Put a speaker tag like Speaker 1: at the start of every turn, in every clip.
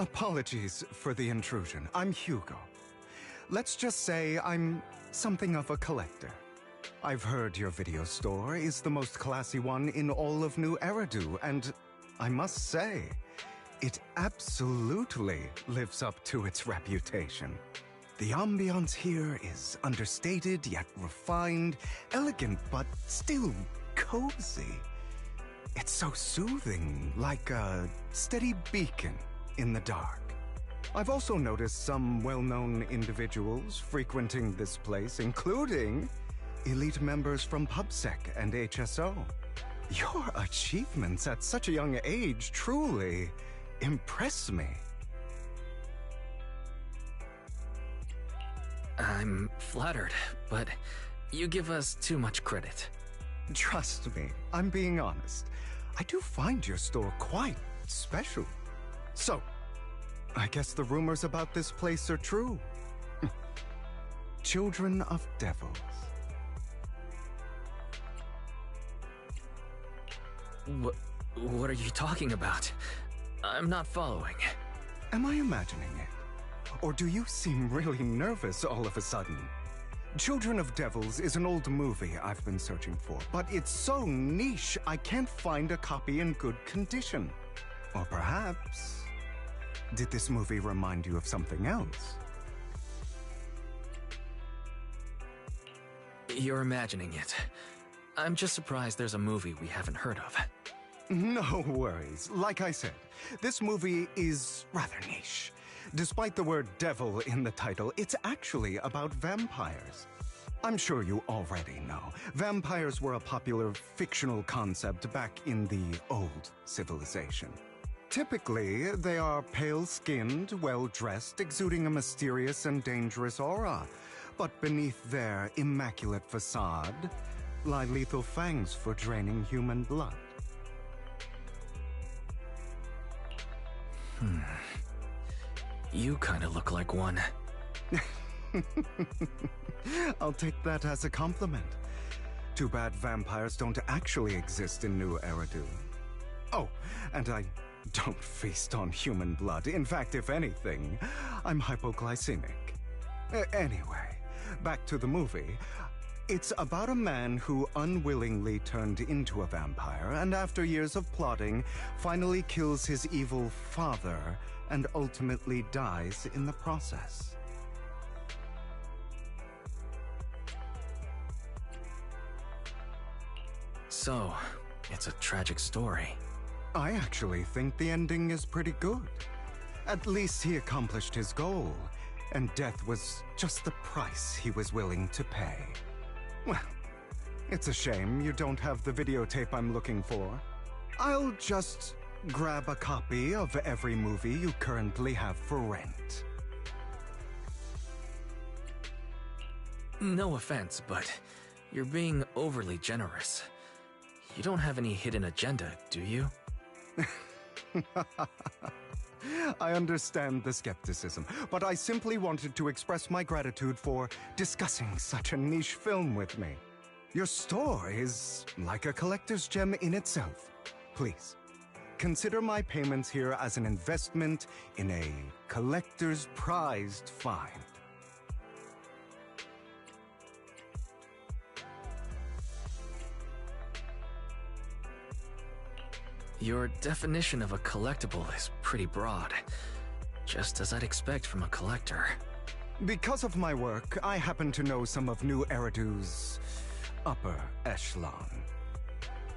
Speaker 1: Apologies for the intrusion. I'm Hugo. Let's just say I'm something of a collector. I've heard your video store is the most classy one in all of New Eridu, and I must say, it absolutely lives up to its reputation. The ambiance here is understated yet refined, elegant but still cozy. It's so soothing, like a steady beacon in the dark. I've also noticed some well-known individuals frequenting this place, including elite members from PubSec and HSO. Your achievements at such a young age truly impress me.
Speaker 2: I'm flattered, but you give us too much credit.
Speaker 1: Trust me, I'm being honest. I do find your store quite special. So, I guess the rumors about this place are true. Children of devils.
Speaker 2: What are you talking about? I'm not following.
Speaker 1: Am I imagining it? Or do you seem really nervous all of a sudden? Children of Devils is an old movie I've been searching for, but it's so niche I can't find a copy in good condition. Or perhaps, did this movie remind you of something else?
Speaker 2: You're imagining it. I'm just surprised there's a movie we haven't heard of.
Speaker 1: No worries. Like I said, this movie is rather niche. Despite the word devil in the title, it's actually about vampires. I'm sure you already know. Vampires were a popular fictional concept back in the old civilization. Typically, they are pale-skinned, well-dressed, exuding a mysterious and dangerous aura. But beneath their immaculate facade lie lethal fangs for draining human blood.
Speaker 2: You kinda look like one.
Speaker 1: I'll take that as a compliment. Too bad vampires don't actually exist in New Eridu. Oh, and I don't feast on human blood. In fact, if anything, I'm hypoglycemic. Anyway, back to the movie. It's about a man who unwillingly turned into a vampire, and after years of plotting, finally kills his evil father and ultimately dies in the process.
Speaker 2: So, it's a tragic story.
Speaker 1: I actually think the ending is pretty good. At least he accomplished his goal, and death was just the price he was willing to pay. Well, it's a shame you don't have the videotape I'm looking for. I'll just grab a copy of every movie you currently have for rent.
Speaker 2: No offense, but you're being overly generous. You don't have any hidden agenda, do you?
Speaker 1: I understand the skepticism, but I simply wanted to express my gratitude for discussing such a niche film with me. Your store is like a collector's gem in itself. Please, consider my payments here as an investment in a collector's prized find.
Speaker 2: Your definition of a collectible is pretty broad, just as I'd expect from a collector.
Speaker 1: Because of my work, I happen to know some of New Eridu's upper echelon.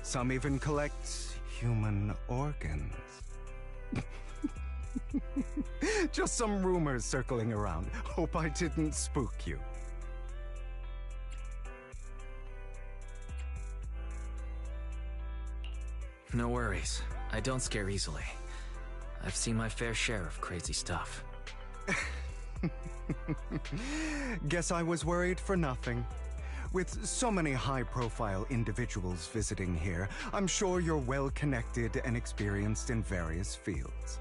Speaker 1: Some even collect human organs. Just some rumors circling around. Hope I didn't spook you.
Speaker 2: No worries. I don't scare easily. I've seen my fair share of crazy stuff.
Speaker 1: Guess I was worried for nothing. With so many high-profile individuals visiting here, I'm sure you're well-connected and experienced in various fields.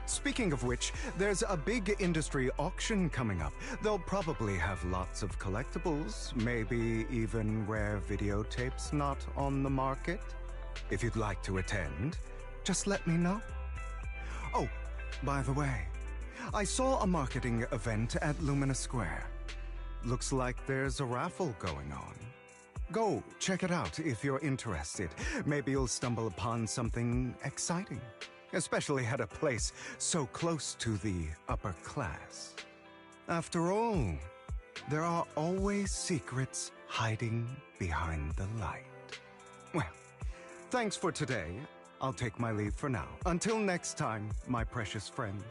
Speaker 1: Speaking of which, there's a big industry auction coming up. They'll probably have lots of collectibles, maybe even rare videotapes not on the market. If you'd like to attend, just let me know. Oh, By the way, I saw a marketing event at Lumina Square. Looks like there's a raffle going on. Go check it out if you're interested. Maybe you'll stumble upon something exciting, especially at a place so close to the upper class. After all, there are always secrets hiding behind the light. Well, thanks for today. I'll take my leave for now. Until next time, my precious friends.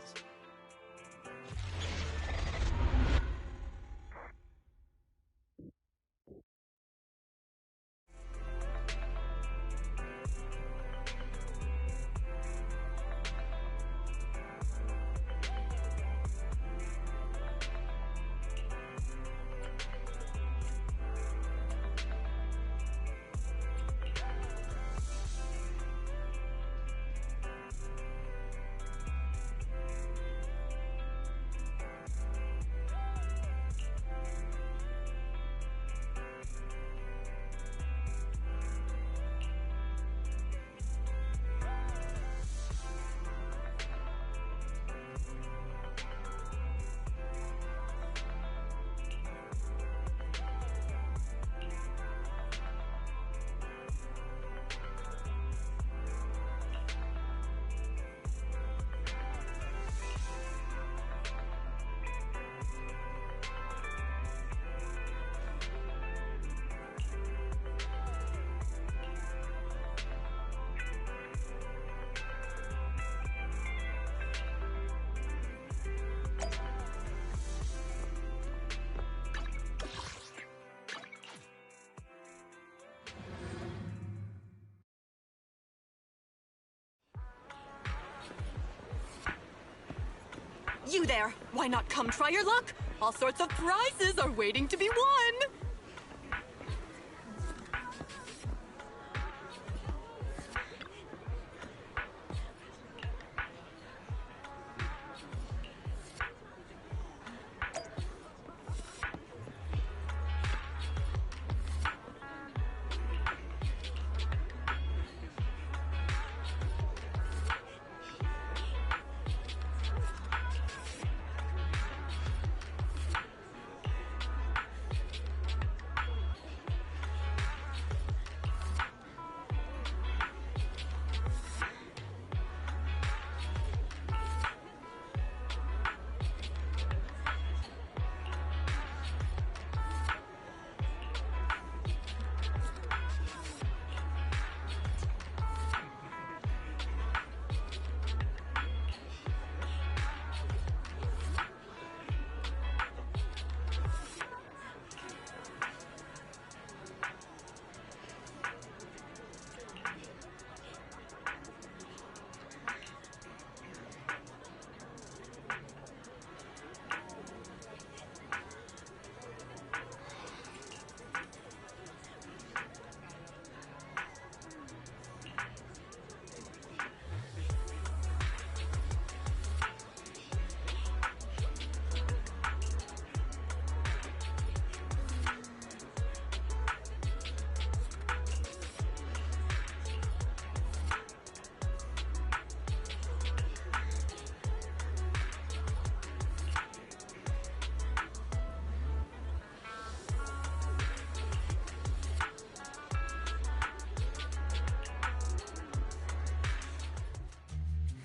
Speaker 3: You there! Why not come try your luck? All sorts of prizes are waiting to be won!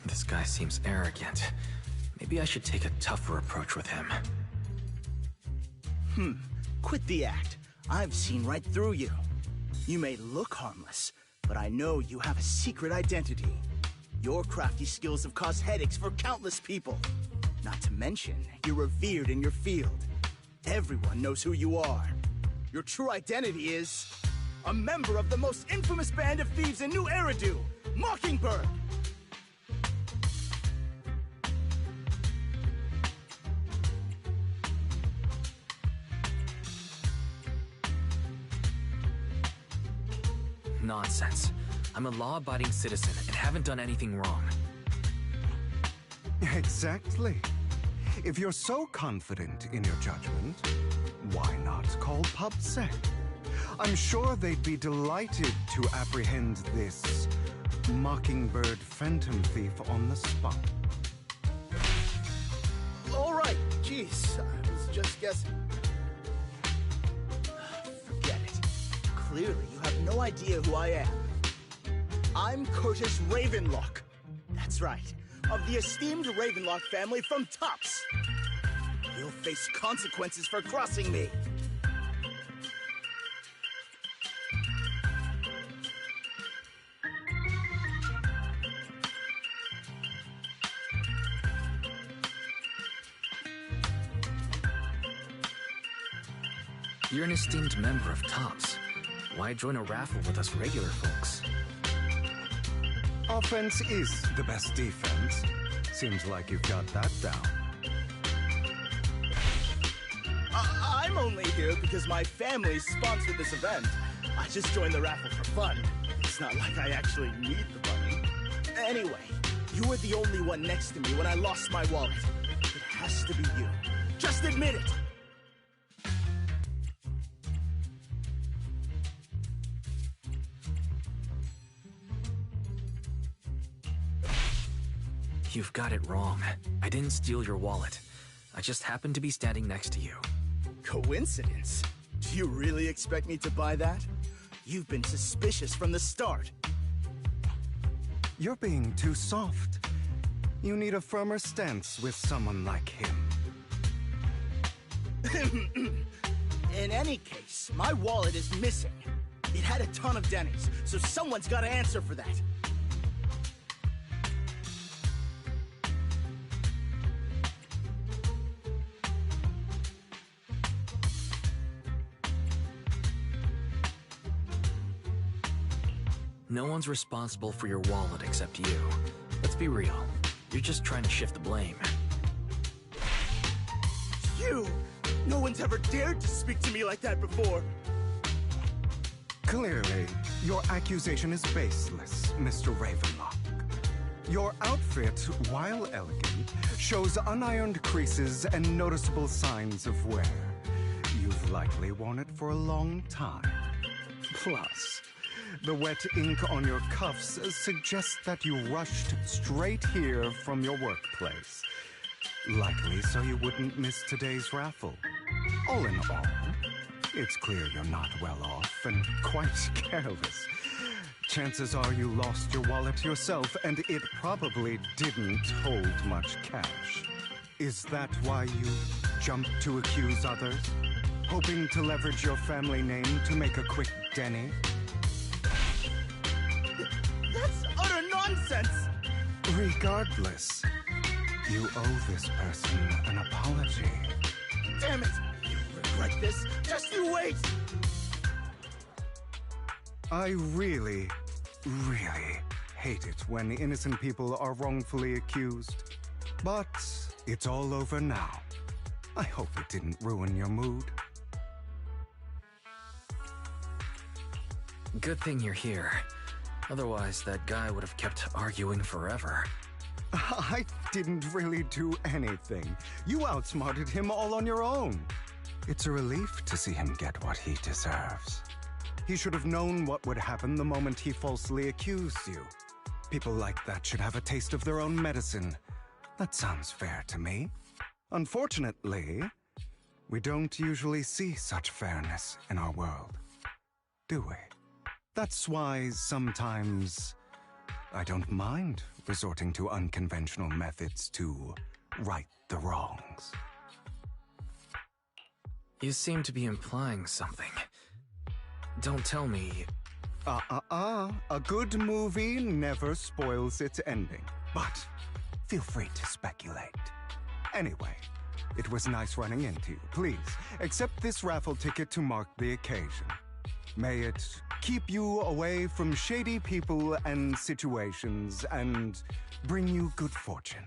Speaker 2: This guy seems arrogant. Maybe I should take a tougher approach with him.
Speaker 4: Quit the act. I've seen right through you. You may look harmless, but I know you have a secret identity. Your crafty skills have caused headaches for countless people. Not to mention, you're revered in your field. Everyone knows who you are. Your true identity is a member of the most infamous band of thieves in New Eridu, Mockingbird!
Speaker 2: Nonsense. I'm a law-abiding citizen and haven't done anything wrong.
Speaker 1: Exactly. If you're so confident in your judgment, why not call PubSec? I'm sure they'd be delighted to apprehend this Mockingbird phantom thief on the spot.
Speaker 4: please. I was just guessing. Forget it. Clearly, you have no idea who I am. I'm Curtis Ravenlock. That's right. Of the esteemed Ravenlock family from Tops. You'll face consequences for crossing me.
Speaker 2: You're an esteemed member of Tops. Why join a raffle with us regular folks?
Speaker 1: Offense is the best defense. Seems like you've got that down.
Speaker 4: I'm only here because my family sponsored this event. I just joined the raffle for fun. It's not like I actually need the money. Anyway, you were the only one next to me when I lost my wallet. It has to be you. Just admit it.
Speaker 2: You've got it wrong. I didn't steal your wallet. I just happened to be standing next to you.
Speaker 4: Coincidence? Do you really expect me to buy that? You've been suspicious from the start.
Speaker 1: You're being too soft. You need a firmer stance with someone like him.
Speaker 4: In any case, my wallet is missing. It had a ton of Denny's, so someone's got to answer for that.
Speaker 2: No one's responsible for your wallet except you. Let's be real. You're just trying to shift the blame.
Speaker 4: You! No one's ever dared to speak to me like that before.
Speaker 1: Clearly, your accusation is baseless, Mr. Ravenlock. Your outfit, while elegant, shows unironed creases and noticeable signs of wear. You've likely worn it for a long time. Plus, the wet ink on your cuffs suggests that you rushed straight here from your workplace. Likely so you wouldn't miss today's raffle. All in all, it's clear you're not well off and quite careless. Chances are you lost your wallet yourself, and it probably didn't hold much cash. Is that why you jumped to accuse others? Hoping to leverage your family name to make a quick Denny?
Speaker 4: That's utter nonsense!
Speaker 1: Regardless, you owe this person an apology.
Speaker 4: Damn it! You'll regret this. Just you wait!
Speaker 1: I really hate it when innocent people are wrongfully accused. But it's all over now. I hope it didn't ruin your mood.
Speaker 2: Good thing you're here. Otherwise, that guy would have kept arguing forever.
Speaker 1: I didn't really do anything. You outsmarted him all on your own. It's a relief to see him get what he deserves. He should have known what would happen the moment he falsely accused you. People like that should have a taste of their own medicine. That sounds fair to me. Unfortunately, we don't usually see such fairness in our world, do we? That's why sometimes I don't mind resorting to unconventional methods to right the wrongs.
Speaker 2: You seem to be implying something. Don't tell me...
Speaker 1: A good movie never spoils its ending. But feel free to speculate. Anyway, it was nice running into you. Please, accept this raffle ticket to mark the occasion. May it keep you away from shady people and situations and bring you good fortune.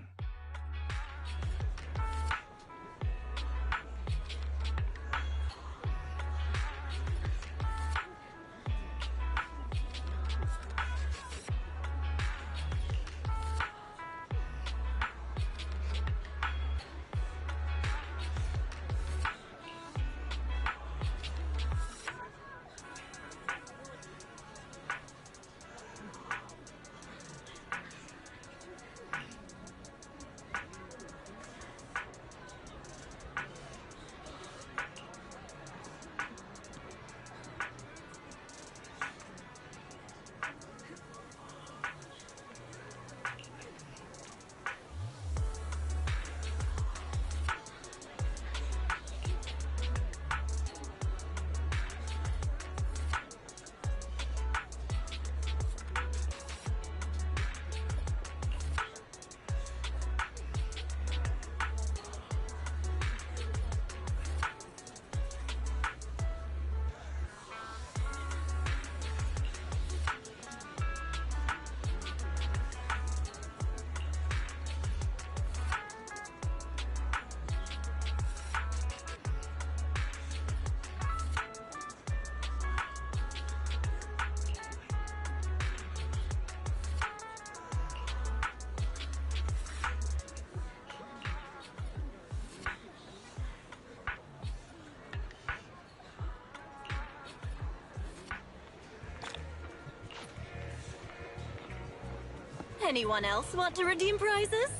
Speaker 3: Anyone else want to redeem prizes?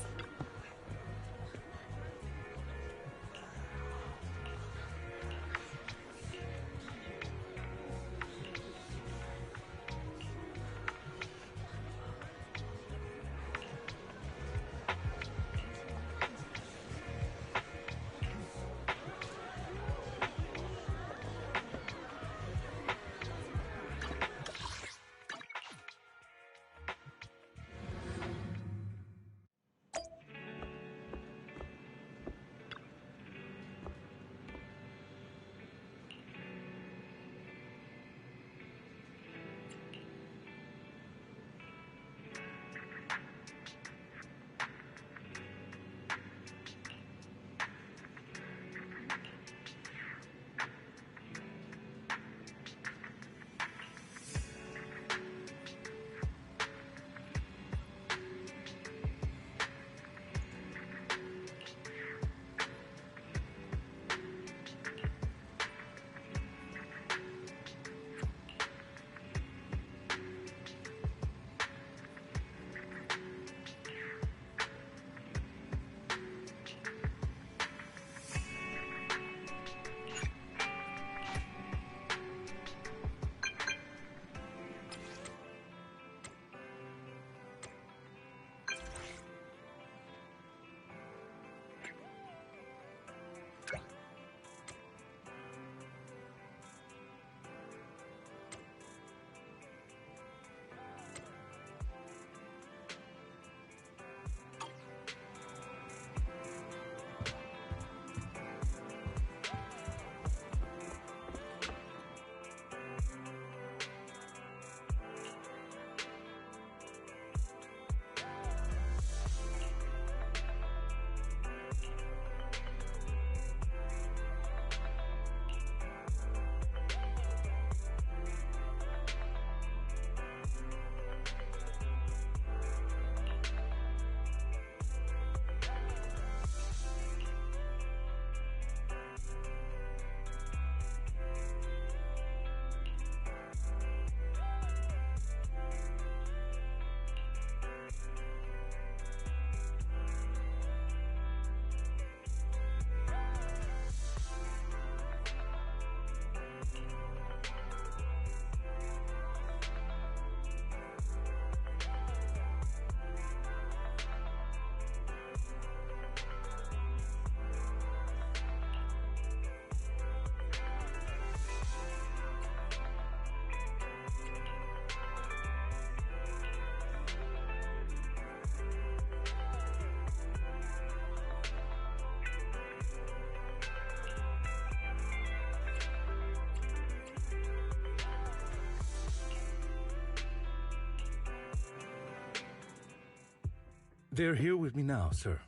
Speaker 5: They're here with me now, sir.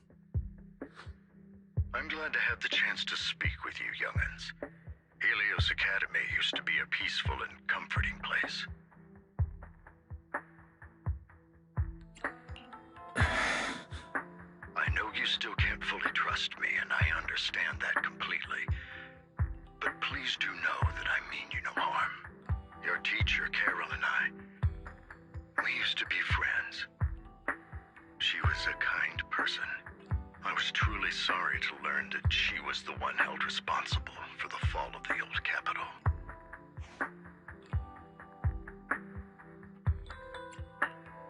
Speaker 6: I'm glad to have the chance to speak with you, young'uns. Helios Academy used to be a peaceful and comforting place. I know you still can't fully trust me, and I understand that completely. But please do know that I mean you no harm. Your teacher, Carol, and we used to be friends. She was a kind person. I was truly sorry to learn that she was the one held responsible for the fall of the old capital.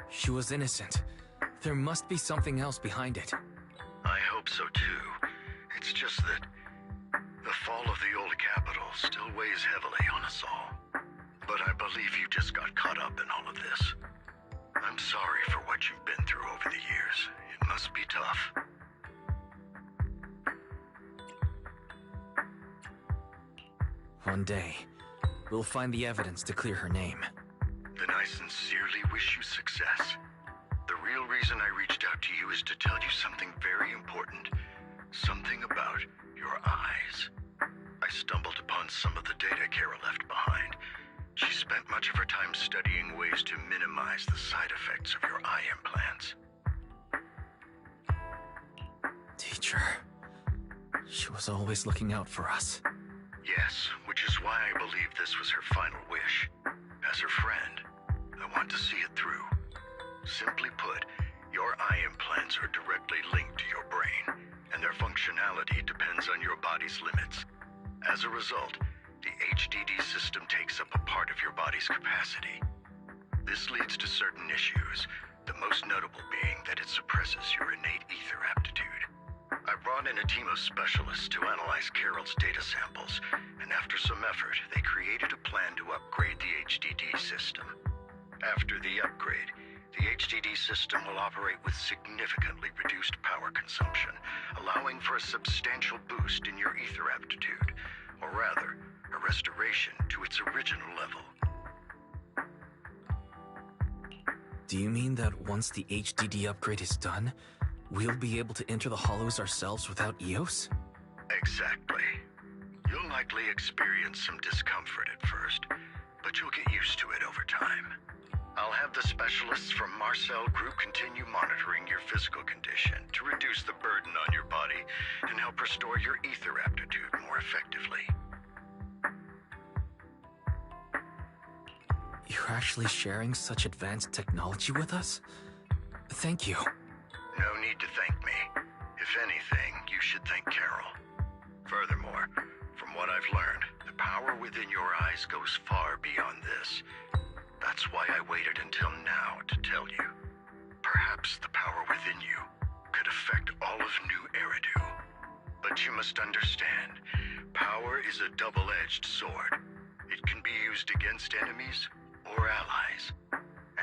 Speaker 2: She was innocent. There must be something else behind it.
Speaker 6: I hope so too. It's just that the fall of the old capital still weighs heavily on us all. But I believe you just got caught up in all of this. I'm sorry for what you've been through over the years. It must be tough.
Speaker 2: One day, we'll find the evidence to clear her name.
Speaker 6: Then I sincerely wish you success. The real reason I reached out to you is to tell you something very important. Something about your eyes. I stumbled upon some of the data Kara left behind. She spent much of her time studying ways to minimize the side effects of your eye implants.
Speaker 2: Teacher. She was always looking out for us.
Speaker 6: Yes, which is why I believe this was her final wish. As her friend, I want to see it through. Simply put, Your eye implants are directly linked to your brain, and their functionality depends on your body's limits. As a result, the HDD system takes up a part of your body's capacity. This leads to certain issues, the most notable being that it suppresses your innate ether aptitude. I brought in a team of specialists to analyze Carol's data samples, and after some effort, they created a plan to upgrade the HDD system. After the upgrade, the HDD system will operate with significantly reduced power consumption, allowing for a substantial boost in your ether aptitude, or rather, a restoration to its original level.
Speaker 2: Do you mean that once the HDD upgrade is done, we'll be able to enter the hollows ourselves without EOS?
Speaker 6: Exactly. You'll likely experience some discomfort at first, but you'll get used to it over time. I'll have the specialists from Marcel Group continue monitoring your physical condition to reduce the burden on your body and help restore your ether aptitude more effectively.
Speaker 2: You're actually sharing such advanced technology with us? Thank you.
Speaker 6: No need to thank me. If anything, you should thank Carol. Furthermore, from what I've learned, the power within your eyes goes far beyond this. That's why I waited until now to tell you. Perhaps the power within you could affect all of New Eridu. But you must understand, power is a double-edged sword. It can be used against enemies or allies.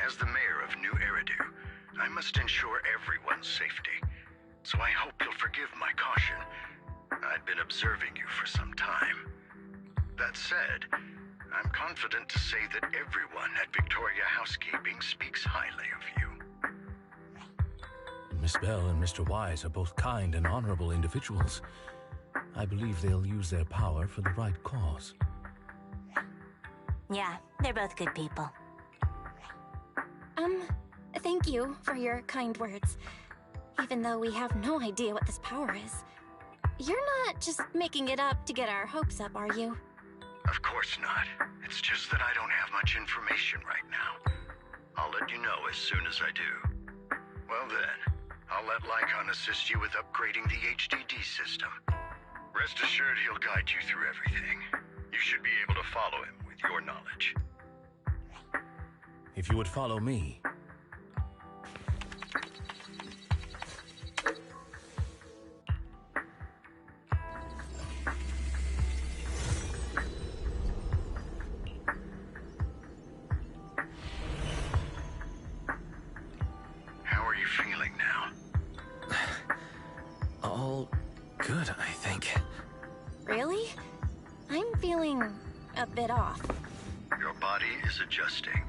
Speaker 6: As the mayor of New Eridu, I must ensure everyone's safety. So I hope you'll forgive my caution. I'd been observing you for some time. That said, I'm confident to say that everyone at Victoria Housekeeping speaks highly of you.
Speaker 5: Miss Bell and Mr. Wise are both kind and honorable individuals. I believe they'll use their power for the right cause.
Speaker 7: Yeah, they're both good people.
Speaker 8: Thank you for your kind words. Even though we have no idea what this power is. You're not just making it up to get our hopes up, are you?
Speaker 6: Of course not. It's just that I don't have much information right now. I'll let you know as soon as I do. Well then, I'll let Lycon assist you with upgrading the HDD system. Rest assured he'll guide you through everything. You should be able to follow him with your knowledge.
Speaker 5: If you would follow me.
Speaker 6: How are you feeling now?
Speaker 2: All good, I think.
Speaker 8: Really? I'm feeling a bit off.
Speaker 6: Your body is adjusting.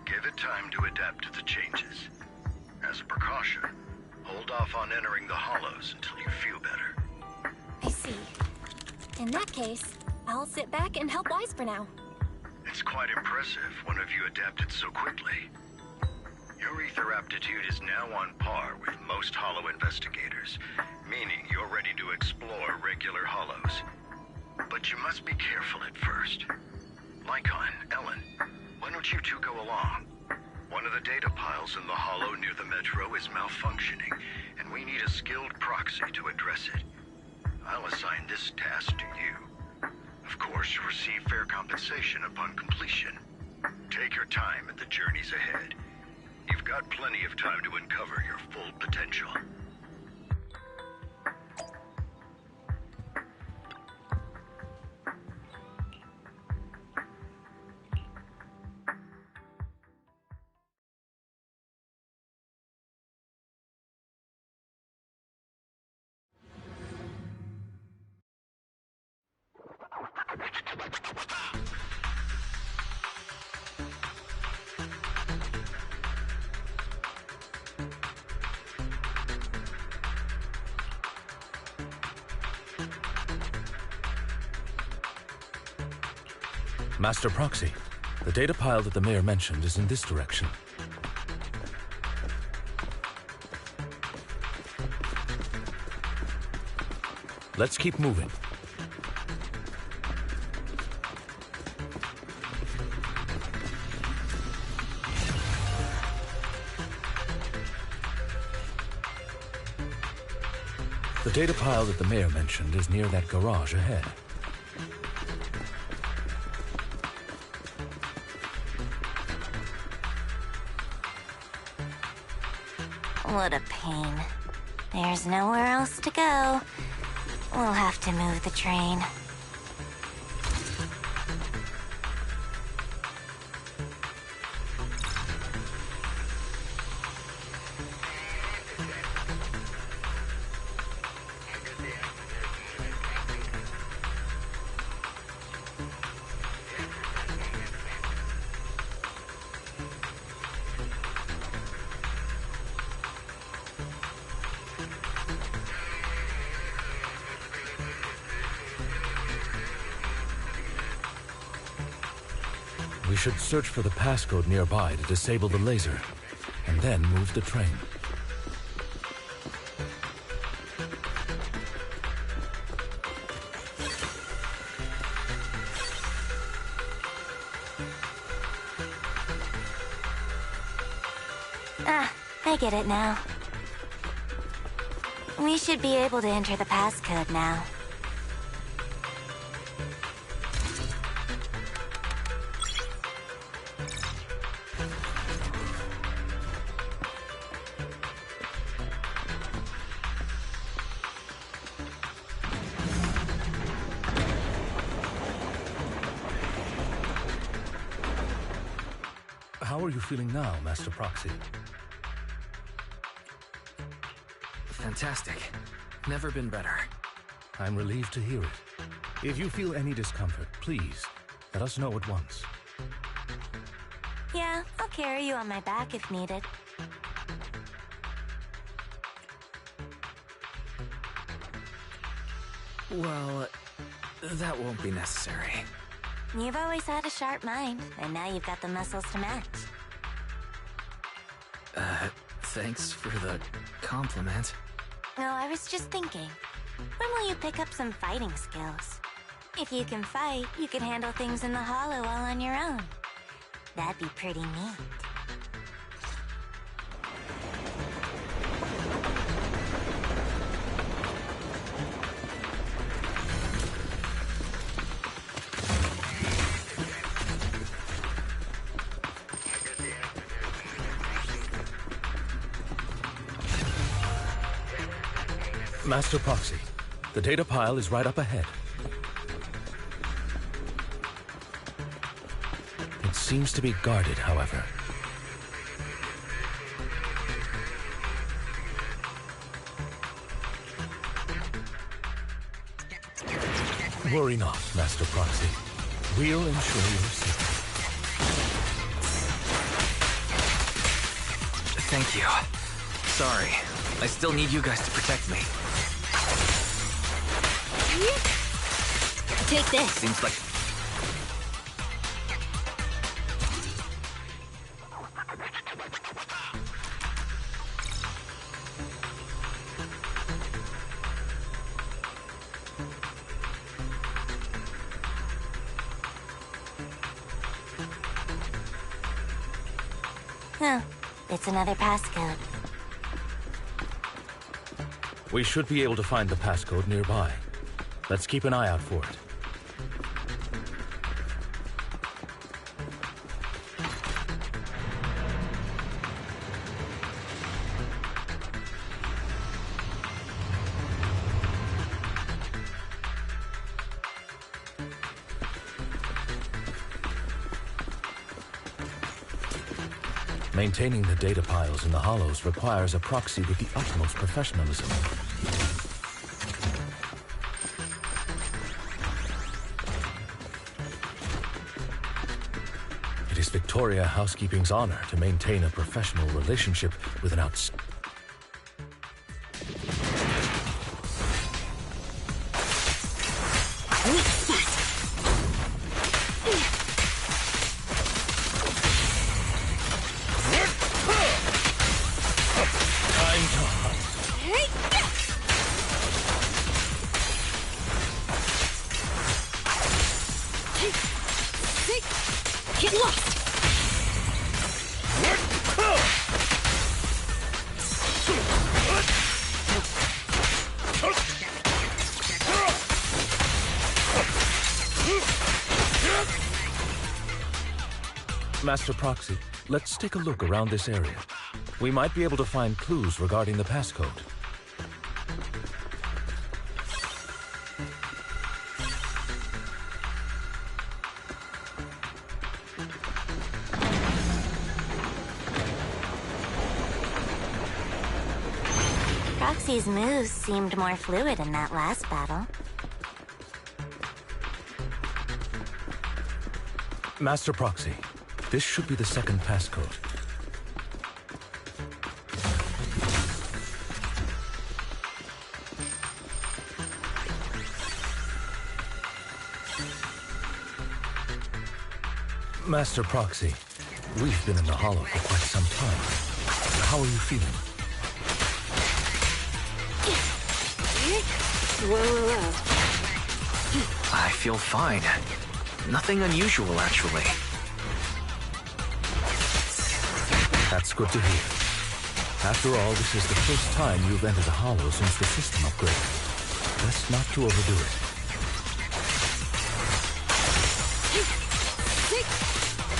Speaker 6: Give it time to adapt to the changes. As a precaution, hold off on entering the hollows until you feel better.
Speaker 8: I see. In that case, I'll sit back and help Wise for now.
Speaker 6: It's quite impressive one of you adapted so quickly. Your ether aptitude is now on par with most hollow investigators, meaning you're ready to explore regular hollows. But you must be careful at first. Lycon, Ellen, why don't you two go along? One of the data piles in the hollow near the metro is malfunctioning, and we need a skilled proxy to address it. I'll assign this task to you. Of course, you'll receive fair compensation upon completion. Take your time at the journeys ahead. You've got plenty of time to uncover your full potential.
Speaker 5: Master Proxy, the data pile that the mayor mentioned is in this direction. Let's keep moving. The data pile that the mayor mentioned is near that garage ahead.
Speaker 8: What a pain. There's nowhere else to go. We'll have to move the train.
Speaker 5: We should search for the passcode nearby to disable the laser, and then move the train.
Speaker 8: Ah, I get it now. We should be able to enter the passcode now.
Speaker 5: How are you feeling now, Master Proxy?
Speaker 2: Fantastic. Never been better.
Speaker 5: I'm relieved to hear it. If you feel any discomfort, please, let us know at once.
Speaker 8: Yeah, I'll carry you on my back if needed.
Speaker 2: Well, that won't be necessary.
Speaker 8: You've always had a sharp mind, and now you've got the muscles to match.
Speaker 2: Thanks for the compliment.
Speaker 8: No, I was just thinking. When will you pick up some fighting skills? If you can fight, you can handle things in the hollow all on your own. That'd be pretty neat.
Speaker 5: Master Proxy, the data pile is right up ahead. It seems to be guarded, however. Worry not, Master Proxy. We'll ensure your safety.
Speaker 2: Thank you. Sorry. I still need you guys to protect me.
Speaker 8: Take this.
Speaker 2: Seems like...
Speaker 8: Huh. It's another passcode.
Speaker 5: We should be able to find the passcode nearby. Let's keep an eye out for it. Maintaining the data piles in the hollows requires a proxy with the utmost professionalism. It is Victoria Housekeeping's honor to maintain a professional relationship with an outstanding...
Speaker 8: Get lost!
Speaker 5: Master Proxy, let's take a look around this area. We might be able to find clues regarding the passcode.
Speaker 8: Proxy's moves seemed more fluid in that last battle.
Speaker 5: Master Proxy, this should be the second passcode. Master Proxy, we've been in the Hollow for quite some time. How are you feeling?
Speaker 2: I feel fine. Nothing unusual, actually.
Speaker 5: That's good to hear. After all, this is the first time you've entered the Hollow since the system upgrade. Best not to overdo it.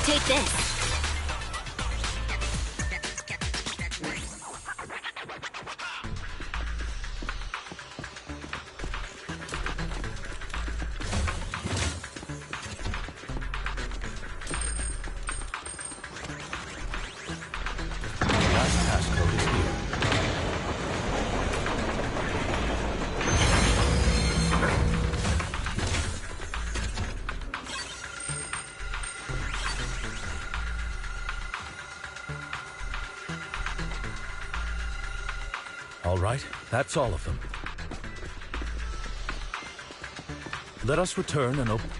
Speaker 8: Take this.
Speaker 5: All right, that's all of them. Let us return and open...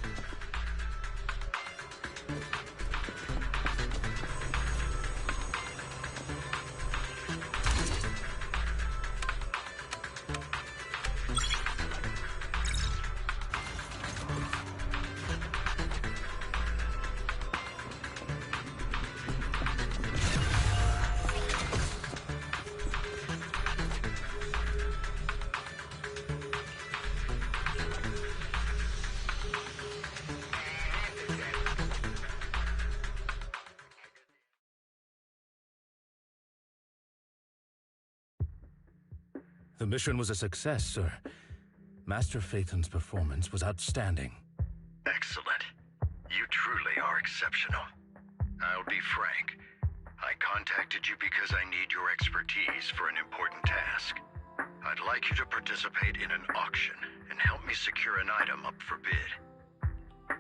Speaker 5: The mission was a success, sir. Master Phaeton's performance was outstanding.
Speaker 6: Excellent. You truly are exceptional. I'll be frank. I contacted you because I need your expertise for an important task. I'd like you to participate in an auction and help me secure an item up for bid.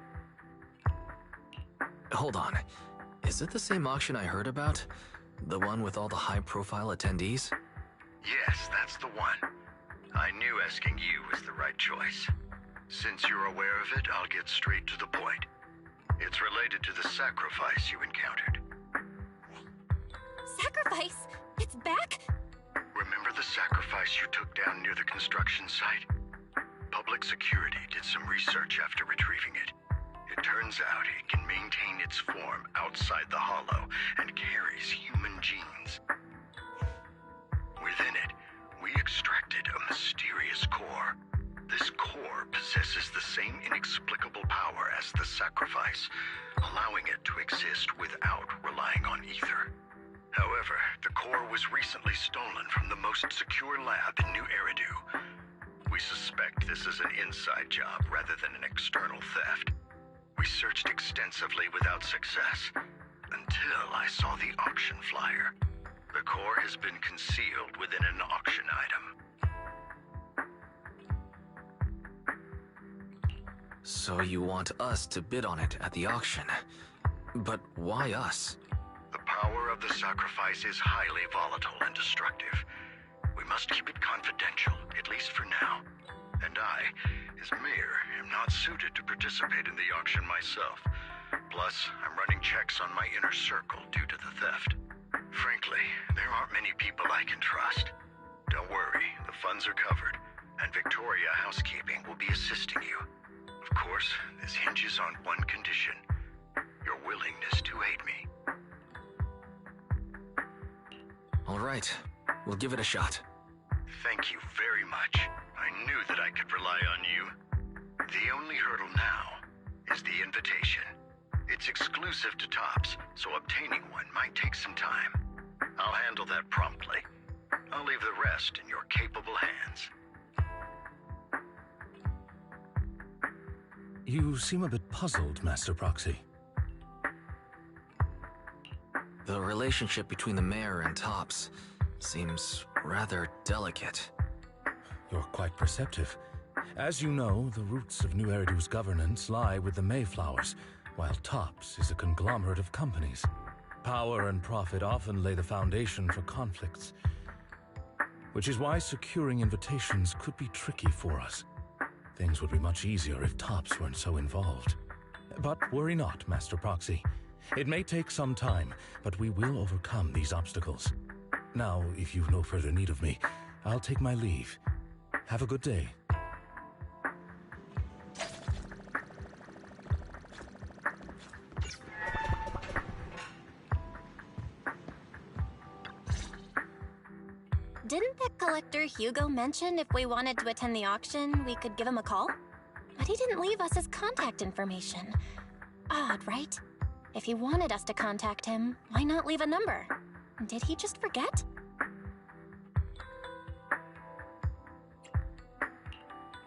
Speaker 2: Hold on. Is it the same auction I heard about? The one with all the high-profile attendees?
Speaker 6: Yes, that's the one. I knew asking you was the right choice. Since you're aware of it, I'll get straight to the point. It's related to the sacrifice you encountered.
Speaker 3: Sacrifice? It's back?
Speaker 6: Remember the sacrifice you took down near the construction site? Public security did some research after retrieving it. It turns out it can maintain its form outside the Hollow and carries human genes. Within it, we extracted a mysterious core. This core possesses the same inexplicable power as the sacrifice, allowing it to exist without relying on ether. However, the core was recently stolen from the most secure lab in New Eridu. We suspect this is an inside job rather than an external theft. We searched extensively without success, until I saw the auction flyer. The core has been concealed within an auction item.
Speaker 2: So you want us to bid on it at the auction. But why us?
Speaker 6: The power of the sacrifice is highly volatile and destructive. We must keep it confidential, at least for now. And I, as mayor, am not suited to participate in the auction myself. Plus, I'm running checks on my inner circle due to the theft. Frankly, there aren't many people I can trust. Don't worry, the funds are covered, and Victoria Housekeeping will be assisting you. Of course, this hinges on one condition: your willingness to aid me.
Speaker 2: All right, we'll give it a shot.
Speaker 6: Thank you very much. I knew that I could rely on you. The only hurdle now is the invitation. It's exclusive to Topps, so obtaining one might take some time. I'll handle that promptly. I'll leave the rest in your capable hands.
Speaker 5: You seem a bit puzzled, Master Proxy.
Speaker 2: The relationship between the mayor and Topps seems rather delicate.
Speaker 5: You're quite perceptive. As you know, the roots of New Eridu's governance lie with the Mayflowers, while Topps is a conglomerate of companies. Power and profit often lay the foundation for conflicts, which is why securing invitations could be tricky for us. Things would be much easier if Topps weren't so involved. But worry not, Master Proxy. It may take some time, but we will overcome these obstacles. Now, if you've no further need of me, I'll take my leave. Have a good day.
Speaker 8: Didn't the collector Hugo mention if we wanted to attend the auction, we could give him a call? But he didn't leave us his contact information. Odd, right? If he wanted us to contact him, why not leave a number? Did he just forget?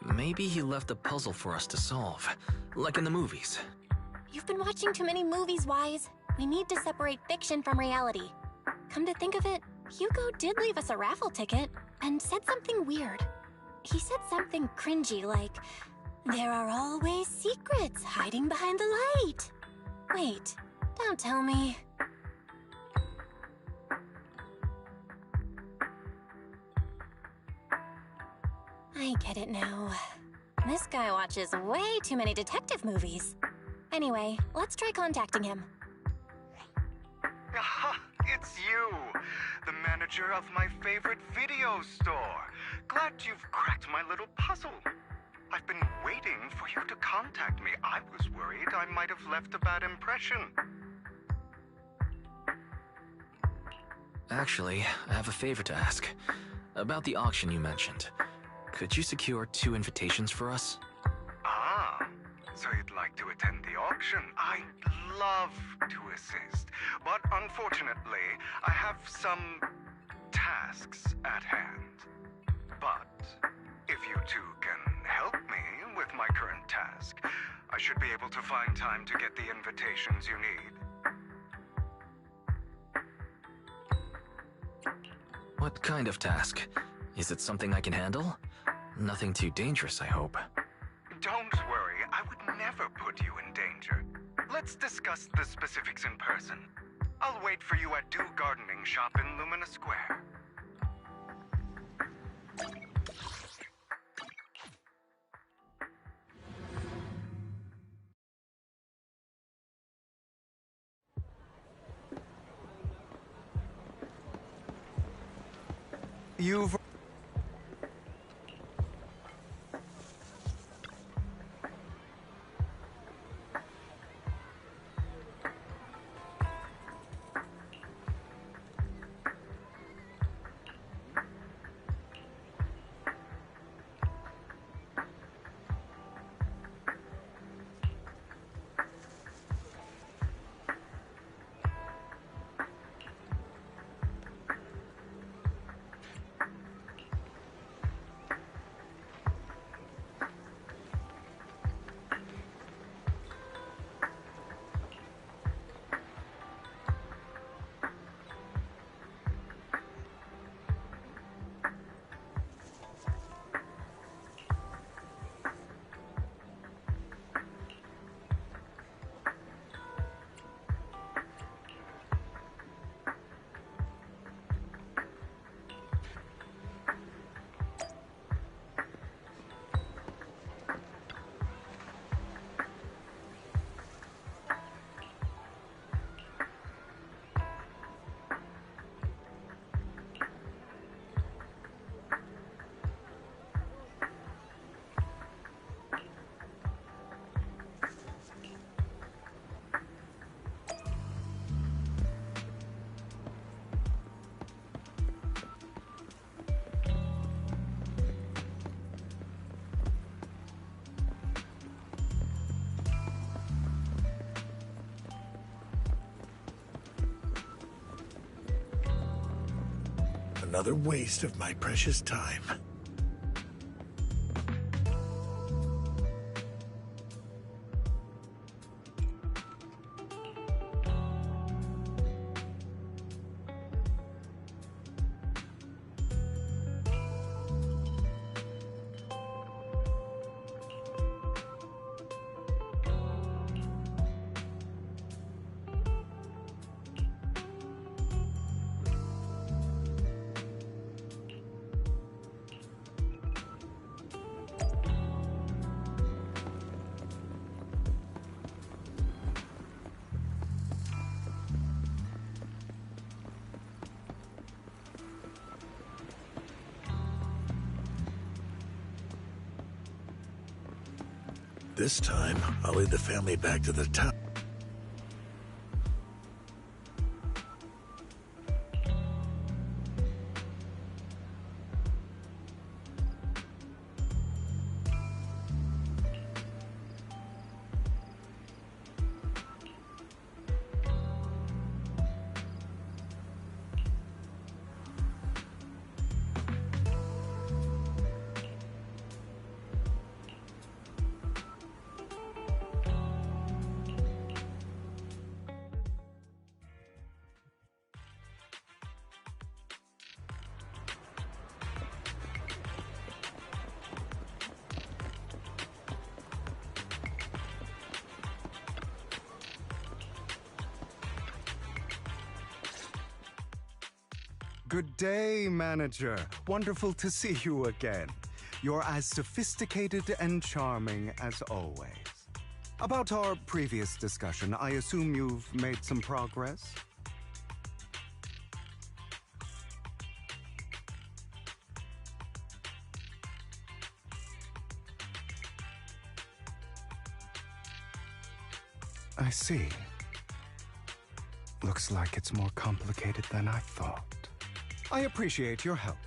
Speaker 2: Maybe he left a puzzle for us to solve, like in the movies.
Speaker 8: You've been watching too many movies, Wise. We need to separate fiction from reality. Come to think of it, Hugo did leave us a raffle ticket and said something weird. He said something cringy like, "There are always secrets hiding behind the light." Wait, don't tell me. I get it now. This guy watches way too many detective movies. Anyway, let's try contacting him.
Speaker 1: Aha, it's you, the manager of my favorite video store. Glad you've cracked my little puzzle. I've been waiting for you to contact me. I was worried I might have left a bad impression.
Speaker 2: Actually, I have a favor to ask. About the auction you mentioned. Could you secure 2 invitations for us?
Speaker 1: Ah, so you'd like to attend the auction? I'd love to assist, but unfortunately, I have some tasks at hand. But if you two can help me with my current task, I should be able to find time to get the invitations you need.
Speaker 2: What kind of task? Is it something I can handle? Nothing too dangerous, I hope.
Speaker 1: Don't worry, I would never put you in danger. Let's discuss the specifics in person. I'll wait for you at Dew Gardening Shop in Lumina Square. You've...
Speaker 7: another waste of my precious time. This time, I'll lead the family back to the town.
Speaker 1: Good day, Manager. Wonderful to see you again. You're as sophisticated and charming as always. About our previous discussion, I assume you've made some progress? I see. Looks like it's more complicated than I thought. I appreciate your help.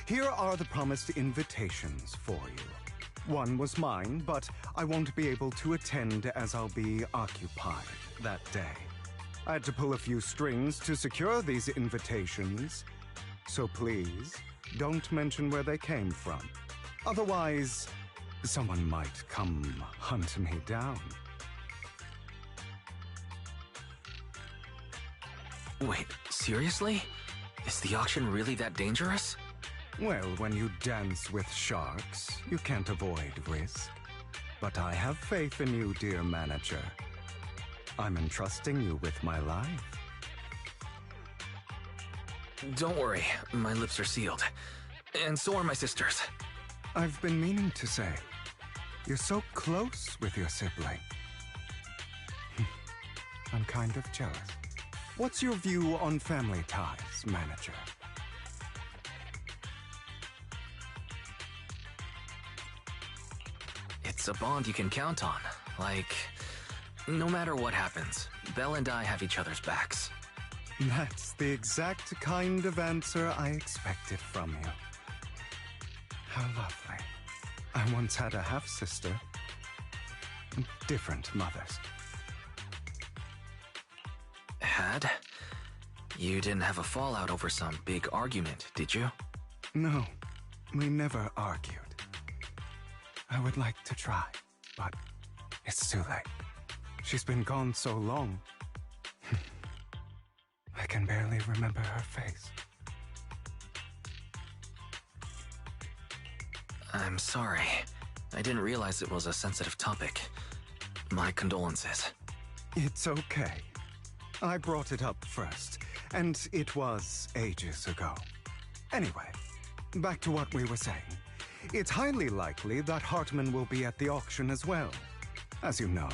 Speaker 1: Here are the promised invitations for you. One was mine, but I won't be able to attend as I'll be occupied that day. I had to pull a few strings to secure these invitations, so please don't mention where they came from. Otherwise, someone might come hunt me down.
Speaker 2: Wait, seriously? Is the auction really that dangerous?
Speaker 1: Well, when you dance with sharks, you can't avoid risk. But I have faith in you, dear Manager. I'm entrusting you with my life.
Speaker 2: Don't worry, my lips are sealed. And so are my sisters.
Speaker 1: I've been meaning to say, you're so close with your sibling. I'm kind of jealous. What's your view on family ties, Manager?
Speaker 2: It's a bond you can count on. Like, no matter what happens, Belle and I have each other's backs.
Speaker 1: That's the exact kind of answer I expected from you. How lovely. I once had a half-sister. Different mothers.
Speaker 2: Had? You didn't have a fallout over some big argument, did you?
Speaker 1: No, we never argued. I would like to try, but it's too late. She's been gone so long. I can barely remember her face.
Speaker 2: I'm sorry. I didn't realize it was a sensitive topic. My condolences.
Speaker 1: It's okay. I brought it up first, and it was ages ago. Anyway, back to what we were saying. It's highly likely that Hartman will be at the auction as well. As you know,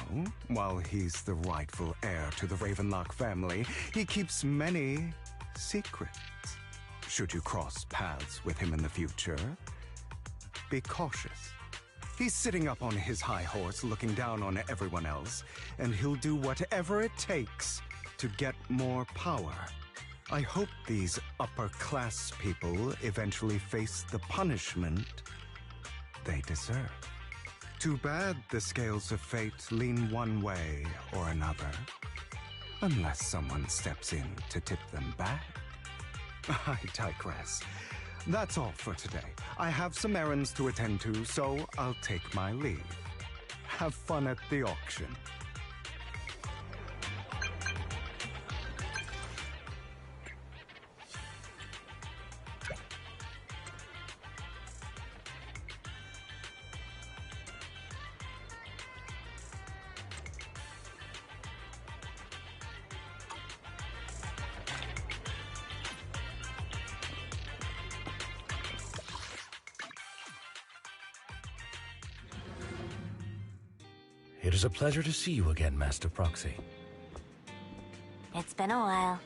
Speaker 1: while he's the rightful heir to the Ravenlock family, he keeps many secrets. Should you cross paths with him in the future, be cautious. He's sitting up on his high horse looking down on everyone else, and he'll do whatever it takes to get more power. I hope these upper-class people eventually face the punishment they deserve. Too bad the scales of fate lean one way or another, unless someone steps in to tip them back. I digress. That's all for today. I have some errands to attend to, so I'll take my leave. Have fun at the auction.
Speaker 5: It is a pleasure to see you again, Master Proxy.
Speaker 8: It's been a while.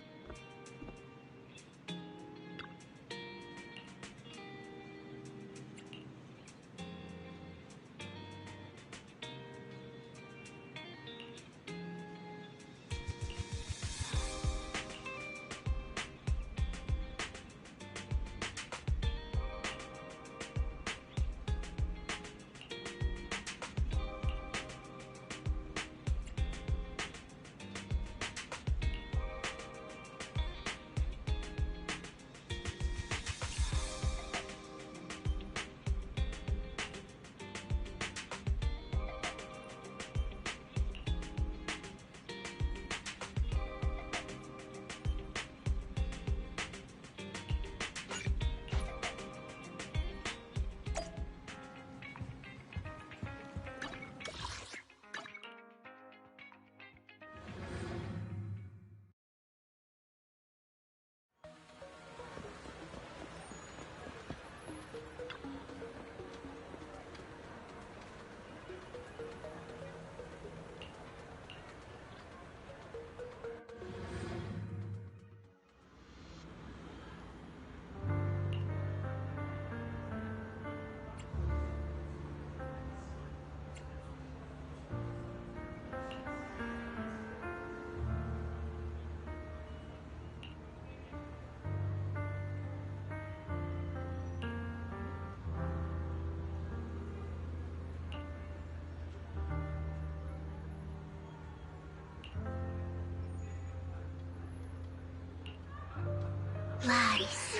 Speaker 9: Lies.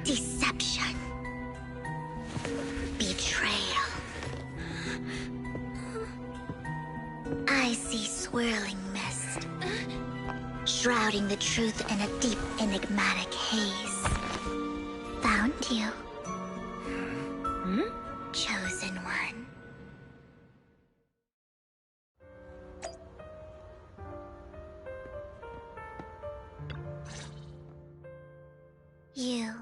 Speaker 9: Deception. Betrayal. I see swirling mist, shrouding the truth in a deep, enigmatic haze. Found you. Chosen one. You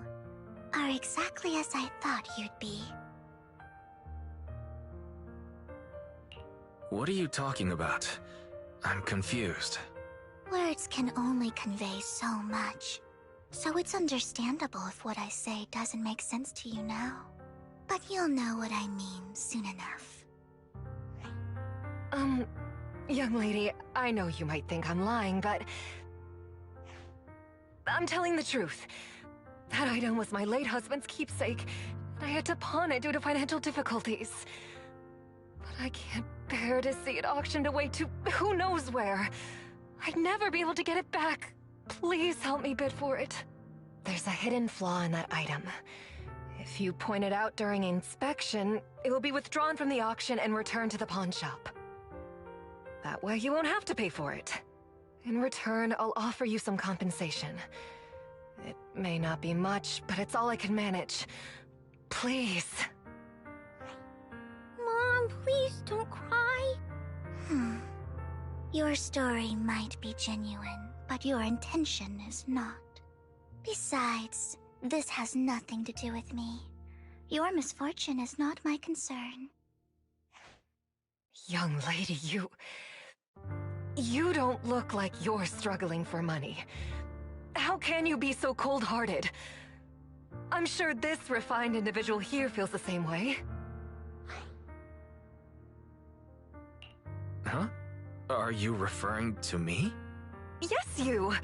Speaker 9: are exactly as I thought you'd be.
Speaker 2: What are you talking about? I'm confused.
Speaker 9: Words can only convey so much, so it's understandable if what I say doesn't make sense to you now. But you'll know what I mean soon enough.
Speaker 10: Young lady, I know you might think I'm lying, but I'm telling the truth. That item was my late husband's keepsake, and I had to pawn it due to financial difficulties. But I can't bear to see it auctioned away to who knows where. I'd never be able to get it back. Please help me bid for it. There's a hidden flaw in that item. If you point it out during inspection, it will be withdrawn from the auction and returned to the pawn shop. That way you won't have to pay for it. In return, I'll offer you some compensation. It may not be much, but it's all I can manage. Please.
Speaker 9: Mom, please don't cry. Your story might be genuine, but your intention is not. Besides, this has nothing to do with me. Your misfortune is not my concern.
Speaker 10: Young lady, you don't look like you're struggling for money. How can you be so cold-hearted? I'm sure this refined individual here feels the same way.
Speaker 2: Huh? Are you referring to me?
Speaker 10: Yes, you!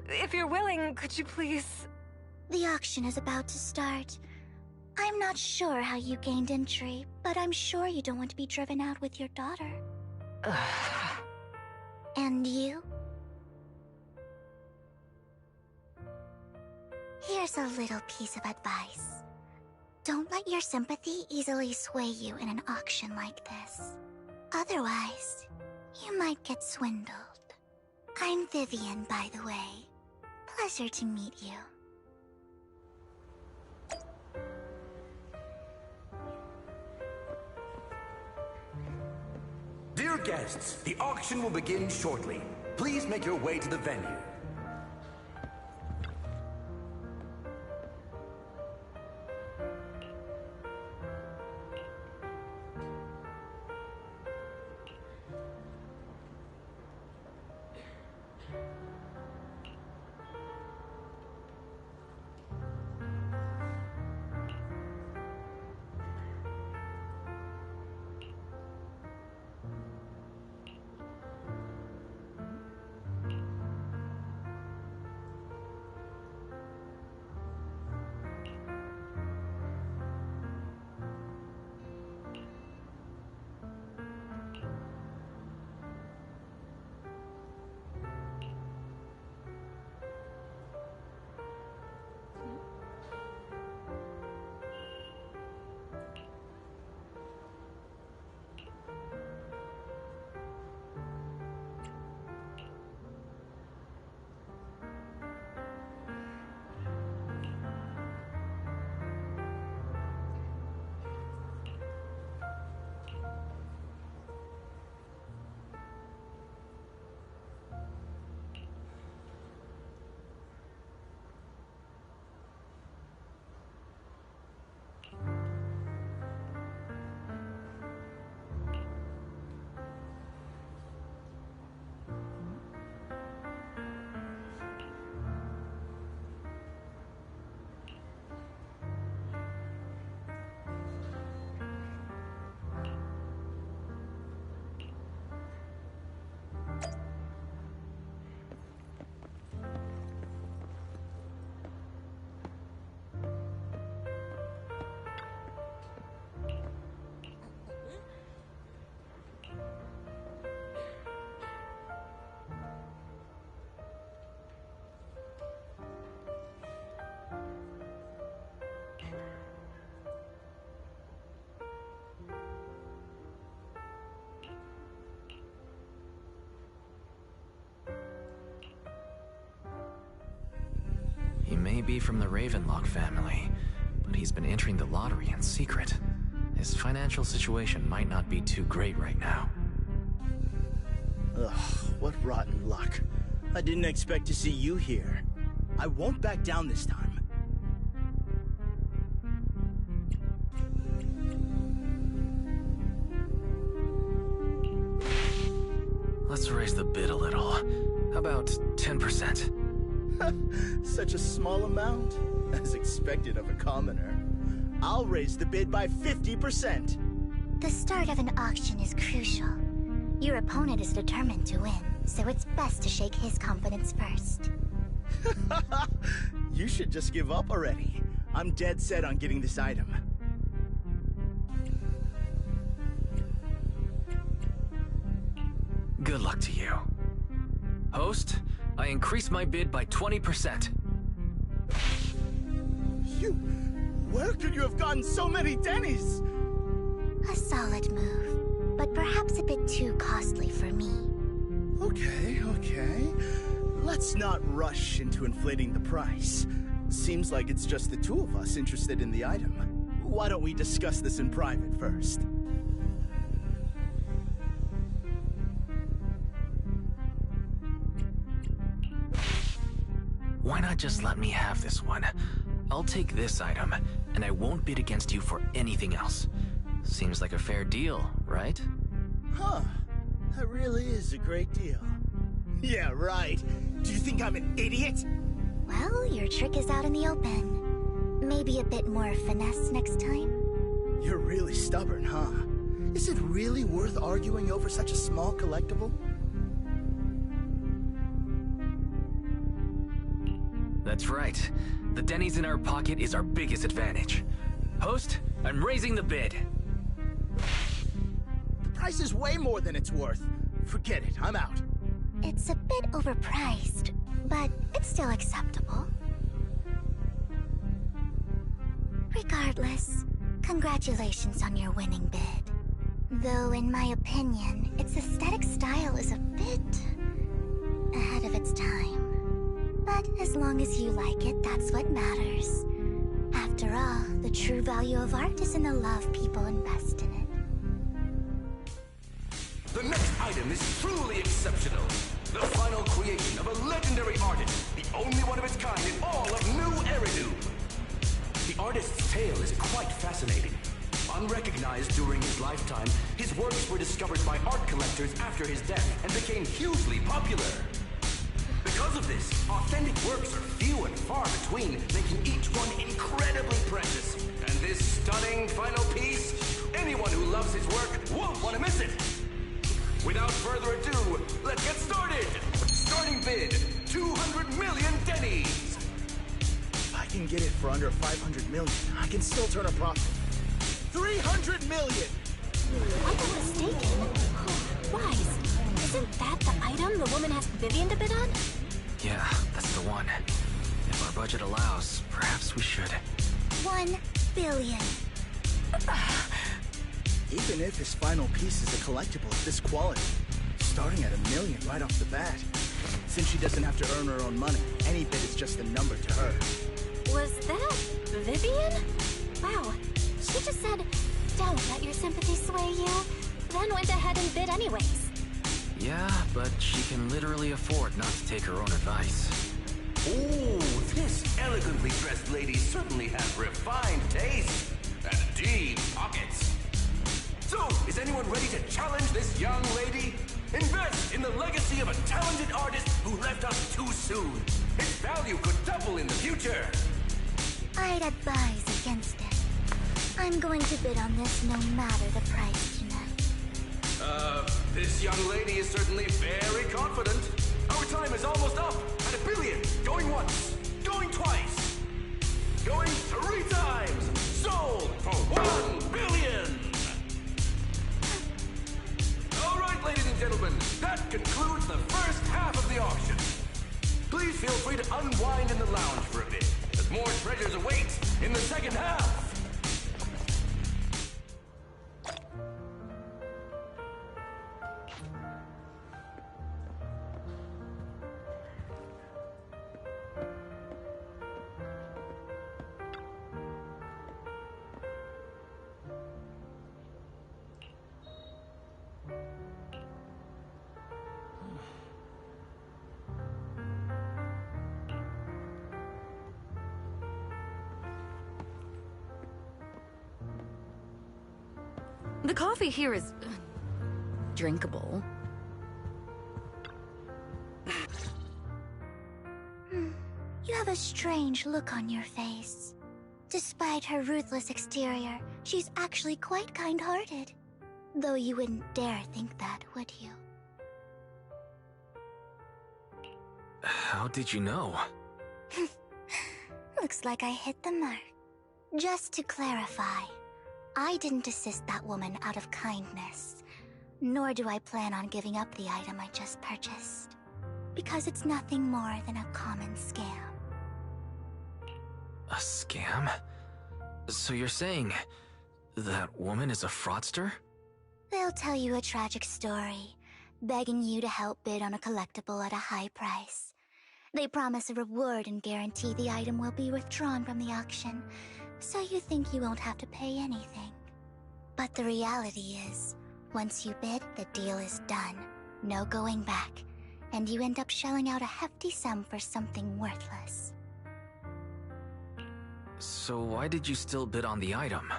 Speaker 10: If you're willing, could you please...
Speaker 9: The auction is about to start. I'm not sure how you gained entry, but I'm sure you don't want to be driven out with your daughter. And you? Here's a little piece of advice. Don't let your sympathy easily sway you in an auction like this. Otherwise, you might get swindled. I'm Vivian, by the way. Pleasure to meet you.
Speaker 11: Dear guests, the auction will begin shortly. Please make your way to the venue.
Speaker 2: He may be from the Ravenlock family, but he's been entering the lottery in secret. His financial situation might not be too great right now.
Speaker 4: Ugh, what rotten luck. I didn't expect to see you here. I won't back down this time.
Speaker 2: Let's raise the bid a little. How about 10%?
Speaker 4: Such a small amount, as expected of a commoner. I'll raise the bid by 50%.
Speaker 9: The start of an auction is crucial. Your opponent is determined to win, so it's best to shake his confidence first.
Speaker 4: You should just give up already. I'm dead set on getting this item.
Speaker 2: Good luck to you. Host, I increase my bid by 20%.
Speaker 4: Where could you have gotten so many Denny's?
Speaker 9: A solid move, but perhaps a bit too costly for me.
Speaker 4: Okay. Let's not rush into inflating the price. Seems like it's just the two of us interested in the item. Why don't we discuss this in private first?
Speaker 2: Why not just let me have this one? I'll take this item, and I won't bid against you for anything else. Seems like a fair deal, right?
Speaker 4: Huh. That really is a great deal. Yeah, right. Do you think I'm an idiot?
Speaker 9: Well, your trick is out in the open. Maybe a bit more finesse next time?
Speaker 4: You're really stubborn, huh? Is it really worth arguing over such a small collectible?
Speaker 2: That's right. The Denny's in our pocket is our biggest advantage. Host, I'm raising the bid.
Speaker 4: The price is way more than it's worth. Forget it, I'm out.
Speaker 9: It's a bit overpriced, but it's still acceptable. regardless, congratulations on your winning bid. Though, in my opinion, its aesthetic style is a bit ahead of its time. But as long as you like it, that's what matters. After all, the true value of art is in the love people invest in it.
Speaker 11: The next item is truly exceptional. The final creation of a legendary artist, the only one of its kind in all of New Eridu. The artist's tale is quite fascinating. Unrecognized during his lifetime, his works were discovered by art collectors after his death and became hugely popular. Because of this, authentic works are few and far between, making each one incredibly precious. And this stunning final piece, anyone who loves his work won't want to miss it. Without further ado, let's get started! Starting bid, 200 million dennies!
Speaker 4: If I can get it for under 500 million, I can still turn a profit. 300 million!
Speaker 8: I'm not mistaken. Wise, isn't that the item the woman asked Vivian to bid on?
Speaker 2: Yeah, that's the one. If our budget allows, perhaps we should.
Speaker 9: 1 billion.
Speaker 4: Even if his final piece is a collectible of this quality, starting at $1 million right off the bat. Since she doesn't have to earn her own money, any bid is just a number to her.
Speaker 8: Was that Vivian? Wow, she just said, don't let your sympathy sway you, then went ahead and bid anyways.
Speaker 2: Yeah, but she can literally afford not to take her own advice.
Speaker 11: Ooh, this elegantly dressed lady certainly has refined taste and deep pockets. So, is anyone ready to challenge this young lady? Invest in the legacy of a talented artist who left us too soon. Its value could double in the future.
Speaker 9: I'd advise against it. I'm going to bid on this no matter the price tonight.
Speaker 11: This young lady is certainly very confident. Our time is almost up at $1 billion. Going once, going twice, going 3 times. Sold for $1 billion. All right, ladies and gentlemen, that concludes the first half of the auction. Please feel free to unwind in the lounge for a bit, as more treasures await in the second half.
Speaker 10: The coffee here is drinkable.
Speaker 9: You have a strange look on your face. Despite her ruthless exterior, she's actually quite kind-hearted. Though you wouldn't dare think that, would you?
Speaker 2: How did you know?
Speaker 9: Looks like I hit the mark. Just to clarify, I didn't assist that woman out of kindness, nor do I plan on giving up the item I just purchased, because it's nothing more than a common scam.
Speaker 2: A scam? So you're saying that woman is a fraudster?
Speaker 9: They'll tell you a tragic story, begging you to help bid on a collectible at a high price. They promise a reward and guarantee the item will be withdrawn from the auction, so you think you won't have to pay anything. But the reality is, once you bid, the deal is done. No going back. And you end up shelling out a hefty sum for something worthless.
Speaker 2: So why did you still bid on the item?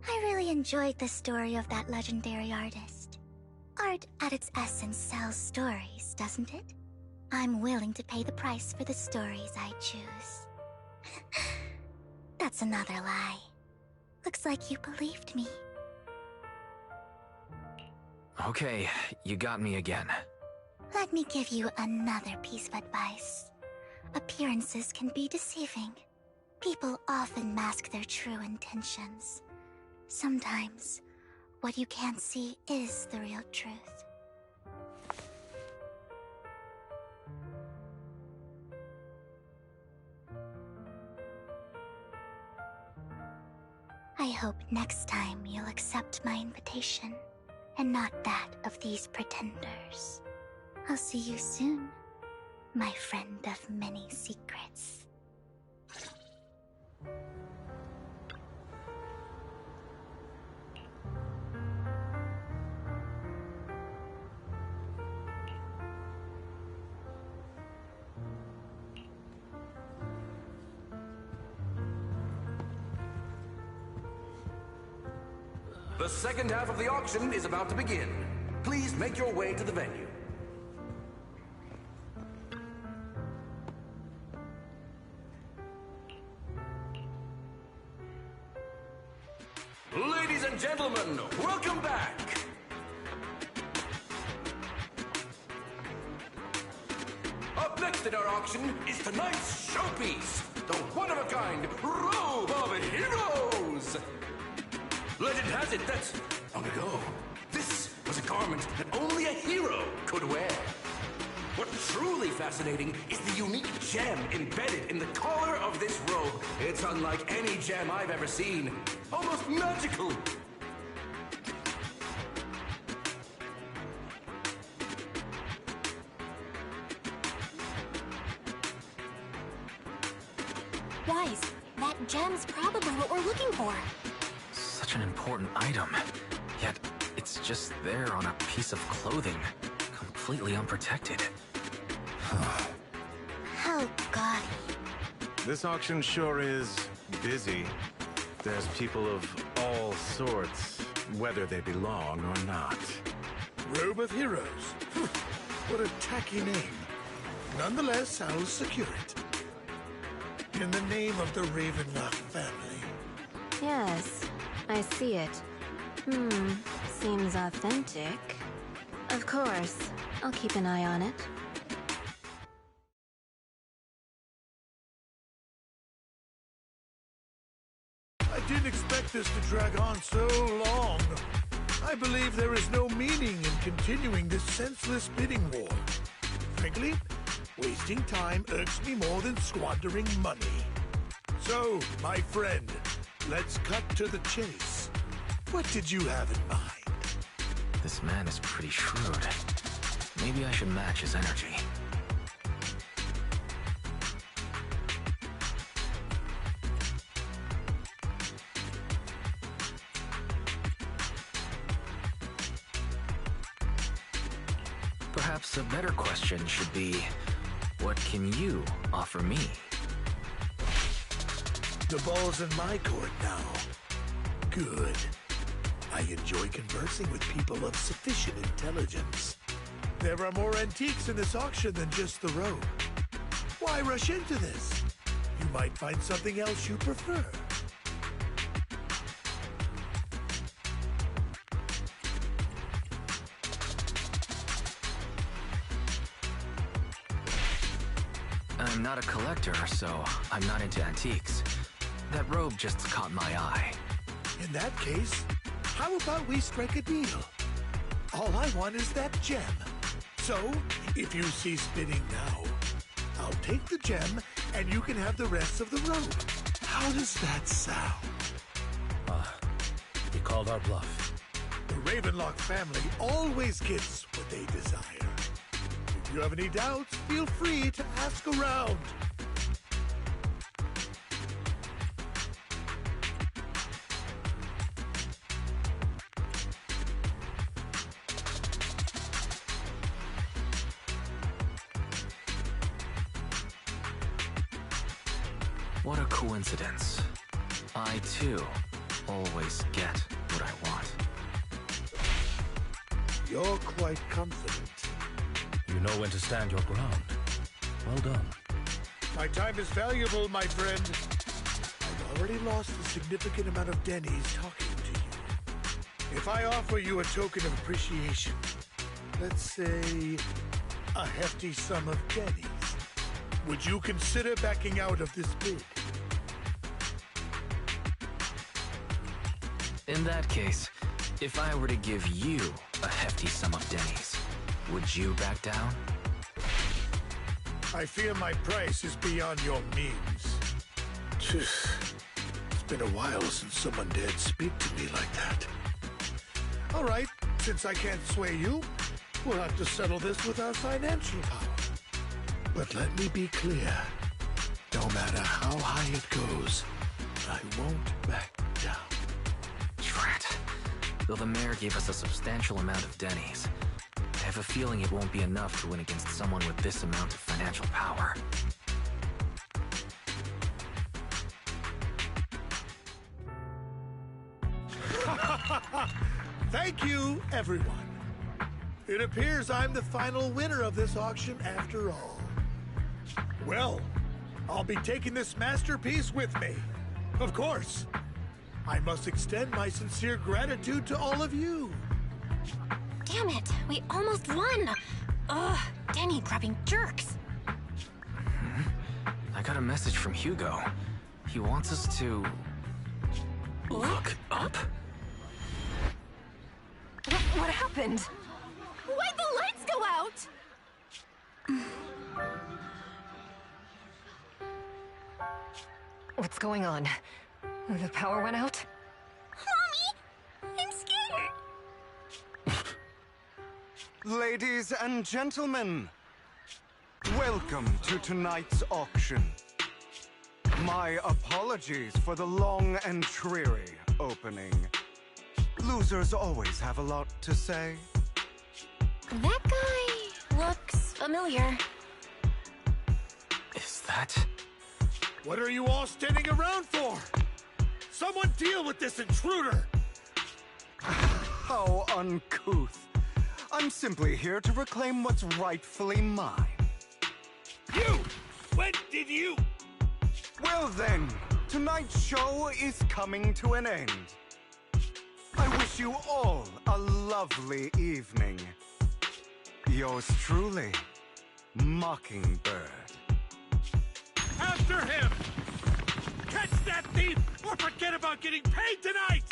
Speaker 9: I really enjoyed the story of that legendary artist. Art, at its essence, sells stories, doesn't it? I'm willing to pay the price for the stories I choose. That's another lie. Looks like you believed me.
Speaker 2: Okay, you got me again.
Speaker 9: Let me give you another piece of advice. Appearances can be deceiving. People often mask their true intentions. Sometimes, what you can't see is the real truth. I hope next time you'll accept my invitation, and not that of these pretenders. I'll see you soon, my friend of many secrets.
Speaker 11: The second half of the auction is about to begin. Please make your way to the venue. Ladies and gentlemen, welcome back! Up next in our auction is tonight's showpiece, the one-of-a-kind Robe of Heroes! Legend has it that, long ago, this was a garment that only a hero could wear. What's truly fascinating is the unique gem embedded in the collar of this robe. It's unlike any gem I've ever seen. Almost magical.
Speaker 8: Wise, that gem's probably what we're looking for.
Speaker 2: Such an important item, yet it's just there on a piece of clothing, completely unprotected.
Speaker 9: How gaudy.
Speaker 12: This auction sure is busy. There's people of all sorts, whether they belong or not.
Speaker 7: Robe of Heroes. What a tacky name. Nonetheless, I'll secure it. In the name of the Ravenlock family.
Speaker 13: Yes, I see it. Seems authentic. Of course, I'll keep an eye on it.
Speaker 7: I didn't expect this to drag on so long. I believe there is no meaning in continuing this senseless bidding war. Frankly, wasting time irks me more than squandering money. So, my friend, let's cut to the chase. What did you have in mind?
Speaker 2: This man is pretty shrewd. Maybe I should match his energy. Perhaps a better question should be, what can you offer me?
Speaker 7: The ball's in my court now. Good. I enjoy conversing with people of sufficient intelligence. There are more antiques in this auction than just the robe. Why rush into this? You might find something else you prefer.
Speaker 2: I'm not a collector, so I'm not into antiques. That robe just caught my eye.
Speaker 7: In that case, how about we strike a deal? All I want is that gem. So, if you cease bidding now, I'll take the gem and you can have the rest of the robe. How does that sound?
Speaker 5: He called our bluff.
Speaker 7: The Ravenlock family always gets what they desire. If you have any doubts, feel free to ask around.
Speaker 2: What a coincidence. I, too, always get what I want.
Speaker 7: You're quite confident.
Speaker 5: You know when to stand your ground. Well done.
Speaker 7: My time is valuable, my friend. I've already lost a significant amount of dennies talking to you. If I offer you a token of appreciation, let's say a hefty sum of dennies, would you consider backing out of this bid?
Speaker 2: In that case, if I were to give you a hefty sum of dennies, would you back down?
Speaker 7: I fear my price is beyond your means. It's Been a while since someone dared speak to me like that. All right, since I can't sway you, we'll have to settle this with our financial power. But let me be clear. No matter how high it goes, I won't back down.
Speaker 2: Drat. Though the mayor gave us a substantial amount of Denny's, I have a feeling it won't be enough to win against someone with this amount of financial power.
Speaker 7: Thank you, everyone. It appears I'm the final winner of this auction after all. Well, I'll be taking this masterpiece with me. Of course. I must extend my sincere gratitude to all of you.
Speaker 8: Damn it, we almost won! Ugh, Denny grabbing jerks.
Speaker 2: I got a message from Hugo. He wants us to... look up?
Speaker 10: What happened?
Speaker 3: Why'd the lights go out?
Speaker 10: What's going on? The power went out?
Speaker 9: Mommy! I'm scared!
Speaker 1: Ladies and gentlemen, welcome to tonight's auction. My apologies for the long and dreary opening. Losers always have a lot to say.
Speaker 8: That guy looks familiar.
Speaker 2: Is that...
Speaker 7: What are you all standing around for? Someone deal with this intruder!
Speaker 1: How uncouth. I'm simply here to reclaim what's rightfully mine.
Speaker 7: You! When did you...
Speaker 1: Well then, tonight's show is coming to an end. I wish you all a lovely evening. Yours truly, Mockingbird.
Speaker 7: After him! Catch that thief, or forget about getting paid tonight!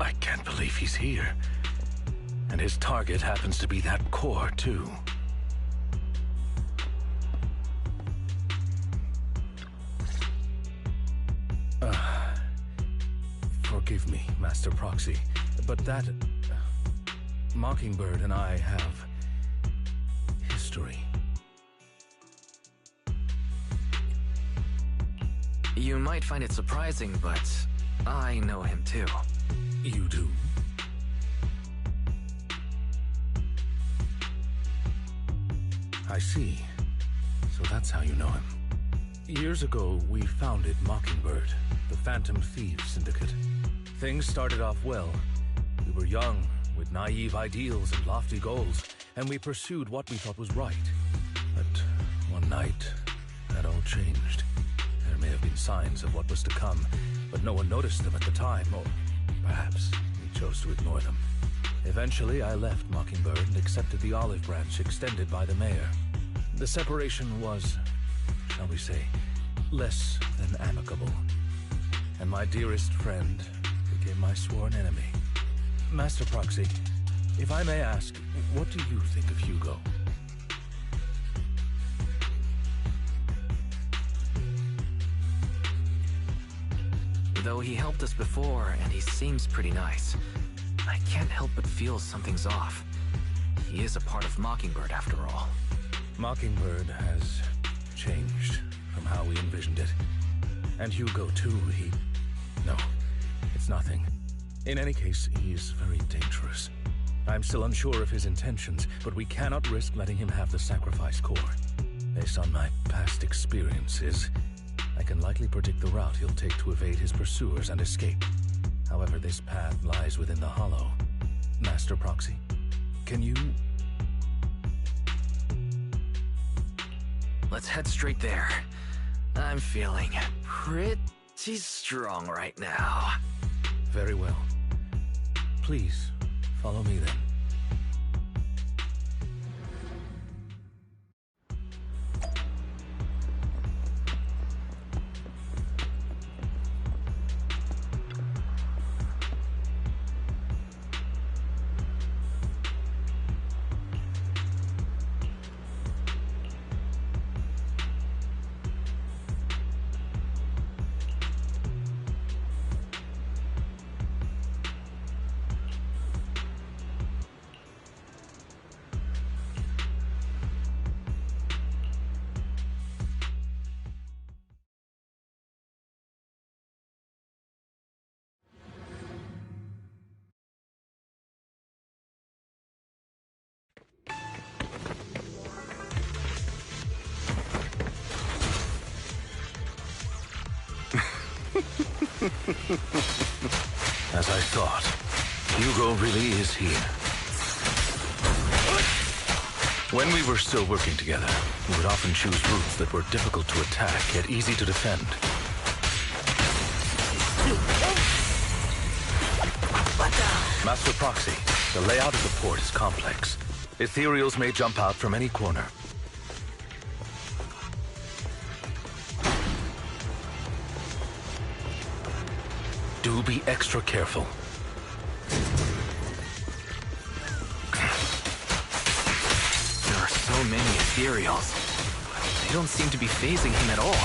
Speaker 5: I can't believe he's here. And his target happens to be that core, too. Forgive me, Master Proxy, but that... Mockingbird and I have... history.
Speaker 2: You might find it surprising, but I know him too.
Speaker 5: You do? I see. So that's how you know him. Years ago, we founded Mockingbird, the Phantom Thieves Syndicate. Things started off well. We were young, with naive ideals and lofty goals, and we pursued what we thought was right. But one night, that all changed. There may have been signs of what was to come, but no one noticed them at the time, or perhaps we chose to ignore them. Eventually, I left Mockingbird and accepted the olive branch extended by the mayor. The separation was, shall we say, less than amicable. And my dearest friend became my sworn enemy. Master Proxy, if I may ask, what do you think of Hugo?
Speaker 2: Though he helped us before, and he seems pretty nice, I can't help but feel something's off. He is a part of Mockingbird, after all.
Speaker 5: Mockingbird has changed from how we envisioned it. And Hugo, too, No, it's nothing. In any case, he is very dangerous. I'm still unsure of his intentions, but we cannot risk letting him have the sacrifice core. Based on my past experiences, I can likely predict the route he'll take to evade his pursuers and escape. However, this path lies within the Hollow. Master Proxy, can you...
Speaker 2: Let's head straight there. I'm feeling pretty strong right now.
Speaker 5: Very well. Please, follow me then. As I thought, Hugo really is here. When we were still working together, we would often choose routes that were difficult to attack, yet easy to defend. Master Proxy, the layout of the port is complex. Ethereals may jump out from any corner. Do be extra careful.
Speaker 2: There are so many Ethereals. They don't seem to be phasing him at all.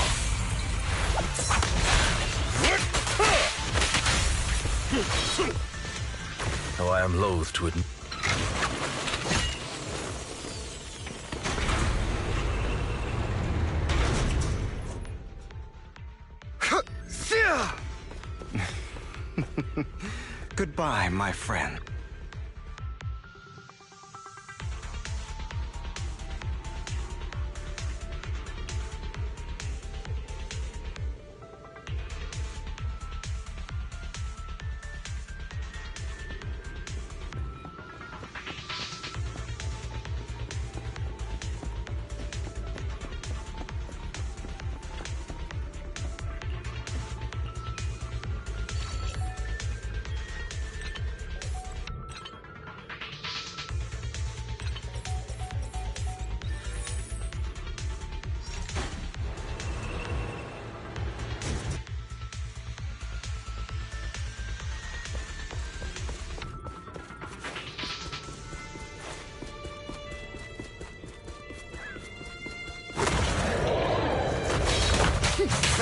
Speaker 5: Though I am loath to admit.
Speaker 1: Goodbye, my friend.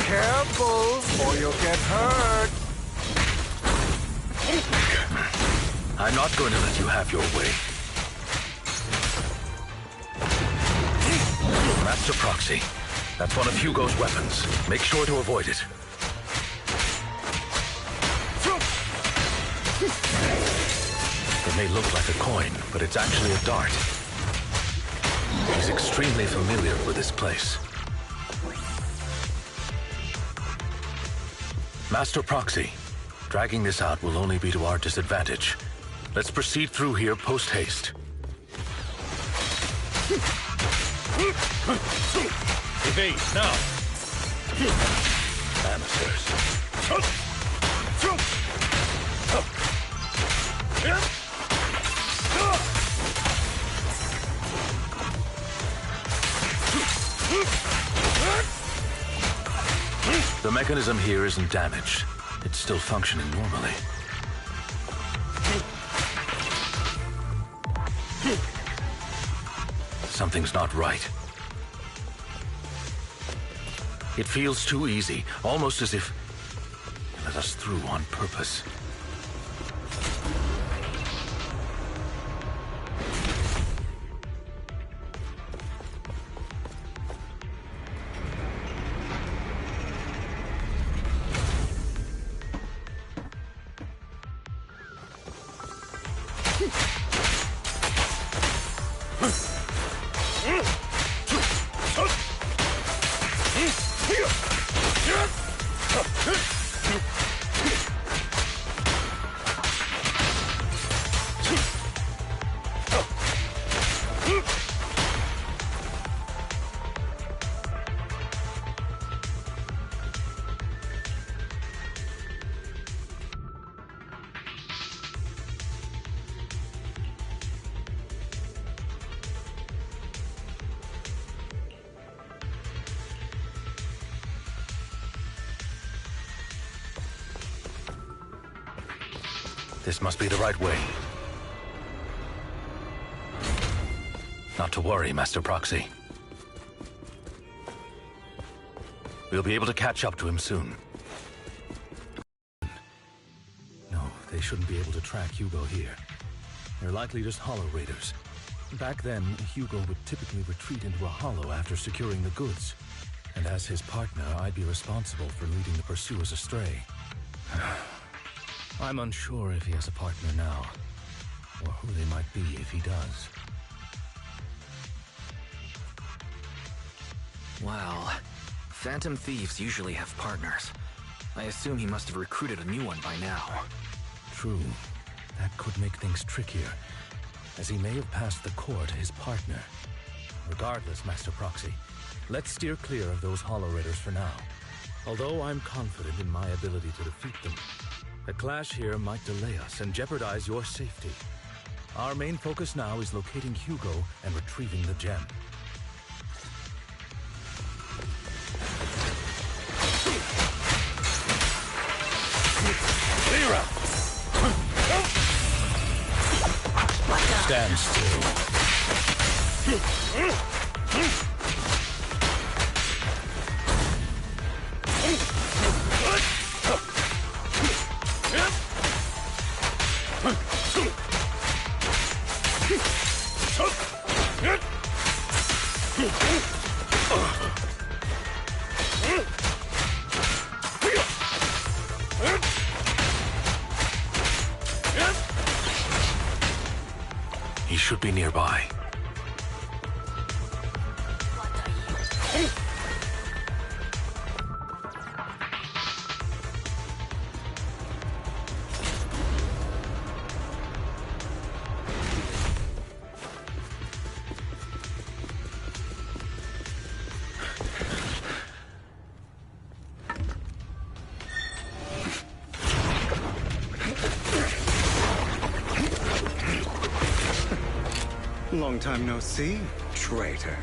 Speaker 1: Careful, or you'll get hurt.
Speaker 5: I'm not going to let you have your way. Master Proxy, that's one of Hugo's weapons. Make sure to avoid it. It may look like a coin, but it's actually a dart. He's extremely familiar with this place. Master Proxy, dragging this out will only be to our disadvantage. Let's proceed through here post-haste.
Speaker 7: Evade, now!
Speaker 5: Amateurs. The mechanism here isn't damaged. It's still functioning normally. Something's not right. It feels too easy, almost as if it let us through on purpose. This must be the right way. Not to worry, Master Proxy. We'll be able to catch up to him soon. No, they shouldn't be able to track Hugo here. They're likely just hollow raiders. Back then, Hugo would typically retreat into a hollow after securing the goods. And as his partner, I'd be responsible for leading the pursuers astray. I'm unsure if he has a partner now, or who they might be if he does.
Speaker 2: Wow. Phantom thieves usually have partners. I assume he must have recruited a new one by now.
Speaker 5: True. That could make things trickier, as he may have passed the core to his partner. Regardless, Master Proxy, let's steer clear of those Hollow Raiders for now. Although I'm confident in my ability to defeat them, a clash here might delay us and jeopardize your safety. Our main focus now is locating Hugo and retrieving the gem. Clear out! Stand still. He should be nearby.
Speaker 1: Long time no see, traitor.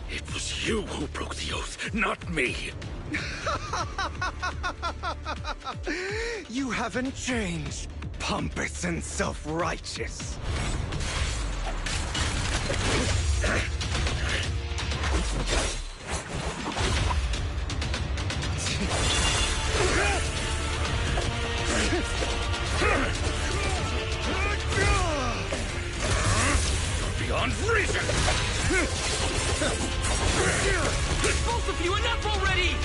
Speaker 5: It was you who broke the oath, not me.
Speaker 1: You haven't changed, pompous and self-righteous.
Speaker 5: Beyond reason!
Speaker 11: Both of you, enough already!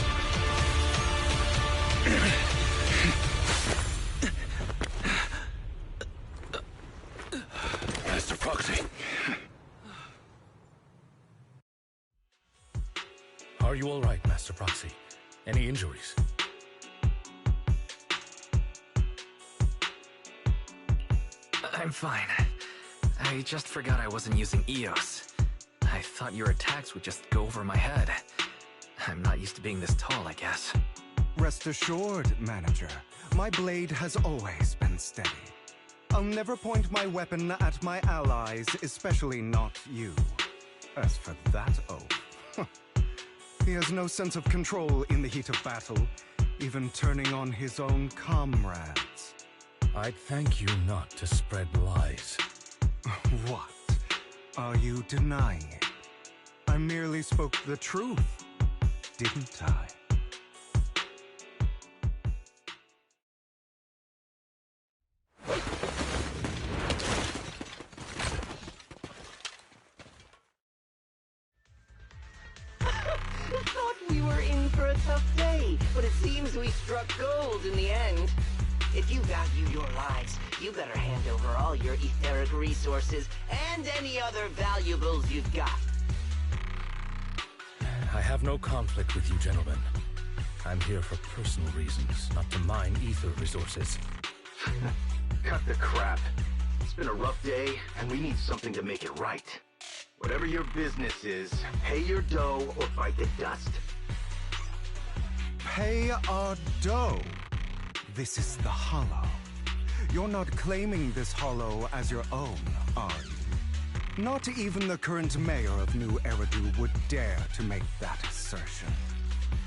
Speaker 5: Master Proxy. Are you all right, Master Proxy? Any injuries?
Speaker 2: I'm fine. I just forgot I wasn't using EOS. I thought your attacks would just go over my head. I'm not used to being this tall, I guess.
Speaker 1: Rest assured, Manager, my blade has always been steady. I'll never point my weapon at my allies, especially not you. As for that oath, he has no sense of control in the heat of battle, even turning on his own comrades.
Speaker 5: I'd thank you not to spread lies.
Speaker 1: What? Are you denying it? I merely spoke the truth, didn't I?
Speaker 14: Thought we were in for a tough day, but it seems we struck gold in the end. If you value your lives, you better hand over all your etheric resources and any other valuables you've got.
Speaker 5: I have no conflict with you, gentlemen. I'm here for personal reasons, not to mine ether resources.
Speaker 11: Cut the crap. It's been a rough day, and we need something to make it right. Whatever your business is, pay your dough or bite the dust.
Speaker 1: Pay our dough? This is the Hollow. You're not claiming this Hollow as your own, are you? Not even the current mayor of New Eridu would dare to make that assertion.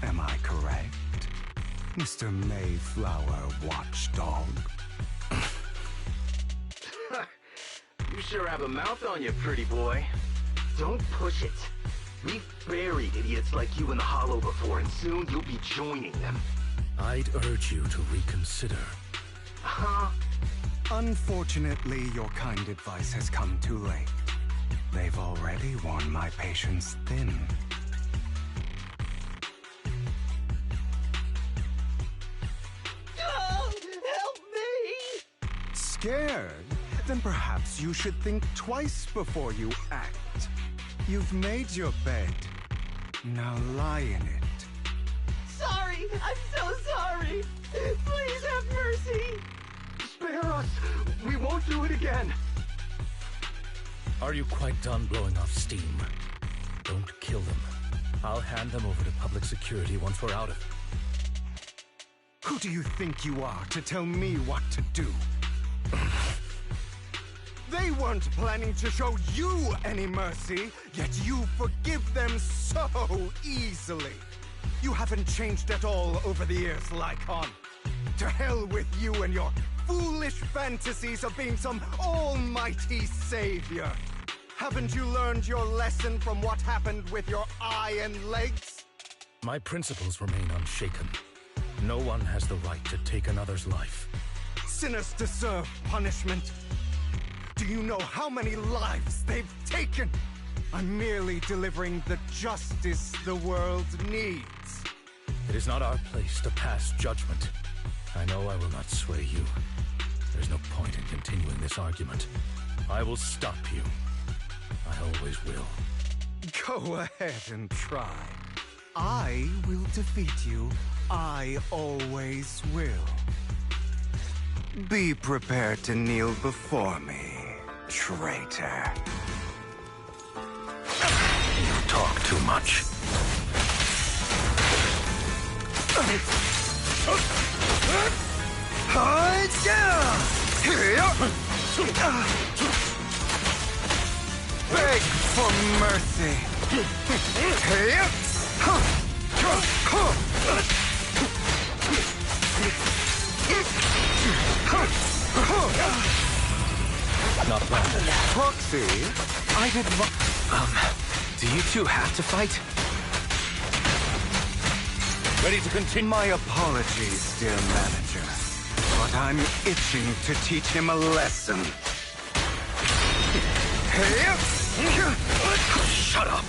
Speaker 1: Am I correct, Mr. Mayflower Watchdog?
Speaker 11: You sure have a mouth on you, pretty boy. Don't push it. We've buried idiots like you in the Hollow before, and soon you'll be joining them.
Speaker 5: I'd urge you to reconsider.
Speaker 11: Huh?
Speaker 1: Unfortunately, your kind advice has come too late. They've already worn my patience thin. scared? Then perhaps you should think twice before you act. You've made your bed. Now lie in it.
Speaker 14: Sorry! I'm so sorry! Please have mercy!
Speaker 11: Spare us! We won't do it again!
Speaker 5: Are you quite done blowing off steam? Don't kill them. I'll hand them over to public security once we're out of it.
Speaker 1: Who do you think you are to tell me what to do? They weren't planning to show you any mercy, yet you forgive them so easily. You haven't changed at all over the years, Lycon. To hell with you and your foolish fantasies of being some almighty savior. Haven't you learned your lesson from what happened with your eye and legs?
Speaker 5: My principles remain unshaken. No one has the right to take another's life.
Speaker 1: Sinners deserve punishment. Do you know how many lives they've taken? I'm merely delivering the justice the world needs.
Speaker 5: It is not our place to pass judgment. I know I will not sway you. There's no point in continuing this argument. I will stop you. I always will.
Speaker 1: Go ahead and try. I will defeat you. I always will. Be prepared to kneel before me, traitor.
Speaker 5: You talk too much.
Speaker 1: Beg for mercy.
Speaker 5: Not bad.
Speaker 1: Proxy, I did
Speaker 2: do you two have to fight?
Speaker 5: Ready to continue?
Speaker 1: My apologies, dear manager. But I'm itching to teach him a lesson.
Speaker 5: Shut up!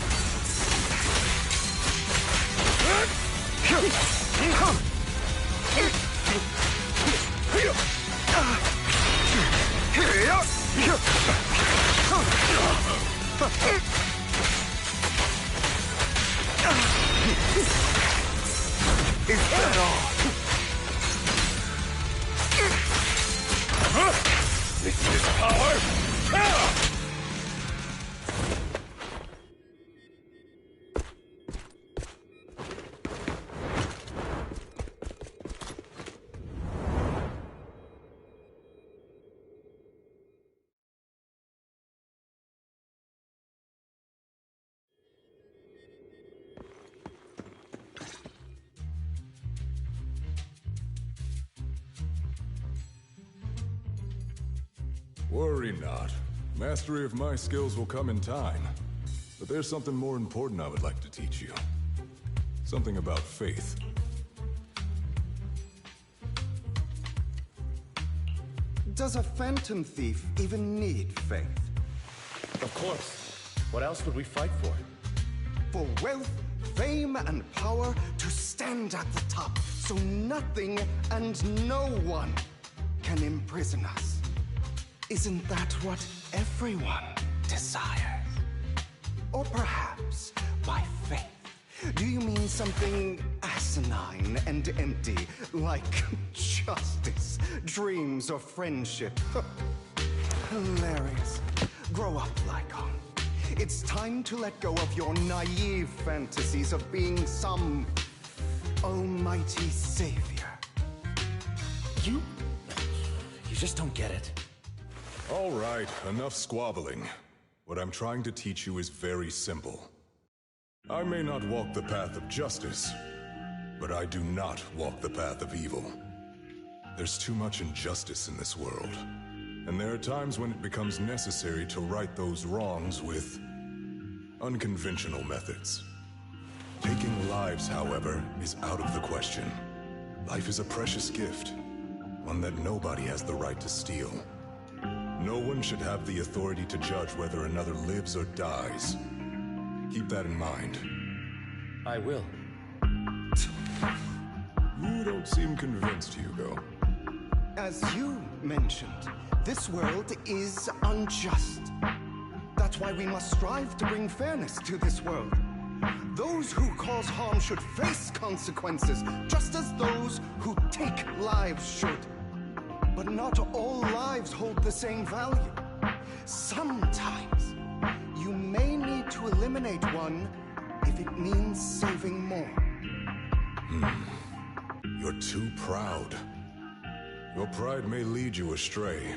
Speaker 1: Is that all?
Speaker 5: This is power!
Speaker 15: Worry not. Mastery of my skills will come in time. But there's something more important I would like to teach you. Something about faith.
Speaker 1: Does a phantom thief even need faith?
Speaker 5: Of course. What else would we fight for?
Speaker 1: For wealth, fame, and power to stand at the top, so nothing and no one can imprison us. Isn't that what everyone desires? Or perhaps by faith, do you mean something asinine and empty, like justice, dreams, or friendship? Hilarious. Grow up, Lycon. It's time to let go of your naive fantasies of being some almighty savior.
Speaker 5: You just don't get it.
Speaker 15: All right, enough squabbling. What I'm trying to teach you is very simple. I may not walk the path of justice, but I do not walk the path of evil. There's too much injustice in this world, and there are times when it becomes necessary to right those wrongs with unconventional methods. Taking lives, however, is out of the question. Life is a precious gift, one that nobody has the right to steal. No one should have the authority to judge whether another lives or dies. Keep that in mind.
Speaker 5: I will.
Speaker 15: You don't seem convinced, Hugo.
Speaker 1: As you mentioned, this world is unjust. That's why we must strive to bring fairness to this world. Those who cause harm should face consequences, just as those who take lives should. But not all lives hold the same value. Sometimes, you may need to eliminate one if it means saving more.
Speaker 15: You're too proud. Your pride may lead you astray.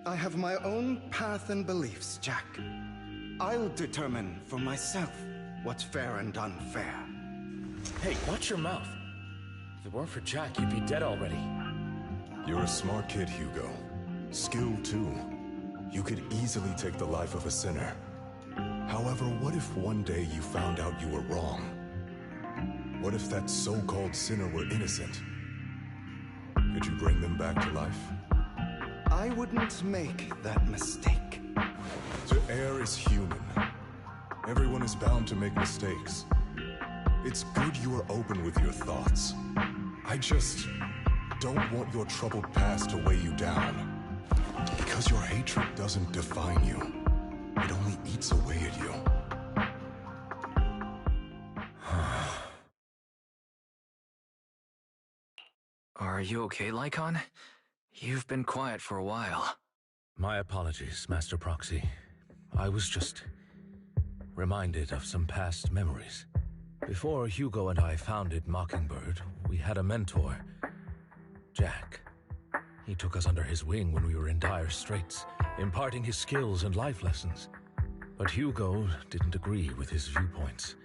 Speaker 1: I have my own path and beliefs, Jack. I'll determine for myself what's fair and unfair.
Speaker 5: Hey, watch your mouth. If it weren't for Jack, you'd be dead already.
Speaker 15: You're a smart kid, Hugo. Skilled too. You could easily take the life of a sinner. However, what if one day you found out you were wrong? What if that so-called sinner were innocent? Could you bring them back to life?
Speaker 1: I wouldn't make that mistake.
Speaker 15: To err is human. Everyone is bound to make mistakes. It's good you are open with your thoughts. I just don't want your troubled past to weigh you down. Because your hatred doesn't define you. It only eats away at you.
Speaker 2: Are you okay, Lycon? You've been quiet for a while.
Speaker 5: My apologies, Master Proxy. I was just reminded of some past memories. Before Hugo and I founded Mockingbird, we had a mentor, Jack. He took us under his wing when we were in dire straits, imparting his skills and life lessons. But Hugo didn't agree with his viewpoints.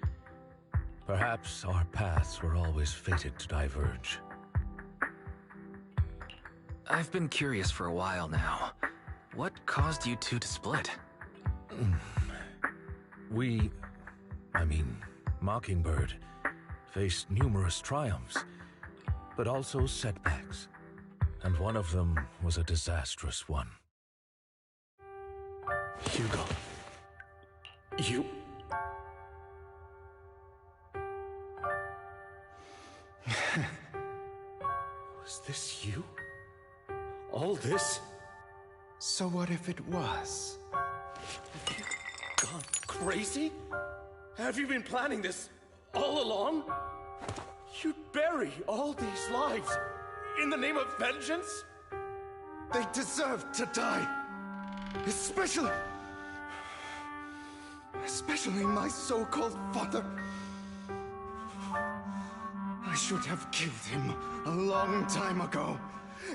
Speaker 5: Perhaps our paths were always fated to diverge.
Speaker 2: I've been curious for a while now. What caused you two to split?
Speaker 5: Mockingbird faced numerous triumphs, but also setbacks. And one of them was a disastrous one.
Speaker 11: Hugo. You... Was this you? All this?
Speaker 1: So what if it was?
Speaker 11: Have you gone crazy? Have you been planning this all along? You'd bury all these lives in the name of vengeance?
Speaker 1: They deserve to die. Especially my so-called father. I should have killed him a long time ago.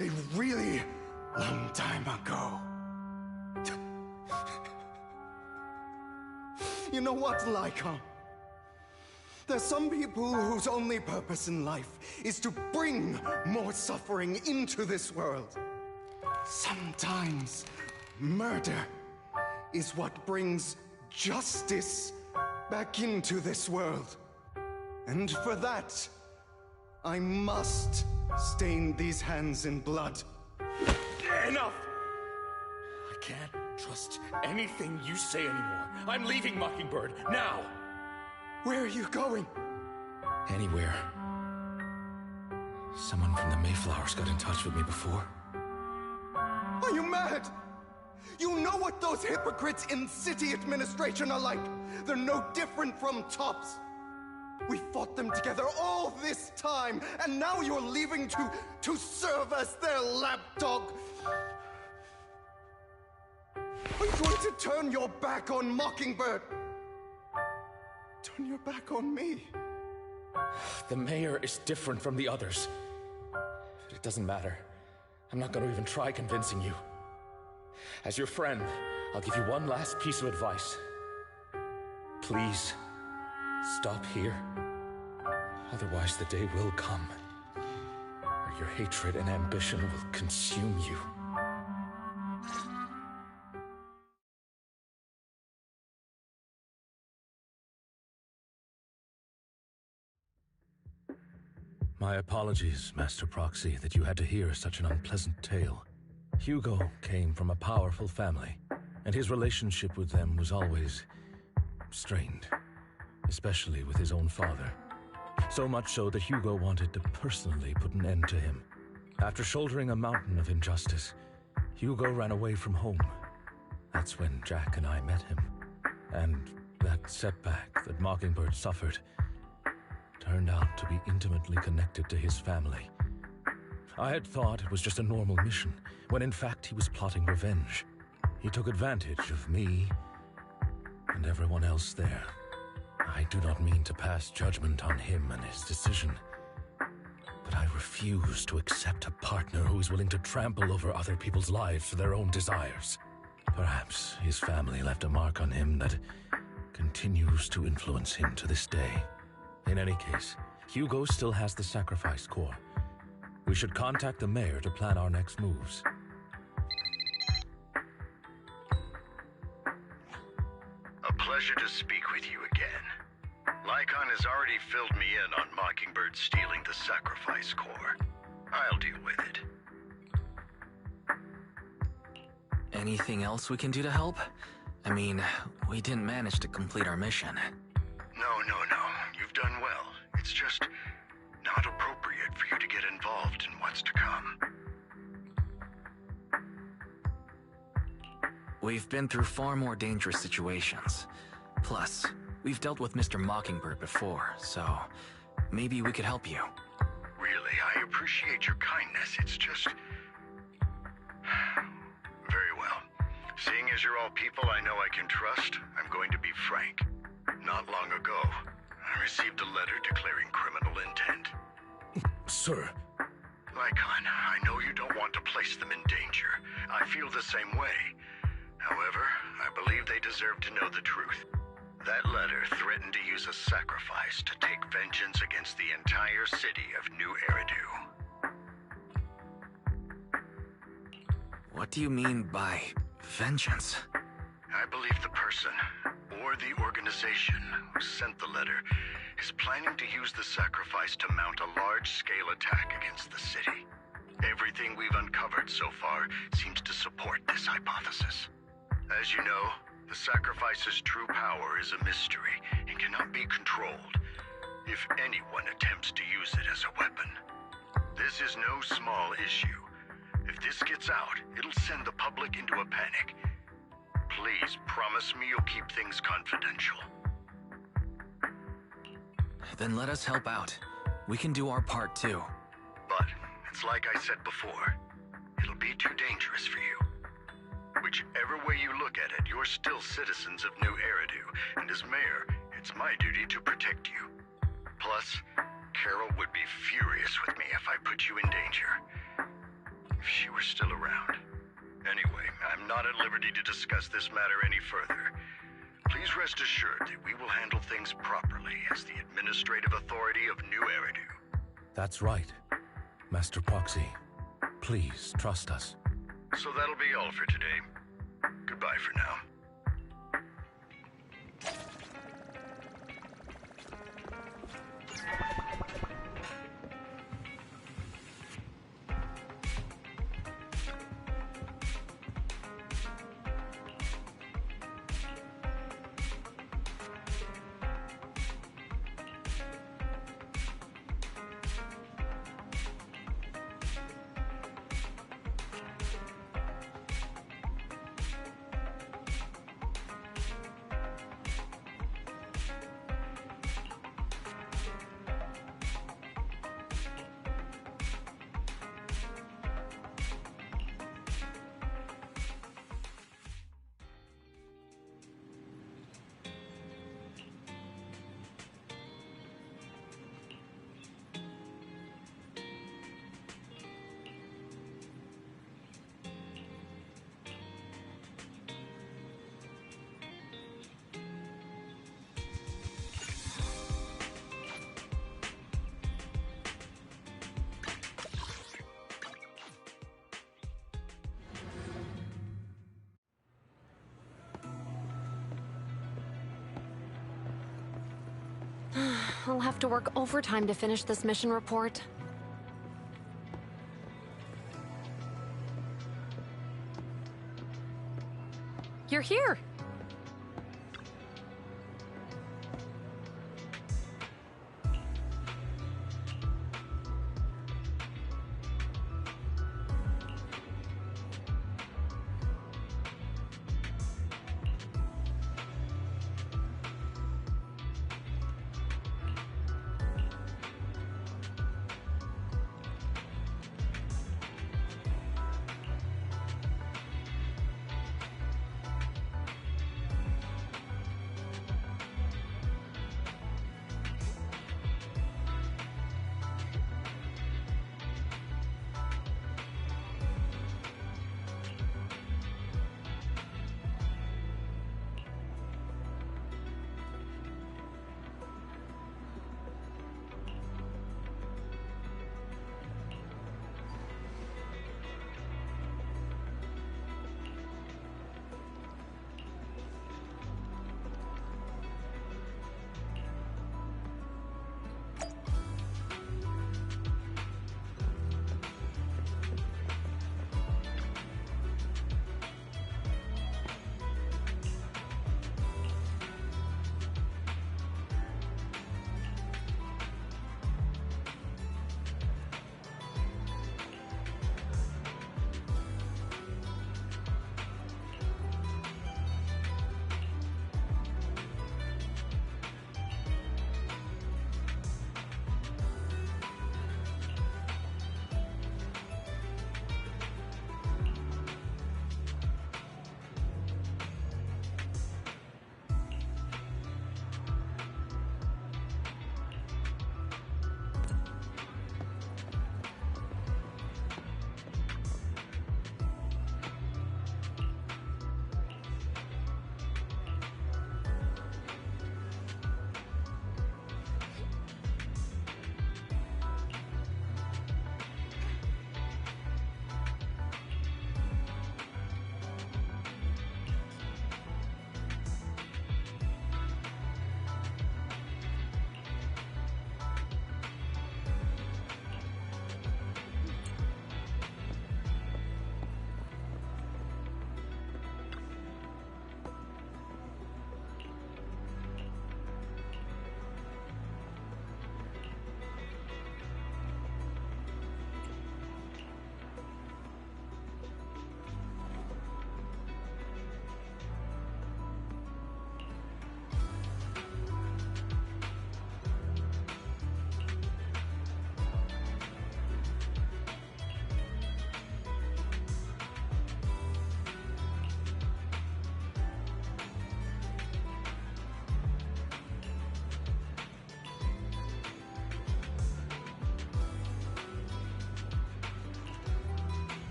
Speaker 1: A really long time ago. You know what, Lycon? There's some people whose only purpose in life is to bring more suffering into this world. Sometimes murder is what brings justice back into this world. And for that, I must stain these hands in blood.
Speaker 11: Enough! I can't trust anything you say anymore. I'm leaving Mockingbird, now!
Speaker 1: Where are you going?
Speaker 2: Anywhere. Someone from the Mayflowers got in touch with me before.
Speaker 1: Are you mad? You know what those hypocrites in city administration are like. They're no different from tops. We fought them together all this time, and now you're leaving to serve as their lapdog. Are you going to turn your back on Mockingbird? Turn your back on me?
Speaker 11: The mayor is different from the others. But it doesn't matter. I'm not going to even try convincing you. As your friend, I'll give you one last piece of advice. Please, stop here. Otherwise, the day will come where your hatred and ambition will consume you.
Speaker 5: My apologies, Master Proxy, that you had to hear such an unpleasant tale. Hugo came from a powerful family, and his relationship with them was always strained, especially with his own father. So much so that Hugo wanted to personally put an end to him. After shouldering a mountain of injustice, Hugo ran away from home. That's when Jack and I met him. And that setback that Mockingbird suffered turned out to be intimately connected to his family. I had thought it was just a normal mission, when in fact he was plotting revenge. He took advantage of me and everyone else there. I do not mean to pass judgment on him and his decision, but I refuse to accept a partner who is willing to trample over other people's lives for their own desires. Perhaps his family left a mark on him that continues to influence him to this day. In any case, Hugo still has the sacrifice core. We should contact the mayor to plan our next moves.
Speaker 6: A pleasure to speak with you again. Lycon has already filled me in on Mockingbird stealing the sacrifice core. I'll deal with it.
Speaker 2: Anything else we can do to help? I mean, we didn't manage to complete our mission.
Speaker 6: No. You've done well. It's just not appropriate for you to get involved in what's to come.
Speaker 2: We've been through far more dangerous situations. Plus, we've dealt with Mr. Mockingbird before, so maybe we could help you.
Speaker 6: Really, I appreciate your kindness. It's just... Very well. Seeing as you're all people I know I can trust, I'm going to be frank. Not long ago, I received a letter declaring criminal intent.
Speaker 5: Sir.
Speaker 6: Lycon, I know you don't want to place them in danger. I feel the same way. However, I believe they deserve to know the truth. That letter threatened to use a sacrifice to take vengeance against the entire city of New Eridu.
Speaker 2: What do you mean by vengeance?
Speaker 6: I believe the person, or the organization, who sent the letter is planning to use the sacrifice to mount a large-scale attack against the city. Everything we've uncovered so far seems to support this hypothesis. As you know, the sacrifice's true power is a mystery and cannot be controlled if anyone attempts to use it as a weapon. This is no small issue. If this gets out, it'll send the public into a panic. Please promise me you'll keep things confidential.
Speaker 2: Then let us help out. We can do our part too.
Speaker 6: But it's like I said before, it'll be too dangerous for you. Whichever way you look at it, you're still citizens of New Eridu, and as mayor, it's my duty to protect you. Plus, Carol would be furious with me if I put you in danger. If she were still around. Anyway, I'm not at liberty to discuss this matter any further. Please rest assured that we will handle things properly as the administrative authority of New Eridu.
Speaker 5: That's right. Master Proxy, please trust us.
Speaker 6: So that'll be all for today. Goodbye for now.
Speaker 10: I'll have to work overtime to finish this mission report. You're here!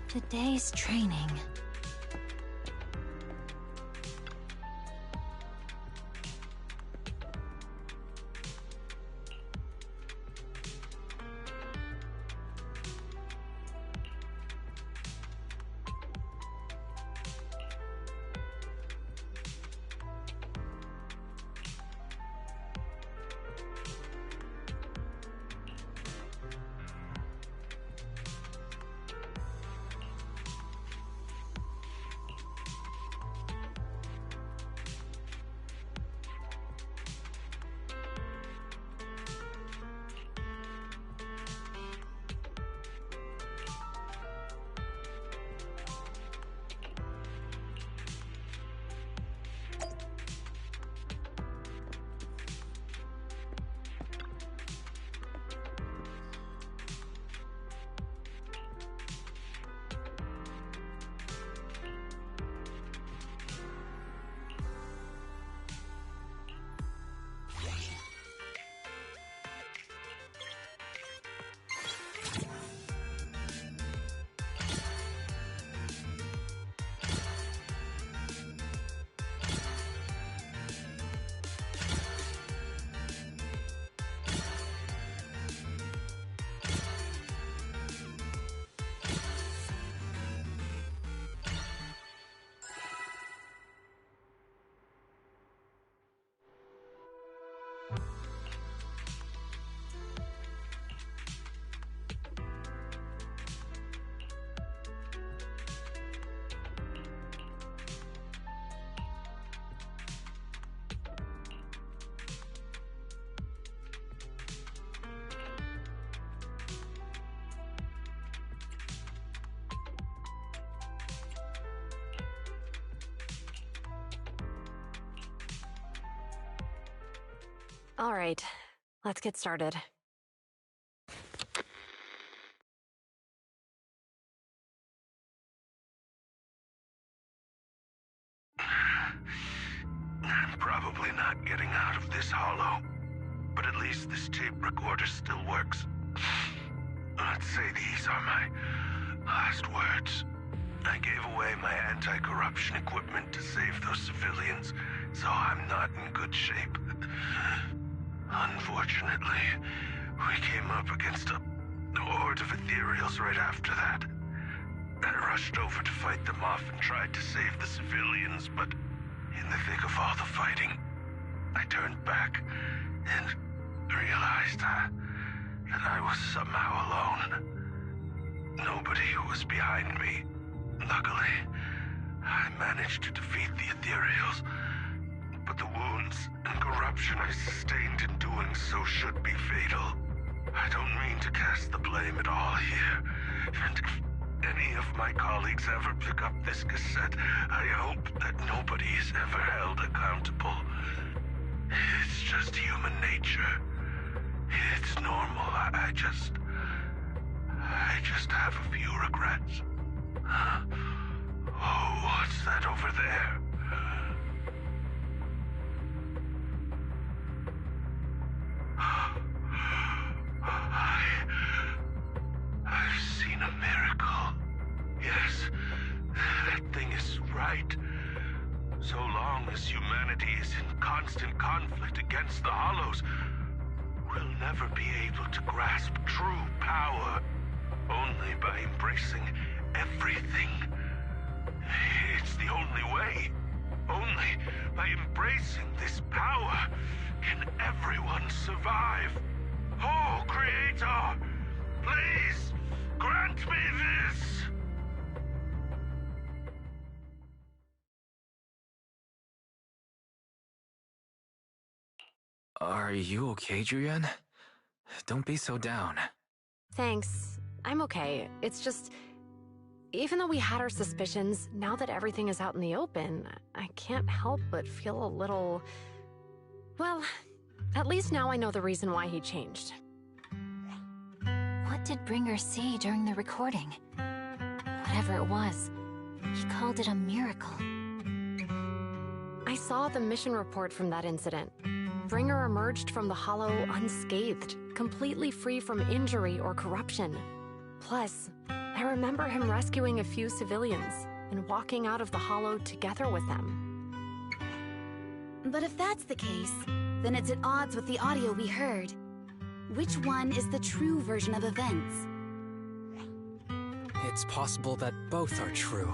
Speaker 8: Today's training.
Speaker 10: All right, let's get started.
Speaker 6: I'm probably not getting out of this hollow, but at least this tape recorder still works. Let's say these are my last words. I gave away my anti-corruption equipment to save those civilians, so I'm not in good shape. Unfortunately, we came up against a horde of ethereals right after that. I rushed over to fight them off and tried to save the civilians, but in the thick of all the fighting, I turned back and realized that I was somehow alone. Nobody was behind me. Luckily, I managed to defeat the ethereals, but the wounds and corruption I sustained in doing so should be fatal. I don't mean to cast the blame at all here, and if any of my colleagues ever pick up this cassette, I hope that nobody is ever held accountable. It's just human nature. It's normal. I just have a few regrets. Oh, what's that over there? I've seen a miracle. Yes, that thing is right. So long as humanity is in constant conflict against the Hollows, we'll never be able to grasp true power. Only by embracing everything. It's the only way. Only by embracing this power can everyone survive. Oh, Creator, please grant me this.
Speaker 2: Are you okay, Julian? Don't be so down.
Speaker 10: Thanks. I'm okay. It's just, even though we had our suspicions, now that everything is out in the open, I can't help but feel a little... Well, at least now I know the reason why he changed.
Speaker 8: What did Bringer see during the recording? Whatever it was, he called it a miracle.
Speaker 10: I saw the mission report from that incident. Bringer emerged from the Hollow unscathed, completely free from injury or corruption.
Speaker 16: Plus, I remember him rescuing a few civilians and walking out of the hollow together with them.
Speaker 17: But if that's the case, then it's at odds with the audio we heard. Which one is the true version of events?
Speaker 18: It's possible that both are true.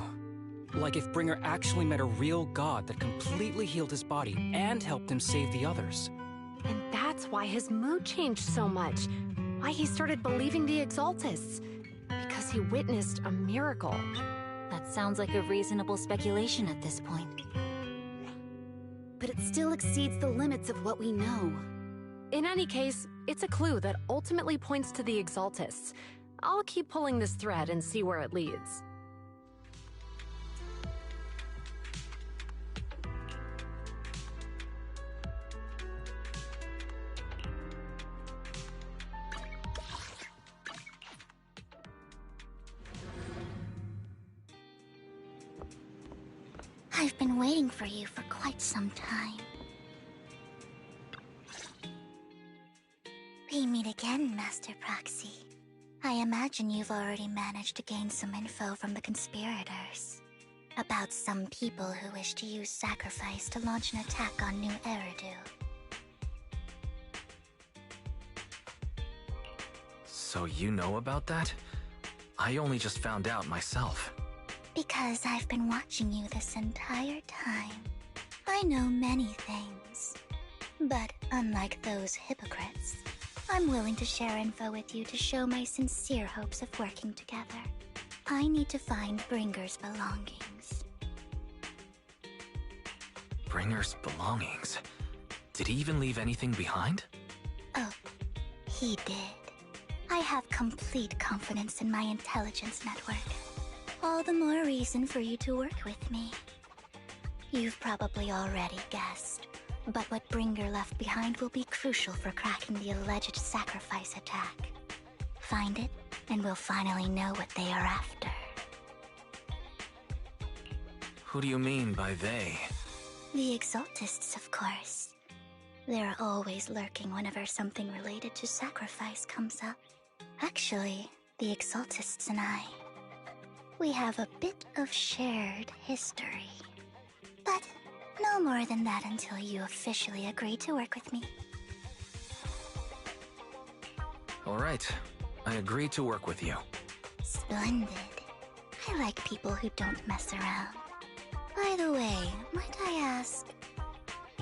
Speaker 18: Like if Bringer actually met a real god that completely healed his body and helped him save the others.
Speaker 16: And that's why his mood changed so much. Why he started believing the Exaltists. Because he witnessed a miracle.
Speaker 17: That sounds like a reasonable speculation at this point. But it still exceeds the limits of what we know.
Speaker 16: In any case, it's a clue that ultimately points to the Exaltists. I'll keep pulling this thread and see where it leads.
Speaker 9: I've been waiting for you for quite some time. We meet again, Master Proxy. I imagine you've already managed to gain some info from the conspirators. About some people who wish to use sacrifice to launch an attack on New Eridu.
Speaker 2: So you know about that? I only just found out myself.
Speaker 9: Because I've been watching you this entire time. I know many things. But unlike those hypocrites, I'm willing to share info with you to show my sincere hopes of working together. I need to find Bringer's belongings.
Speaker 2: Bringer's belongings? Did he even leave anything behind?
Speaker 9: Oh, he did. I have complete confidence in my intelligence network. All the more reason for you to work with me. You've probably already guessed, but what Bringer left behind will be crucial for cracking the alleged sacrifice attack. Find it, and we'll finally know what they are after.
Speaker 2: Who do you mean by they?
Speaker 9: The Exaltists, of course. They're always lurking whenever something related to sacrifice comes up. Actually, the Exaltists and I, we have a bit of shared history. But no more than that until you officially agree to work with me.
Speaker 2: All right, I agree to work with you.
Speaker 9: Splendid. I like people who don't mess around. By the way, might I ask,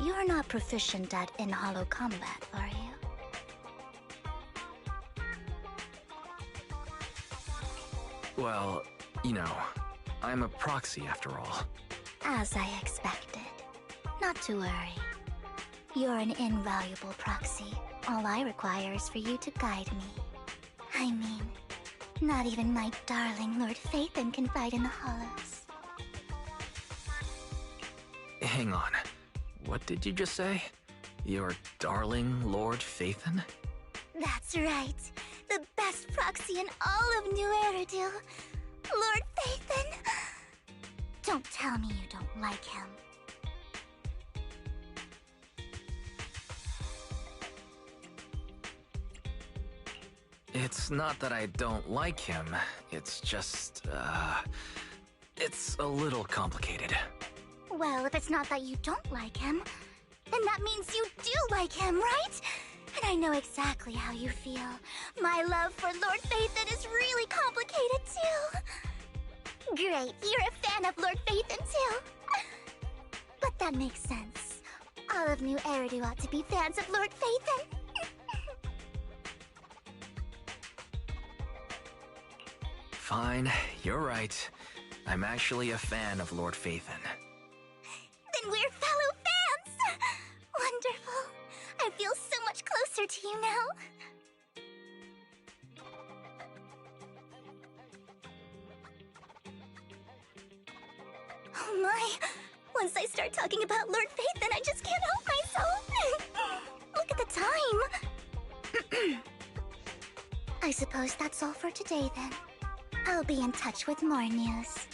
Speaker 9: you're not proficient at in-hollow combat, are you?
Speaker 2: Well, you know, I'm a proxy after all.
Speaker 9: As I expected. Not to worry. You're an invaluable proxy. All I require is for you to guide me. I mean, not even my darling Lord Phaethon can fight in the hollows.
Speaker 2: Hang on. What did you just say? Your darling Lord Phaethon?
Speaker 9: That's right. The best proxy in all of New Eridu. Lord Phaethon. Don't tell me you don't like him.
Speaker 2: It's not that I don't like him. It's just, it's a little complicated.
Speaker 9: Well, if it's not that you don't like him, then that means you do like him, right? And I know exactly how you feel. My love for Lord Phaethon is really complicated, too. Great, you're a fan of Lord Phaethon, too. But that makes sense. All of New Eridu ought to be fans of Lord Phaethon.
Speaker 2: Fine, you're right. I'm actually a fan of Lord Phaethon.
Speaker 9: Then we're fellow fans! Wonderful. I feel so much closer to you now. Oh my! Once I start talking about Lord Phaethon, I just can't help myself! Look at the time! I suppose that's all for today, then. I'll be in touch with more news.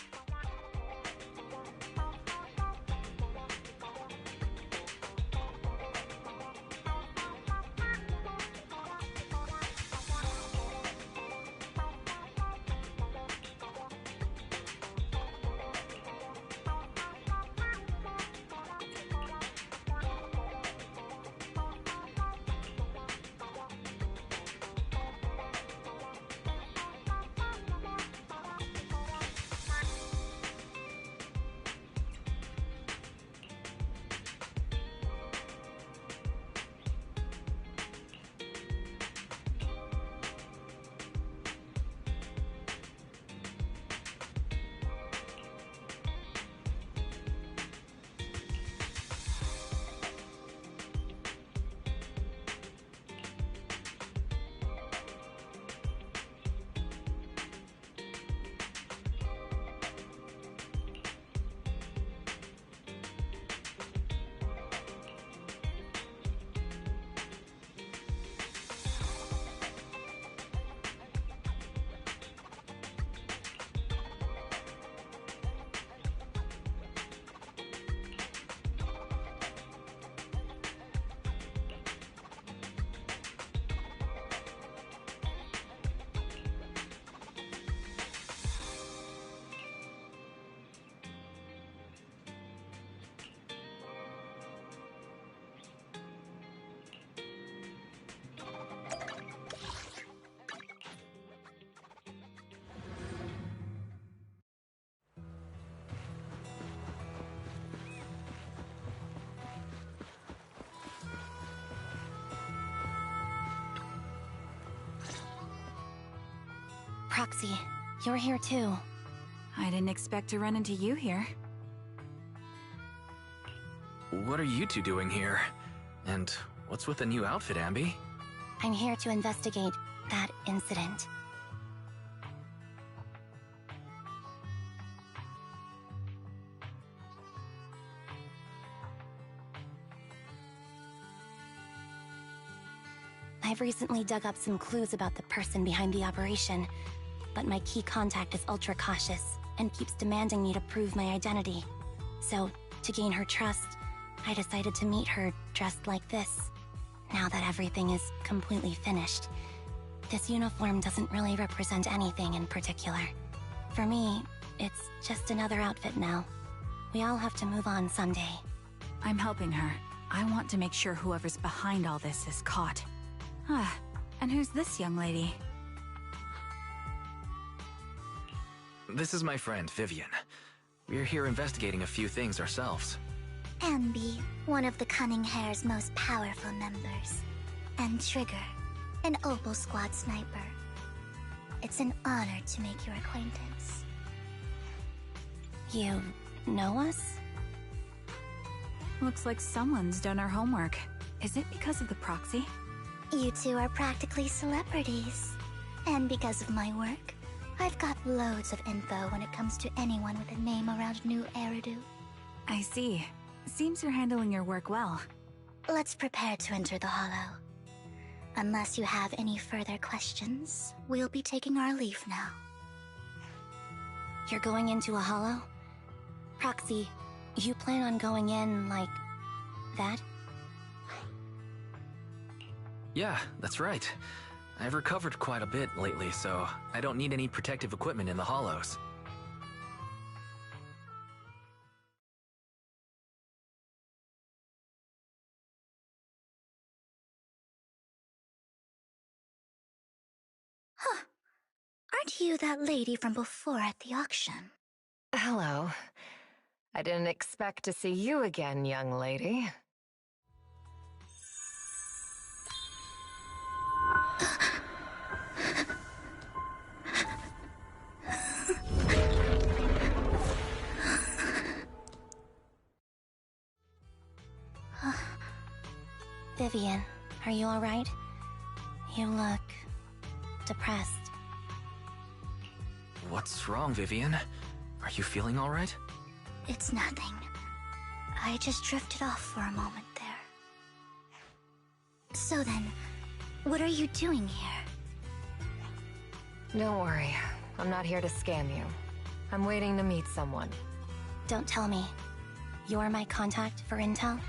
Speaker 8: Proxy, you're here too.
Speaker 17: I didn't expect to run into you here.
Speaker 2: What are you two doing here? And what's with the new outfit, Ambi?
Speaker 8: I'm here to investigate that incident. I've recently dug up some clues about the person behind the operation, but my key contact is ultra cautious and keeps demanding me to prove my identity. So, to gain her trust, I decided to meet her dressed like this. Now that everything is completely finished, this uniform doesn't really represent anything in particular. For me, it's just another outfit now. We all have to move on someday.
Speaker 17: I'm helping her. I want to make sure whoever's behind all this is caught. And who's this young lady?
Speaker 2: This is my friend, Vivian. We're here investigating a few things ourselves.
Speaker 9: Ambi, one of the Cunning Hair's most powerful members. And Trigger, an Opal Squad sniper. It's an honor to make your acquaintance.
Speaker 8: You know us?
Speaker 17: Looks like someone's done our homework. Is it because of the proxy?
Speaker 9: You two are practically celebrities. And because of my work, I've got loads of info when it comes to anyone with a name around New Eridu.
Speaker 17: I see. Seems you're handling your work well.
Speaker 9: Let's prepare to enter the Hollow. Unless you have any further questions, we'll be taking our leave now.
Speaker 8: You're going into a Hollow? Proxy, you plan on going in like that?
Speaker 2: Yeah, that's right. I've recovered quite a bit lately, so I don't need any protective equipment in the hollows.
Speaker 9: Huh. Aren't you that lady from before at the auction?
Speaker 10: Hello. I didn't expect to see you again, young lady.
Speaker 8: Vivian, are you alright? You look depressed.
Speaker 2: What's wrong, Vivian? Are you feeling alright?
Speaker 9: It's nothing. I just drifted off for a moment there. So then, what are you doing here?
Speaker 10: Don't worry. I'm not here to scam you. I'm waiting to meet someone.
Speaker 8: Don't tell me. You're my contact for intel?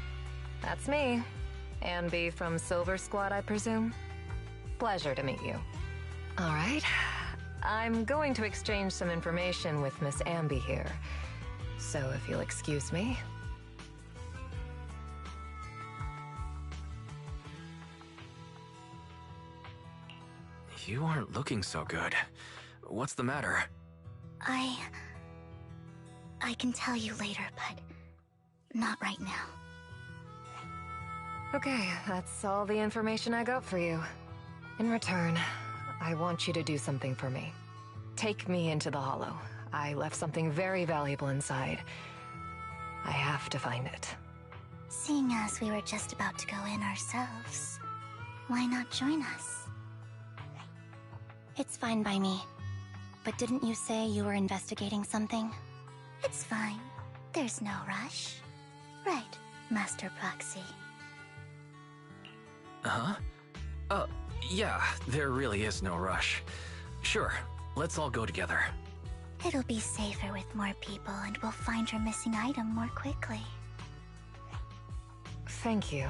Speaker 10: That's me. Ambi from Silver Squad, I presume? Pleasure to meet you. All right. I'm going to exchange some information with Miss Ambi here. So if you'll excuse me.
Speaker 2: You aren't looking so good. What's the matter?
Speaker 9: I can tell you later, but not right now.
Speaker 10: Okay, that's all the information I got for you. In return, I want you to do something for me. Take me into the Hollow. I left something very valuable inside. I have to find it.
Speaker 9: Seeing as we were just about to go in ourselves, why not join us?
Speaker 8: It's fine by me. But didn't you say you were investigating something?
Speaker 9: It's fine. There's no rush. Right, Master Proxy.
Speaker 2: Huh? Yeah, there really is no rush. Sure, let's all go together.
Speaker 9: It'll be safer with more people, and we'll find your missing item more quickly.
Speaker 10: Thank you.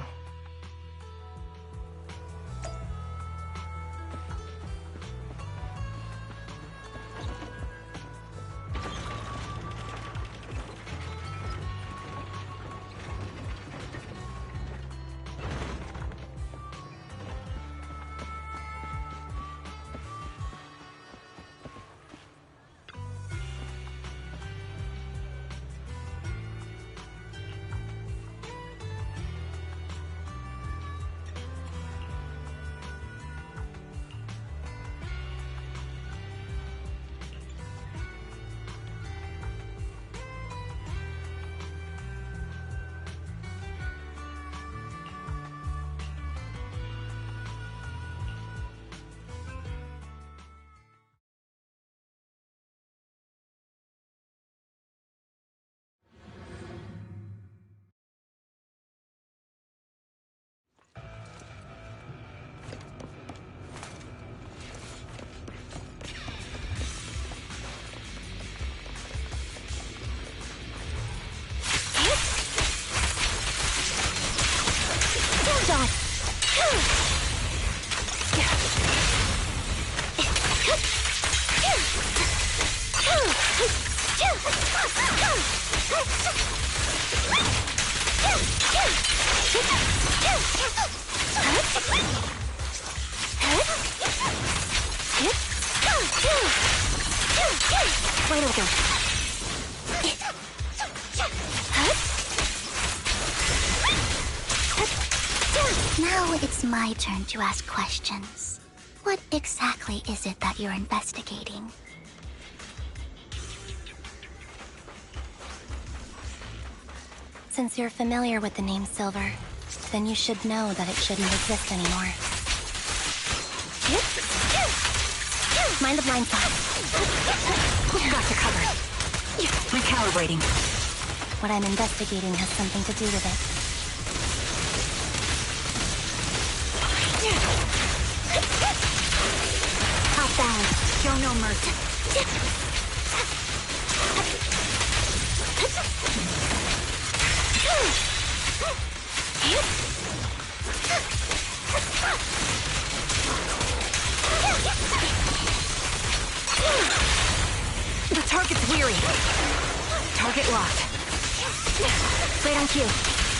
Speaker 8: Way to go.
Speaker 9: Now it's my turn to ask questions. What exactly is it that you're investigating?
Speaker 8: Since you're familiar with the name Silver, then you should know that it shouldn't exist anymore. Mind the blind spot.
Speaker 10: Got you covered. Recalibrating.
Speaker 8: What I'm investigating has something to do with it.
Speaker 9: Off balance. Show no mercy.
Speaker 10: The target's weary. Target locked. Wait on cue.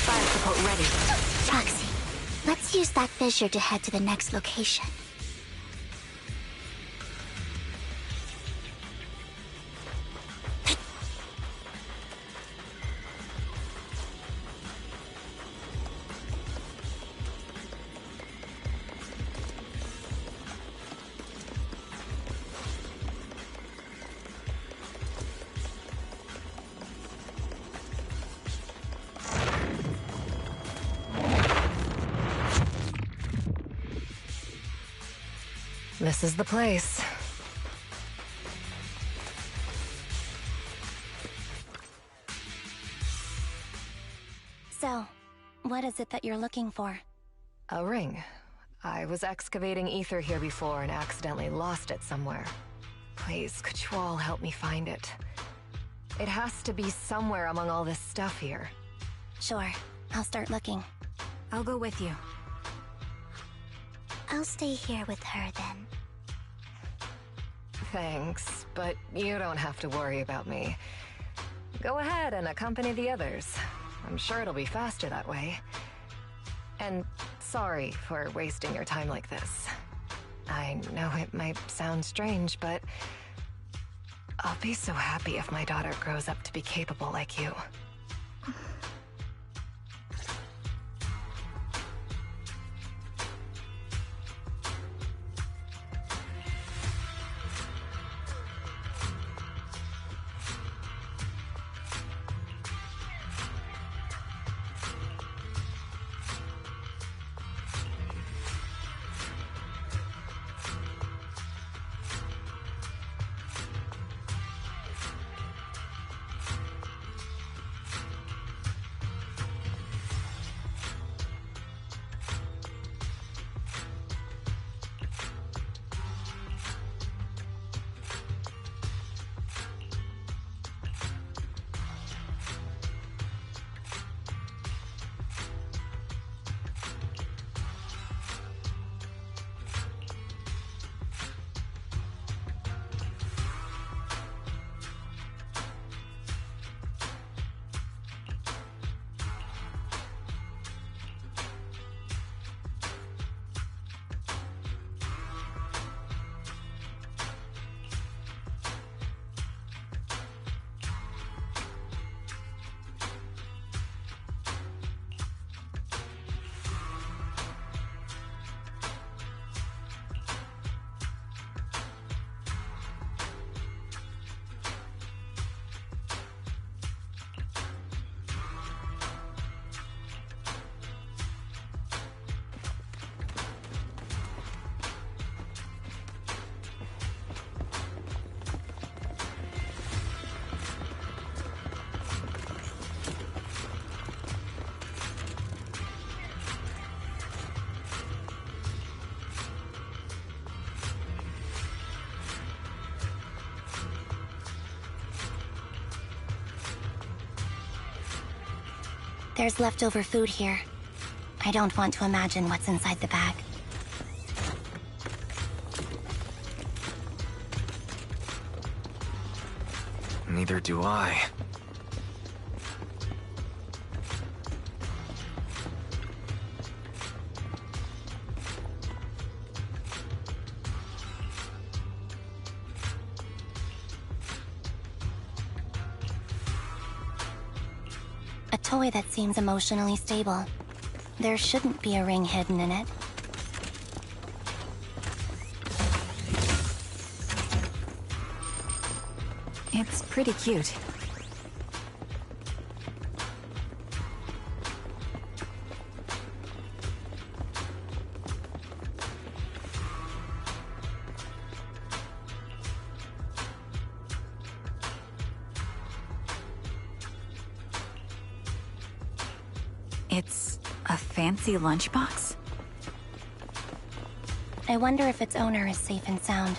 Speaker 10: Fire support ready.
Speaker 9: Foxy, let's use that fissure to head to the next location.
Speaker 10: This is the place.
Speaker 8: So, what is it that you're looking for?
Speaker 10: A ring. I was excavating ether here before and accidentally lost it somewhere. Please, could you all help me find it? It has to be somewhere among all this stuff here.
Speaker 8: Sure, I'll start looking.
Speaker 17: I'll go with you.
Speaker 9: I'll stay here with her then.
Speaker 10: Thanks, but you don't have to worry about me. Go ahead and accompany the others. I'm sure it'll be faster that way. And sorry for wasting your time like this. I know it might sound strange, but I'll be so happy if my daughter grows up to be capable like you.
Speaker 8: There's leftover food here. I don't want to imagine what's inside the bag.
Speaker 2: Neither do I.
Speaker 8: A toy that seems emotionally stable. There shouldn't be a ring hidden in it.
Speaker 10: It's pretty cute. It's a fancy lunchbox?
Speaker 8: I wonder if its owner is safe and sound.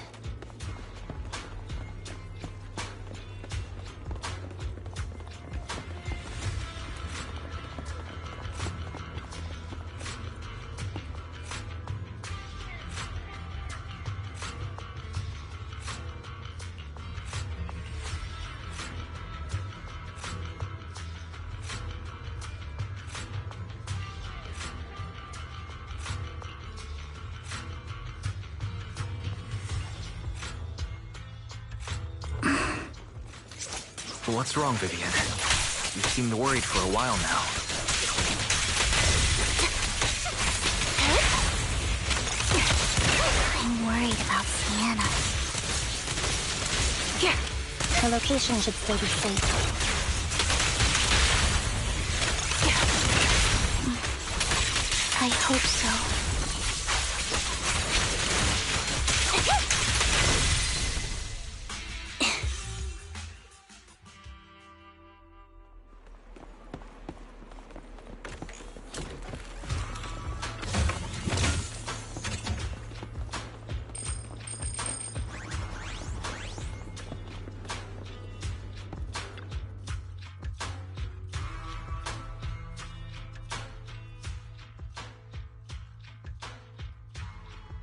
Speaker 2: What's wrong, Vivian? You seemed worried for a while now.
Speaker 8: I'm worried about Sienna. Her location should still be safe. I hope so.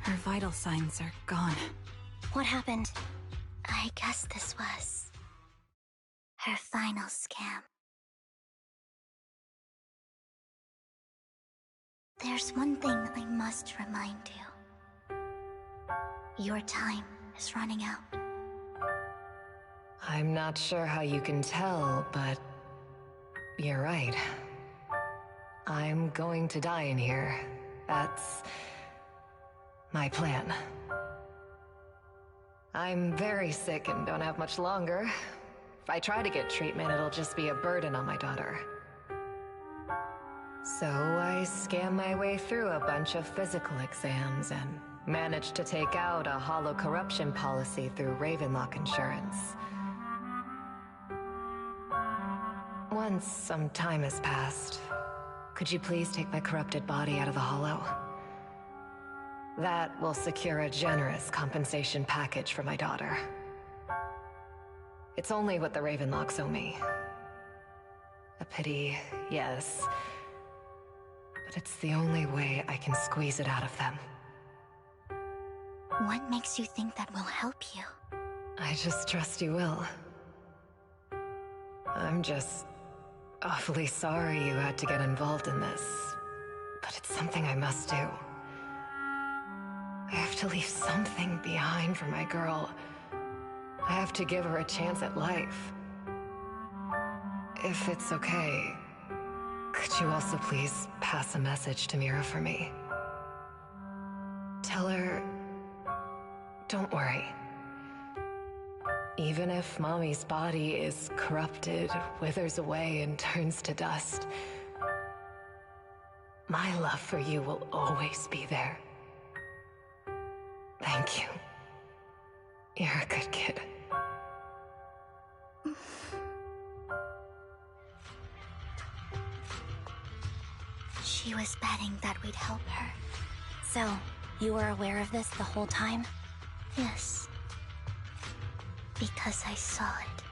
Speaker 10: Her vital signs are gone.
Speaker 8: What happened? I guess this was her final scam. There's one thing I must remind you. Your time is running out.
Speaker 10: I'm not sure how you can tell, but you're right. I'm going to die in here. That's my plan. I'm very sick and don't have much longer. If I try to get treatment, it'll just be a burden on my daughter. So I scam my way through a bunch of physical exams and managed to take out a hollow corruption policy through Ravenlock Insurance. Once some time has passed, could you please take my corrupted body out of the hollow? That will secure a generous compensation package for my daughter. It's only what the Ravenlocks owe me. A pity, yes. But it's the only way I can squeeze it out of them.
Speaker 8: What makes you think that will help you?
Speaker 10: I just trust you will. I'm just awfully sorry you had to get involved in this. But it's something I must do. I have to leave something behind for my girl. I have to give her a chance at life. If it's okay, could you also please pass a message to Mira for me? Tell her, don't worry. Even if Mommy's body is corrupted, withers away, and turns to dust, my love for you will always be there. Thank you. You're a good kid.
Speaker 8: She was betting that we'd help her. So, you were aware of this the whole time? Yes. Because I saw it.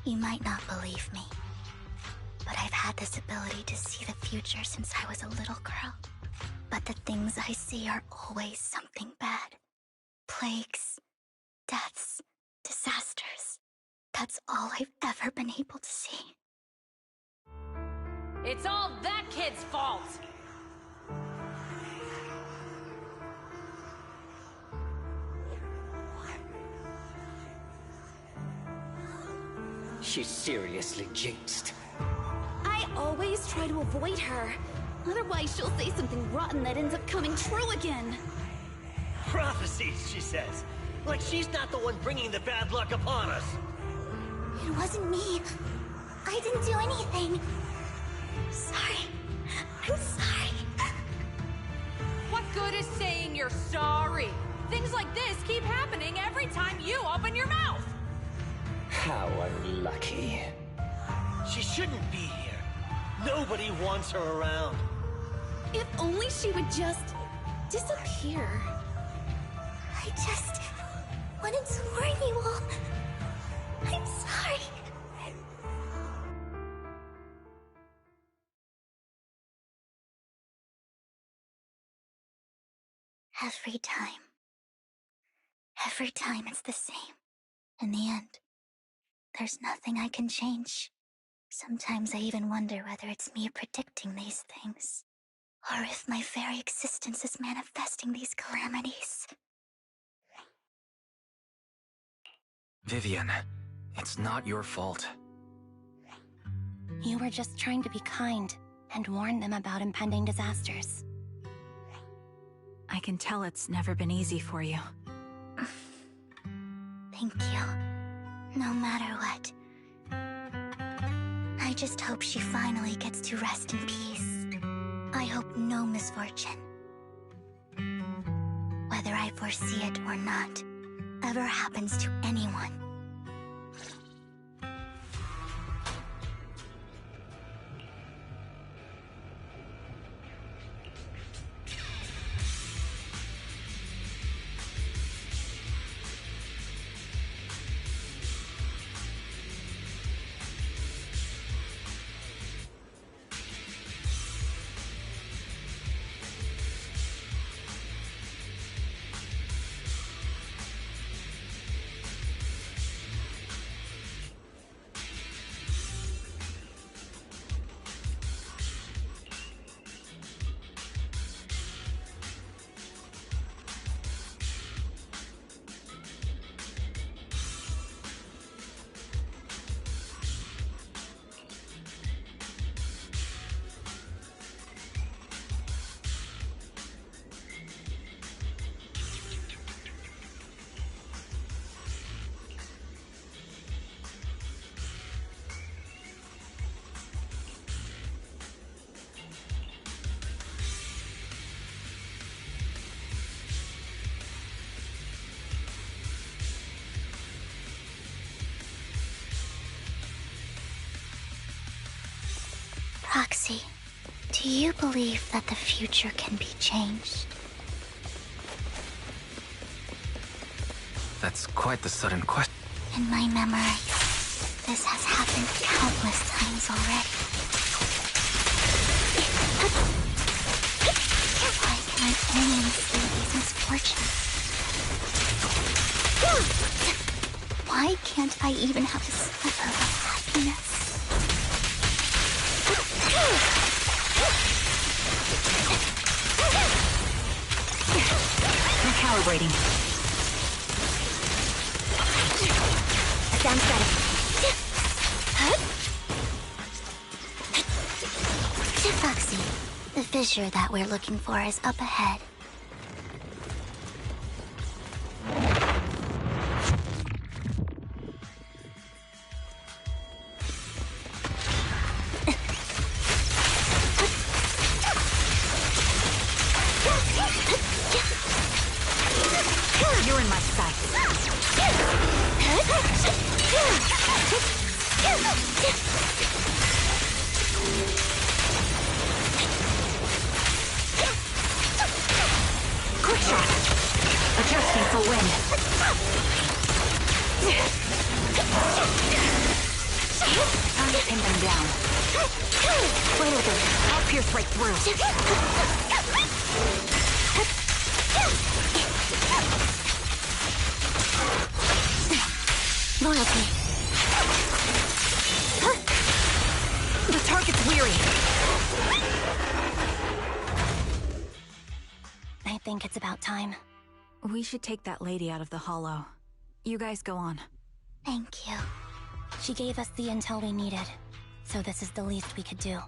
Speaker 8: You might not believe me, but I've had this ability to see the future since I was a little girl.
Speaker 9: But the things I see are always something bad. Plagues, deaths, disasters. That's all I've ever been able to see.
Speaker 19: It's all that kid's fault!
Speaker 14: She's seriously jinxed.
Speaker 17: I always try to avoid her. Otherwise, she'll say something rotten that ends up coming true again.
Speaker 20: Prophecies, she says. Like she's not the one bringing the bad luck upon us.
Speaker 9: It wasn't me. I didn't do anything. Sorry. I'm sorry.
Speaker 19: What good is saying you're sorry? Things like this keep happening every time you open your mouth!
Speaker 14: How unlucky.
Speaker 20: She shouldn't be here. Nobody wants her around.
Speaker 17: If only she would just disappear.
Speaker 9: I just wanted to warn you all. I'm sorry. Every time it's the same. In the end, there's nothing I can change. Sometimes I even wonder whether it's me predicting these things, or if my very existence is manifesting these calamities.
Speaker 2: Vivian, it's not your fault.
Speaker 8: You were just trying to be kind and warn them about impending disasters.
Speaker 21: I can tell it's never been easy for you.
Speaker 9: Thank you. No matter what. I just hope she finally gets to rest in peace. I hope no misfortune, whether I foresee it or not, ever happens to anyone. Roxy, do you believe that the future can be changed?
Speaker 2: That's quite the sudden question.
Speaker 9: In my memory, this has happened countless times already. Why can I only see these misfortunes? Why can't I even have a sliver of happiness?
Speaker 21: Recalibrating.
Speaker 9: Sounds better. Foxy, the fissure that we're looking for is up ahead.
Speaker 21: You're in my sights. Quick shot. Adjusting for wind. Time to pin them down. Flame with it. I'll pierce right through.
Speaker 8: Loyalty. The target's weary. I think it's about time.
Speaker 21: We should take that lady out of the hollow. You guys go on.
Speaker 8: Thank you. She gave us the intel we needed, so this is the least we could do.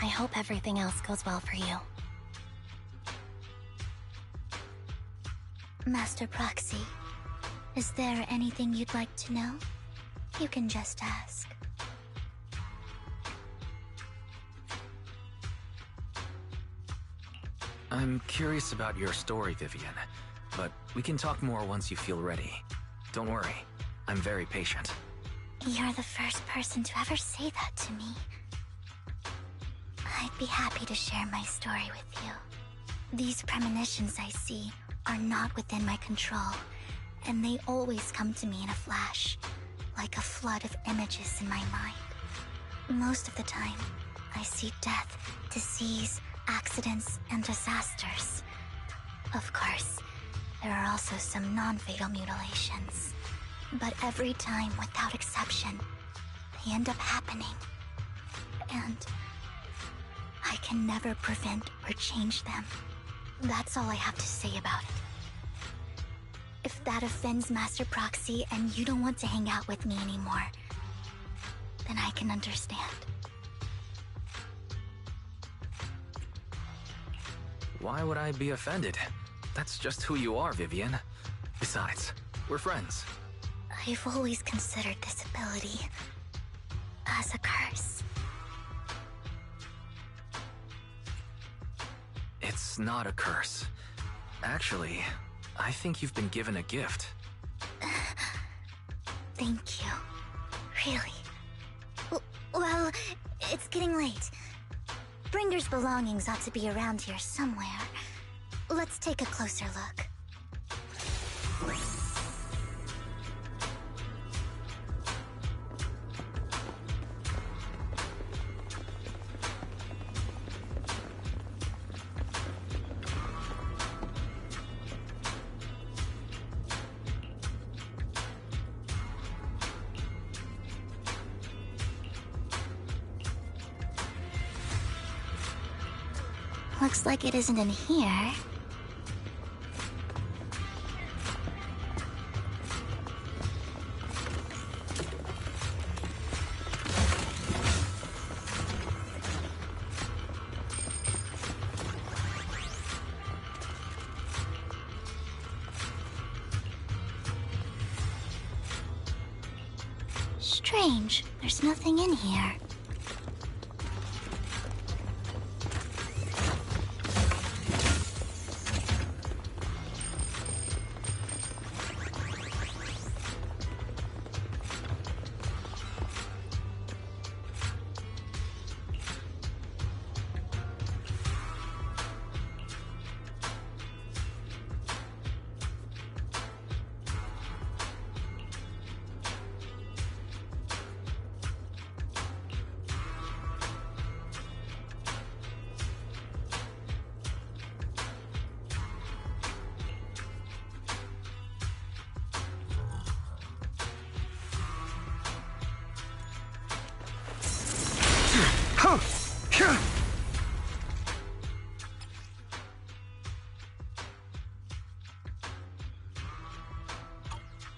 Speaker 8: I hope everything else goes well for you.
Speaker 9: Master Proxy, is there anything you'd like to know? You can just ask.
Speaker 2: I'm curious about your story, Vivian, but we can talk more once you feel ready. Don't worry, I'm very patient.
Speaker 9: You're the first person to ever say that to me. I'd be happy to share my story with you. These premonitions I see are not within my control, and they always come to me in a flash, like a flood of images in my mind. Most of the time, I see death, disease, accidents, and disasters. Of course, there are also some non-fatal mutilations. But every time, without exception, they end up happening. And I can never prevent or change them. That's all I have to say about it. If that offends Master Proxy and you don't want to hang out with me anymore, then I can understand.
Speaker 2: Why would I be offended? That's just who you are, Vivian. Besides, we're friends.
Speaker 9: I've always considered this ability as a curse.
Speaker 2: It's not a curse. Actually, I think you've been given a gift.
Speaker 9: Thank you. Really? Well, it's getting late. Bringer's belongings ought to be around here somewhere. Let's take a closer look. Looks like it isn't in here. Strange, there's nothing in here.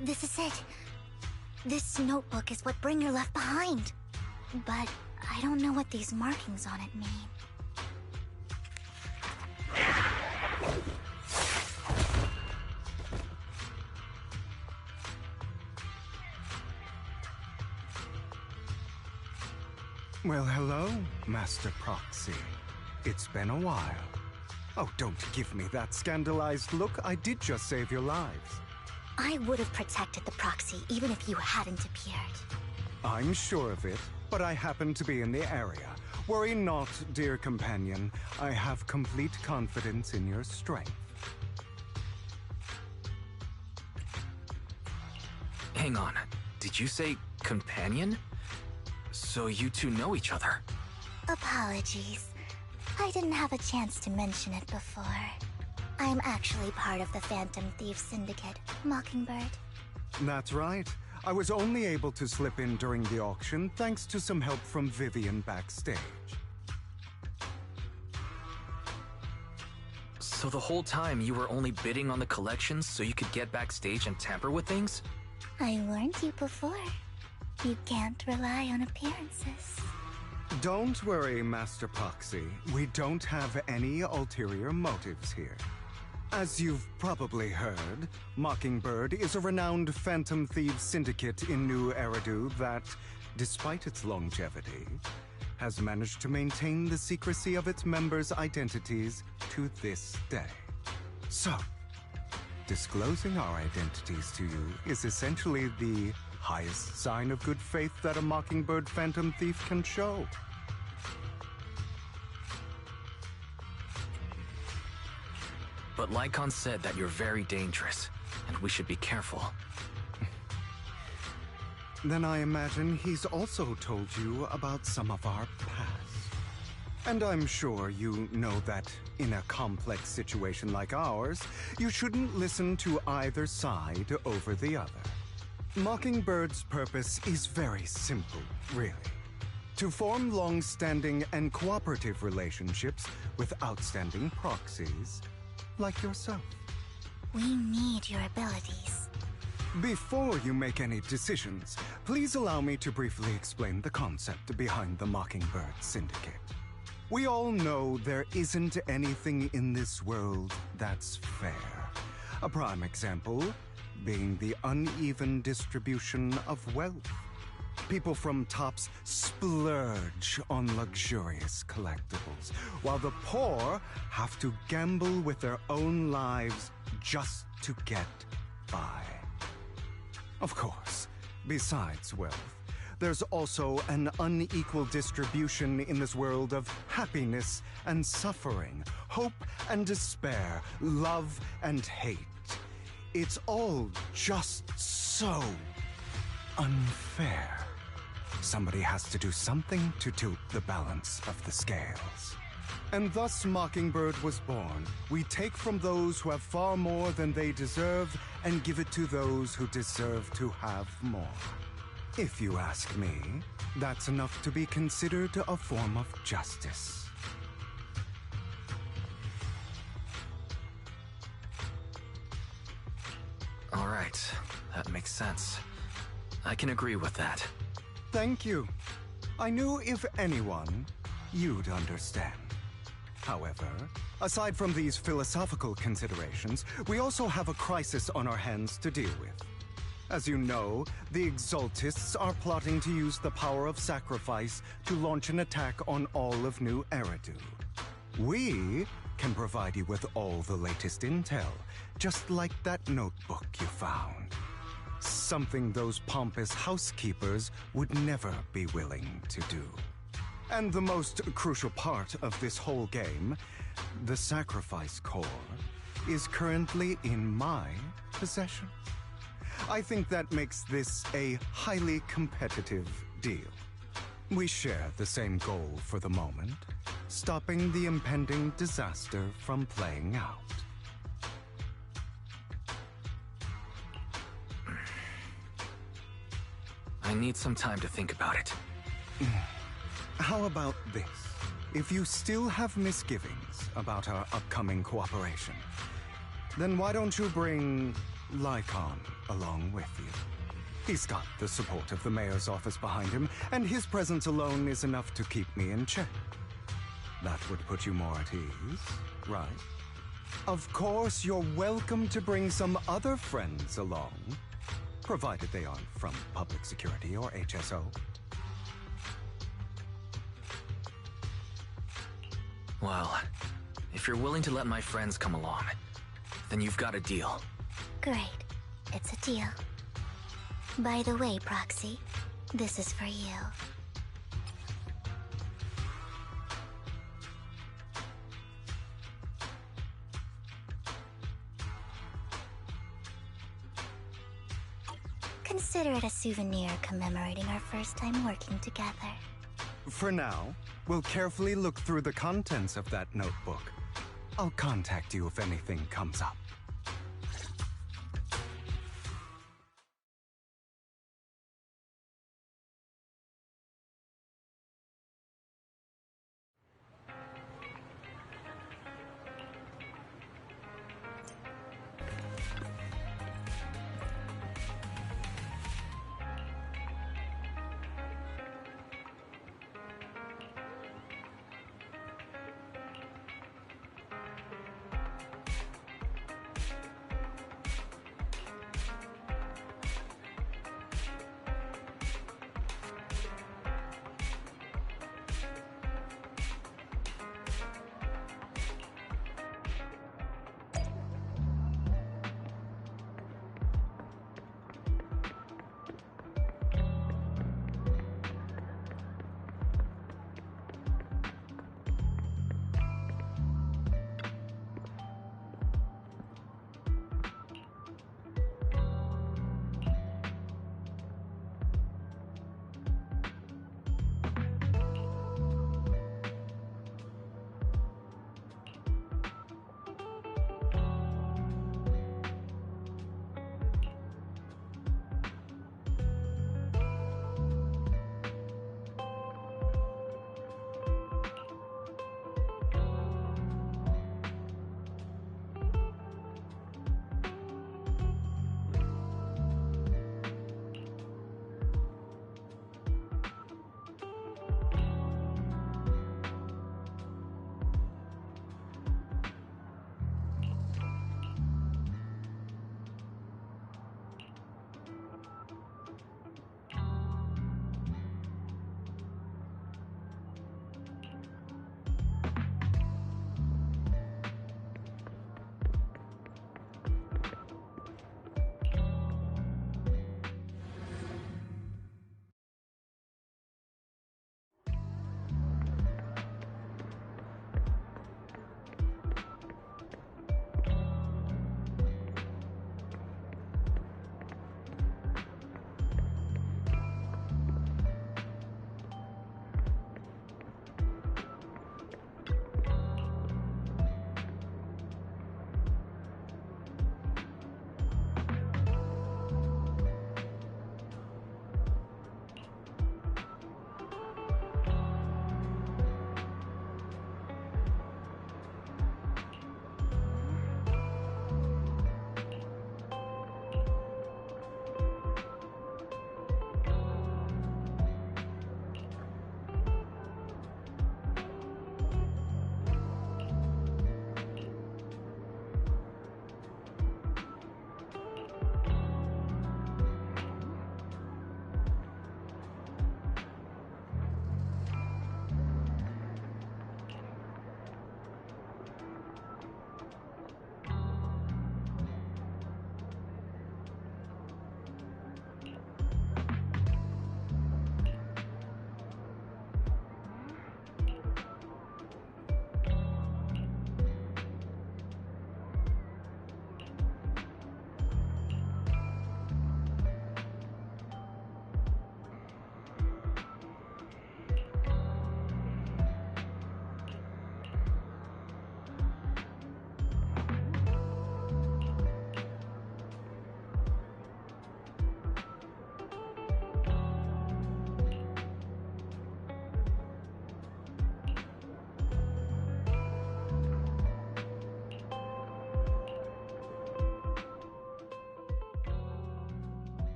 Speaker 9: This is it. This notebook is what Bringer left behind. But I don't know what these markings on it mean.
Speaker 1: Well, hello, Master Proxy. It's been a while. Oh, don't give me that scandalized look. I did just save your lives.
Speaker 9: I would have protected the Proxy even if you hadn't appeared.
Speaker 1: I'm sure of it, but I happen to be in the area. Worry not, dear companion. I have complete confidence in your strength.
Speaker 2: Hang on. Did you say companion? So you two know each other?
Speaker 9: Apologies. I I didn't have a chance to mention it before. I'm actually part of the Phantom Thief Syndicate, Mockingbird.
Speaker 1: That's right. I was only able to slip in during the auction thanks to some help from Vivian backstage.
Speaker 2: So the whole time you were only bidding on the collections so you could get backstage and tamper with things?
Speaker 9: I warned you before. You can't rely on appearances.
Speaker 1: Don't worry, Master Proxy. We don't have any ulterior motives here. As you've probably heard, Mockingbird is a renowned Phantom Thieves syndicate in New Eridu that, despite its longevity, has managed to maintain the secrecy of its members' identities to this day. So, disclosing our identities to you is essentially the highest sign of good faith that a Mockingbird Phantom Thief can show.
Speaker 2: But Lycon said that you're very dangerous, and we should be careful.
Speaker 1: Then I imagine he's also told you about some of our past. And I'm sure you know that in a complex situation like ours, you shouldn't listen to either side over the other. Mockingbird's purpose is very simple, really. To form long-standing and cooperative relationships with outstanding proxies like yourself.
Speaker 9: We need your abilities.
Speaker 1: Before you make any decisions, please allow me to briefly explain the concept behind the Mockingbird Syndicate. We all know there isn't anything in this world that's fair. A prime example being the uneven distribution of wealth. People from tops splurge on luxurious collectibles, while the poor have to gamble with their own lives just to get by. Of course, besides wealth, there's also an unequal distribution in this world of happiness and suffering, hope and despair, love and hate. It's all just so unfair. Somebody has to do something to tilt the balance of the scales. And thus Mockingbird was born. We take from those who have far more than they deserve and give it to those who deserve to have more. If you ask me, that's enough to be considered a form of justice.
Speaker 2: All right, that makes sense. I can agree with that.
Speaker 1: Thank you. I knew if anyone, you'd understand. However, aside from these philosophical considerations, we also have a crisis on our hands to deal with. As you know, the Exaltists are plotting to use the power of sacrifice to launch an attack on all of New Eridu. We can provide you with all the latest intel, just like that notebook you found. Something those pompous housekeepers would never be willing to do. And the most crucial part of this whole game, the sacrifice core, is currently in my possession. I think that makes this a highly competitive deal. We share the same goal for the moment, stopping the impending disaster from playing out.
Speaker 2: I need some time to think about it.
Speaker 1: How about this? If you still have misgivings about our upcoming cooperation, then why don't you bring Lycon along with you? He's got the support of the mayor's office behind him, and his presence alone is enough to keep me in check. That would put you more at ease, right? Of course, you're welcome to bring some other friends along, provided they aren't from public security or HSO.
Speaker 2: Well, if you're willing to let my friends come along, then you've got a deal.
Speaker 9: Great. It's a deal. By the way, Proxy, this is for you. Consider it a souvenir commemorating our first time working together.
Speaker 1: For now, We'll carefully look through the contents of that notebook. I'll contact you if anything comes up.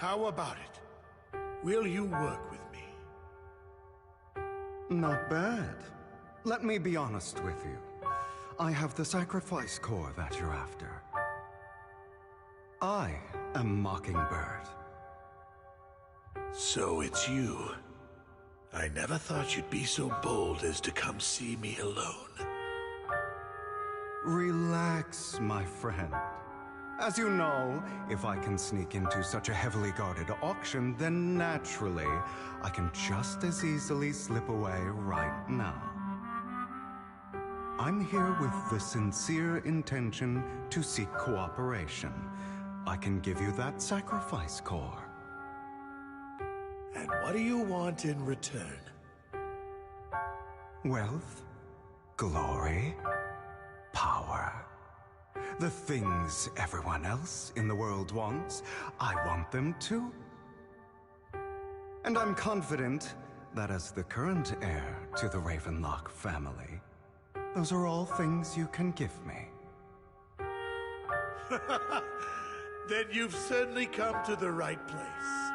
Speaker 7: How about it? Will you work with me?
Speaker 1: Not bad. Let me be honest with you. I have the sacrifice core that you're after. I am Mockingbird.
Speaker 7: So it's you. I never thought you'd be so bold as to come see me alone.
Speaker 1: Relax, my friend. As you know, if I can sneak into such a heavily guarded auction, then naturally, I can just as easily slip away right now. I'm here with the sincere intention to seek cooperation. I can give you that sacrifice core.
Speaker 7: And what do you want in return?
Speaker 1: Wealth, glory, power. The things everyone else in the world wants, I want them too. And I'm confident that as the current heir to the Ravenlock family, those are all things you can give me.
Speaker 7: Then you've certainly come to the right place.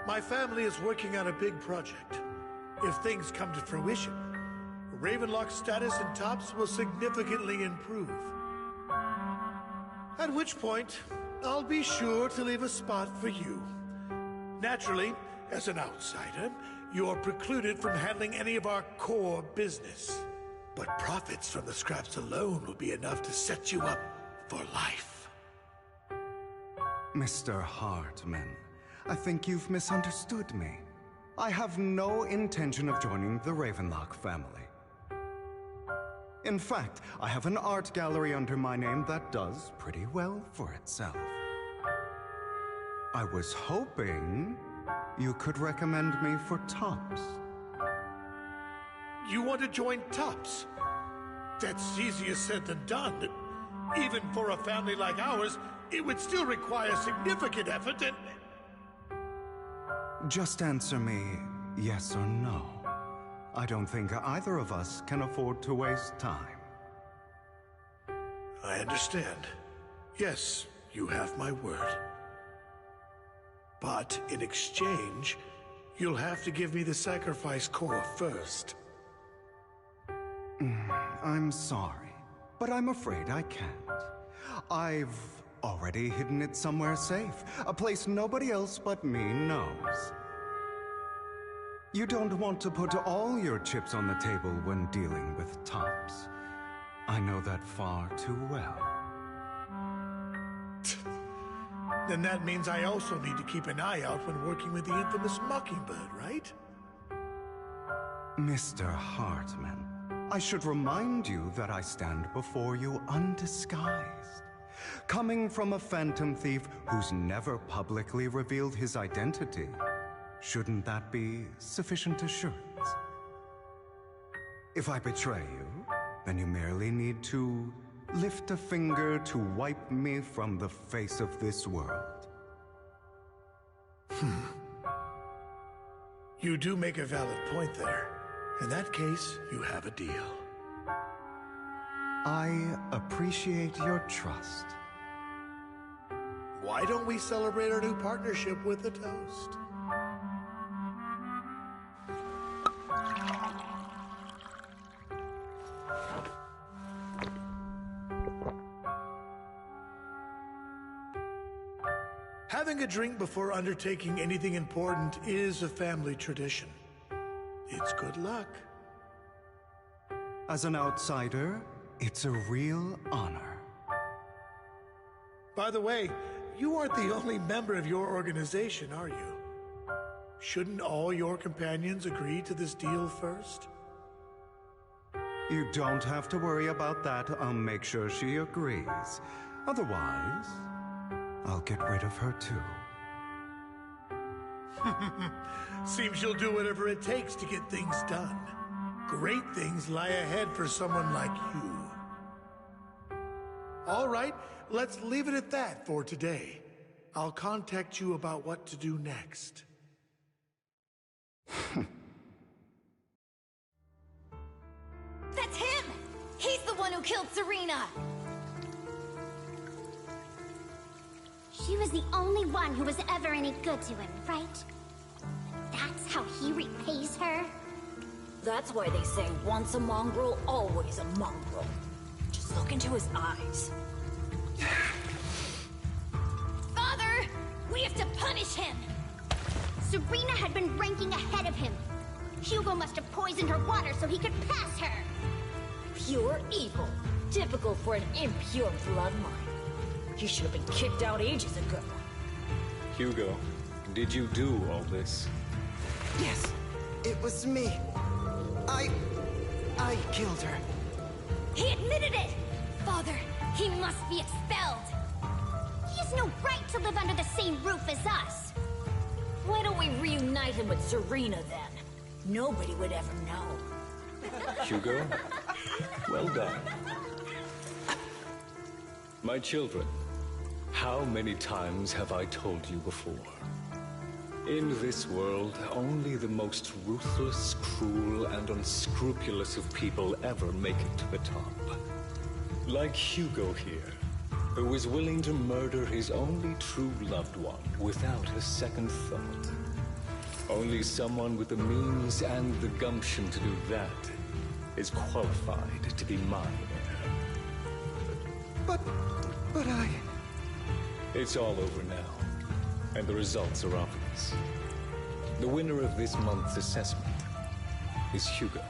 Speaker 7: My family is working on a big project. If things come to fruition, Ravenlock's status in Tops will significantly improve. At which point, I'll be sure to leave a spot for you. Naturally, as an outsider, you're precluded from handling any of our core business. But profits from the scraps alone will be enough to set you up for life.
Speaker 1: Mr. Hartman, I think you've misunderstood me. I have no intention of joining the Ravenlock family. In fact, I have an art gallery under my name that does pretty well for itself. I was hoping you could recommend me for Tops.
Speaker 7: You want to join Tops? That's easier said than done. Even for a family like ours, it would still require significant effort and...
Speaker 1: Just answer me yes or no. I don't think either of us can afford to waste time.
Speaker 7: I understand. Yes, you have my word. But in exchange, you'll have to give me the sacrifice core first.
Speaker 1: I'm sorry, but I'm afraid I can't. I've already hidden it somewhere safe, a place nobody else but me knows. You don't want to put all your chips on the table when dealing with Tops. I know that far too well.
Speaker 7: Then that means I also need to keep an eye out when working with the infamous Mockingbird, right?
Speaker 1: Mr. Hartman, I should remind you that I stand before you undisguised. Coming from a phantom thief who's never publicly revealed his identity, shouldn't that be sufficient assurance? If I betray you, then you merely need to lift a finger to wipe me from the face of this world.
Speaker 7: You do make a valid point there. In that case, you have a deal.
Speaker 1: I appreciate your trust.
Speaker 7: Why don't we celebrate our new partnership with a toast? Having a drink before undertaking anything important is a family tradition. It's good luck.
Speaker 1: As an outsider, it's a real honor.
Speaker 7: By the way, you aren't the only member of your organization, are you? Shouldn't all your companions agree to this deal first?
Speaker 1: You don't have to worry about that. I'll make sure she agrees. Otherwise, I'll get rid of her too.
Speaker 7: Seems you'll do whatever it takes to get things done. Great things lie ahead for someone like you. All right, let's leave it at that for today. I'll contact you about what to do next.
Speaker 17: That's him! He's the one who killed Serena!
Speaker 4: She was the only one who was ever any good to him, right? That's how he repays her?
Speaker 22: That's why they say once a mongrel, always a mongrel. Just look into his eyes.
Speaker 4: Father! We have to punish him! Serena had been ranking ahead of him. Hugo must have poisoned her water so he could pass her.
Speaker 22: Pure evil. Typical for an impure bloodline. He should have been kicked out ages ago.
Speaker 23: Hugo, did you do all this?
Speaker 24: Yes, it was me. I killed her.
Speaker 4: He admitted it! Father, he must be expelled. He has no right to live under the same roof as us.
Speaker 22: Why don't we reunite him with Serena then? Nobody would ever know.
Speaker 23: Hugo, well done. My children, how many times have I told you before? In this world, only the most ruthless, cruel, and unscrupulous of people ever make it to the top. Like Hugo here, who is willing to murder his only true loved one without a second thought. Only someone with the means and the gumption to do that is qualified to be my heir.
Speaker 1: But I...
Speaker 23: It's all over now, and the results are obvious. The winner of this month's assessment is Hugo.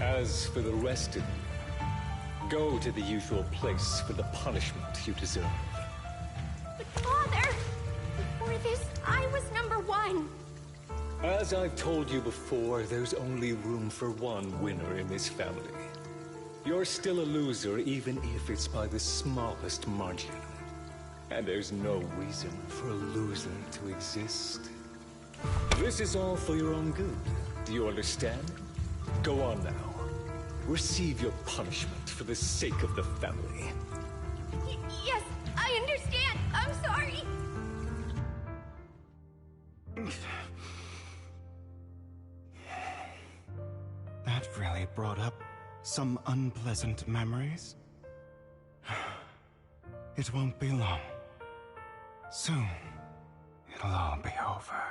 Speaker 23: As for the rest of you, go to the usual place for the punishment you deserve.
Speaker 4: But Father, before this, I was #1.
Speaker 23: As I've told you before, there's only room for one winner in this family. You're still a loser, even if it's by the smallest margin. And there's no reason for a loser to exist. This is all for your own good. Do you understand? Go on now. Receive your punishment for the sake of the family.
Speaker 4: Yes, I understand. I'm sorry.
Speaker 1: That really brought up some unpleasant memories. It won't be long. Soon, it'll all be over.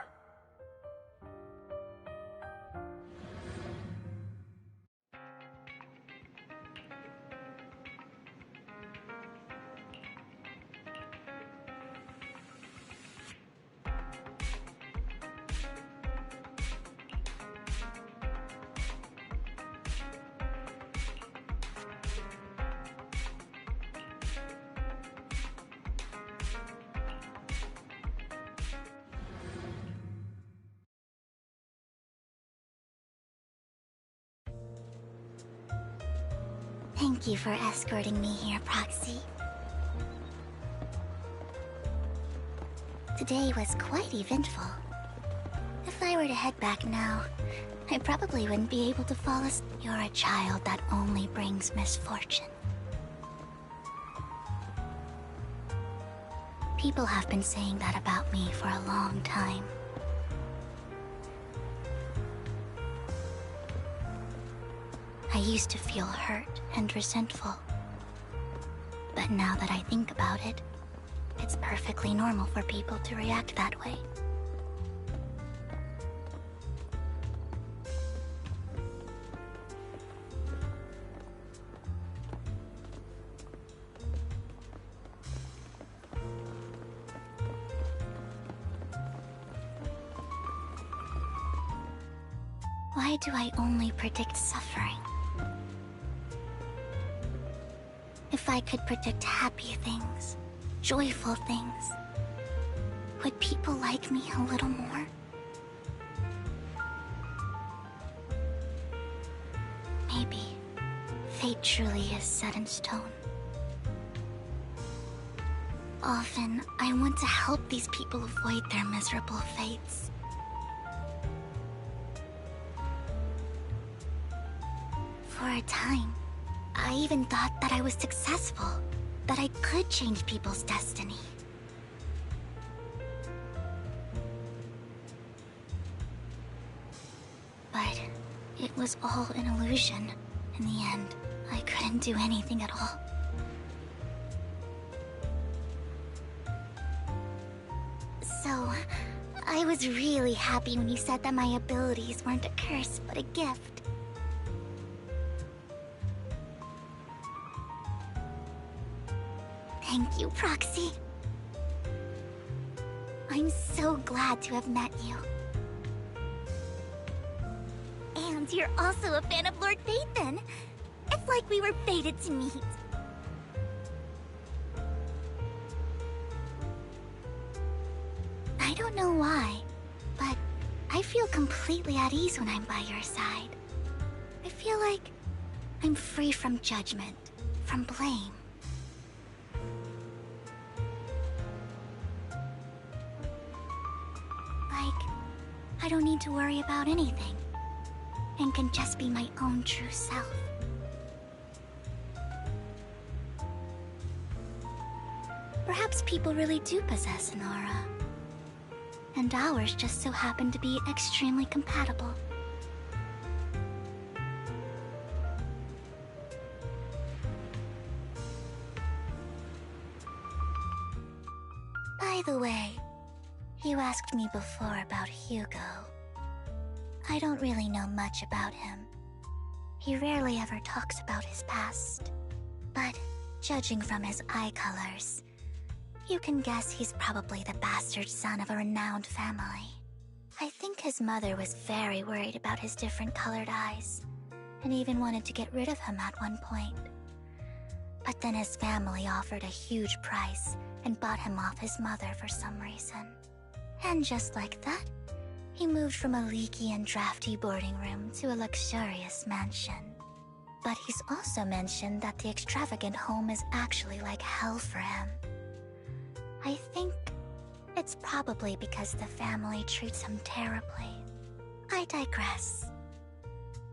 Speaker 9: Thank you for escorting me here, Proxy. Today was quite eventful. If I were to head back now, I probably wouldn't be able to fall asleep. You're a child that only brings misfortune. People have been saying that about me for a long time. I used to feel hurt and resentful. But now that I think about it, it's perfectly normal for people to react that way. Why do I only predict suffering? If I could predict happy things, joyful things, would people like me a little more? Maybe fate truly is set in stone. Often, I want to help these people avoid their miserable fates. For a time, I even thought that I was successful, that I could change people's destiny. But it was all an illusion. In the end, I couldn't do anything at all. So, I was really happy when you said that my abilities weren't a curse, but a gift. Thank you, Proxy. I'm so glad to have met you. And you're also a fan of Lord Phaethon. It's like we were fated to meet. I don't know why, but I feel completely at ease when I'm by your side. I feel like I'm free from judgment, from blame. Like, I don't need to worry about anything, and can just be my own true self. Perhaps people really do possess an aura, and ours just so happen to be extremely compatible. By the way, you asked me before about Hugo. I don't really know much about him. He rarely ever talks about his past. But judging from his eye colors, you can guess he's probably the bastard son of a renowned family. I think his mother was very worried about his different colored eyes, and even wanted to get rid of him at one point. But then his family offered a huge price and bought him off his mother for some reason. And just like that, he moved from a leaky and drafty boarding room to a luxurious mansion. But he's also mentioned that the extravagant home is actually like hell for him. I think it's probably because the family treats him terribly. I digress.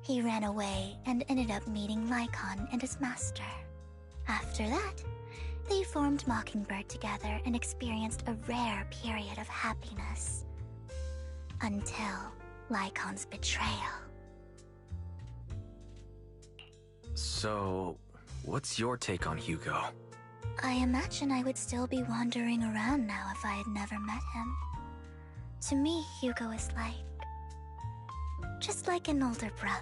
Speaker 9: He ran away and ended up meeting Lycon and his master. After that, they formed Mockingbird together and experienced a rare period of happiness. Until Lycon's betrayal.
Speaker 2: So, what's your take on Hugo?
Speaker 9: I imagine I would still be wandering around now if I had never met him. To me, Hugo is just like an older brother.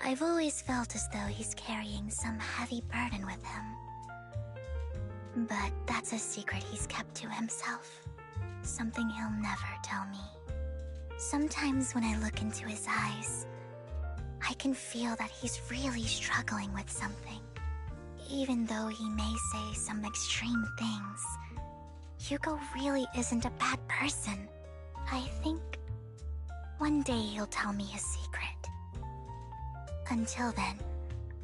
Speaker 9: I've always felt as though he's carrying some heavy burden with him. But that's a secret he's kept to himself. Something he'll never tell me. Sometimes when I look into his eyes, I can feel that he's really struggling with something. Even though he may say some extreme things, Hugo really isn't a bad person. I think one day he'll tell me his secret. Until then,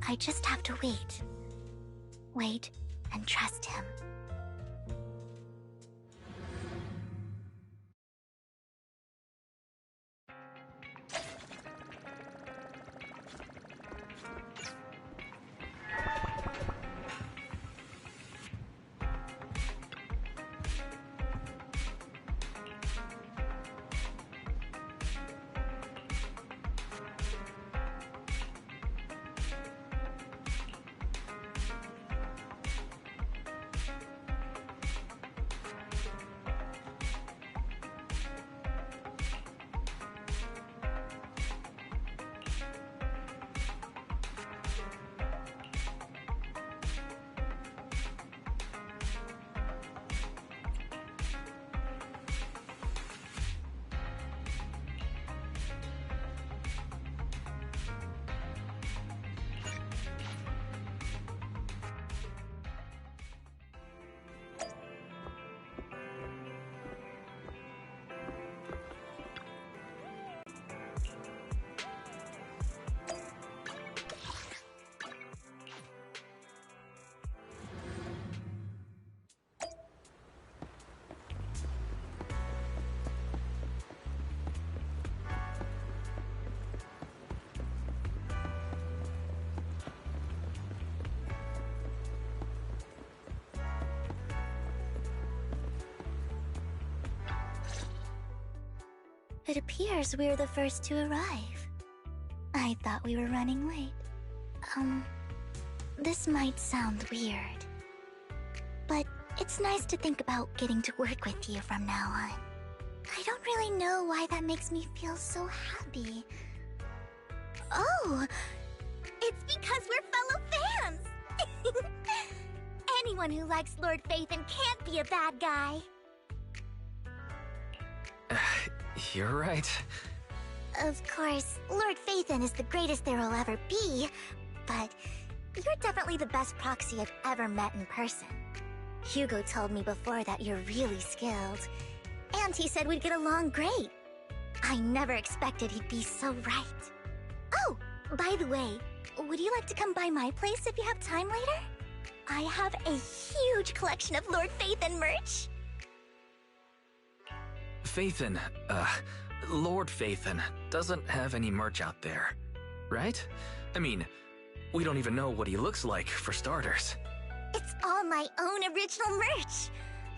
Speaker 9: I just have to wait. Wait and trust him. It appears we're the first to arrive. I thought we were running late. This might sound weird, but It's nice to think about getting to work with you from now on. I don't really know why that makes me feel so happy. Oh, it's because we're fellow fans! Anyone who likes Lord Phaethon can't be a bad guy.
Speaker 2: You're right.
Speaker 9: Of course, Lord Phaethon is the greatest there will ever be, but you're definitely the best proxy I've ever met in person. Hugo told me before that you're really skilled, and he said we'd get along great. I never expected he'd be so right. Oh, by the way, would you like to come by my place if you have time later? I have a huge collection of Lord Phaethon merch.
Speaker 2: Phaethon, Lord Phaethon doesn't have any merch out there, right? I mean, we don't even know what he looks like, for starters.
Speaker 9: It's all my own original merch,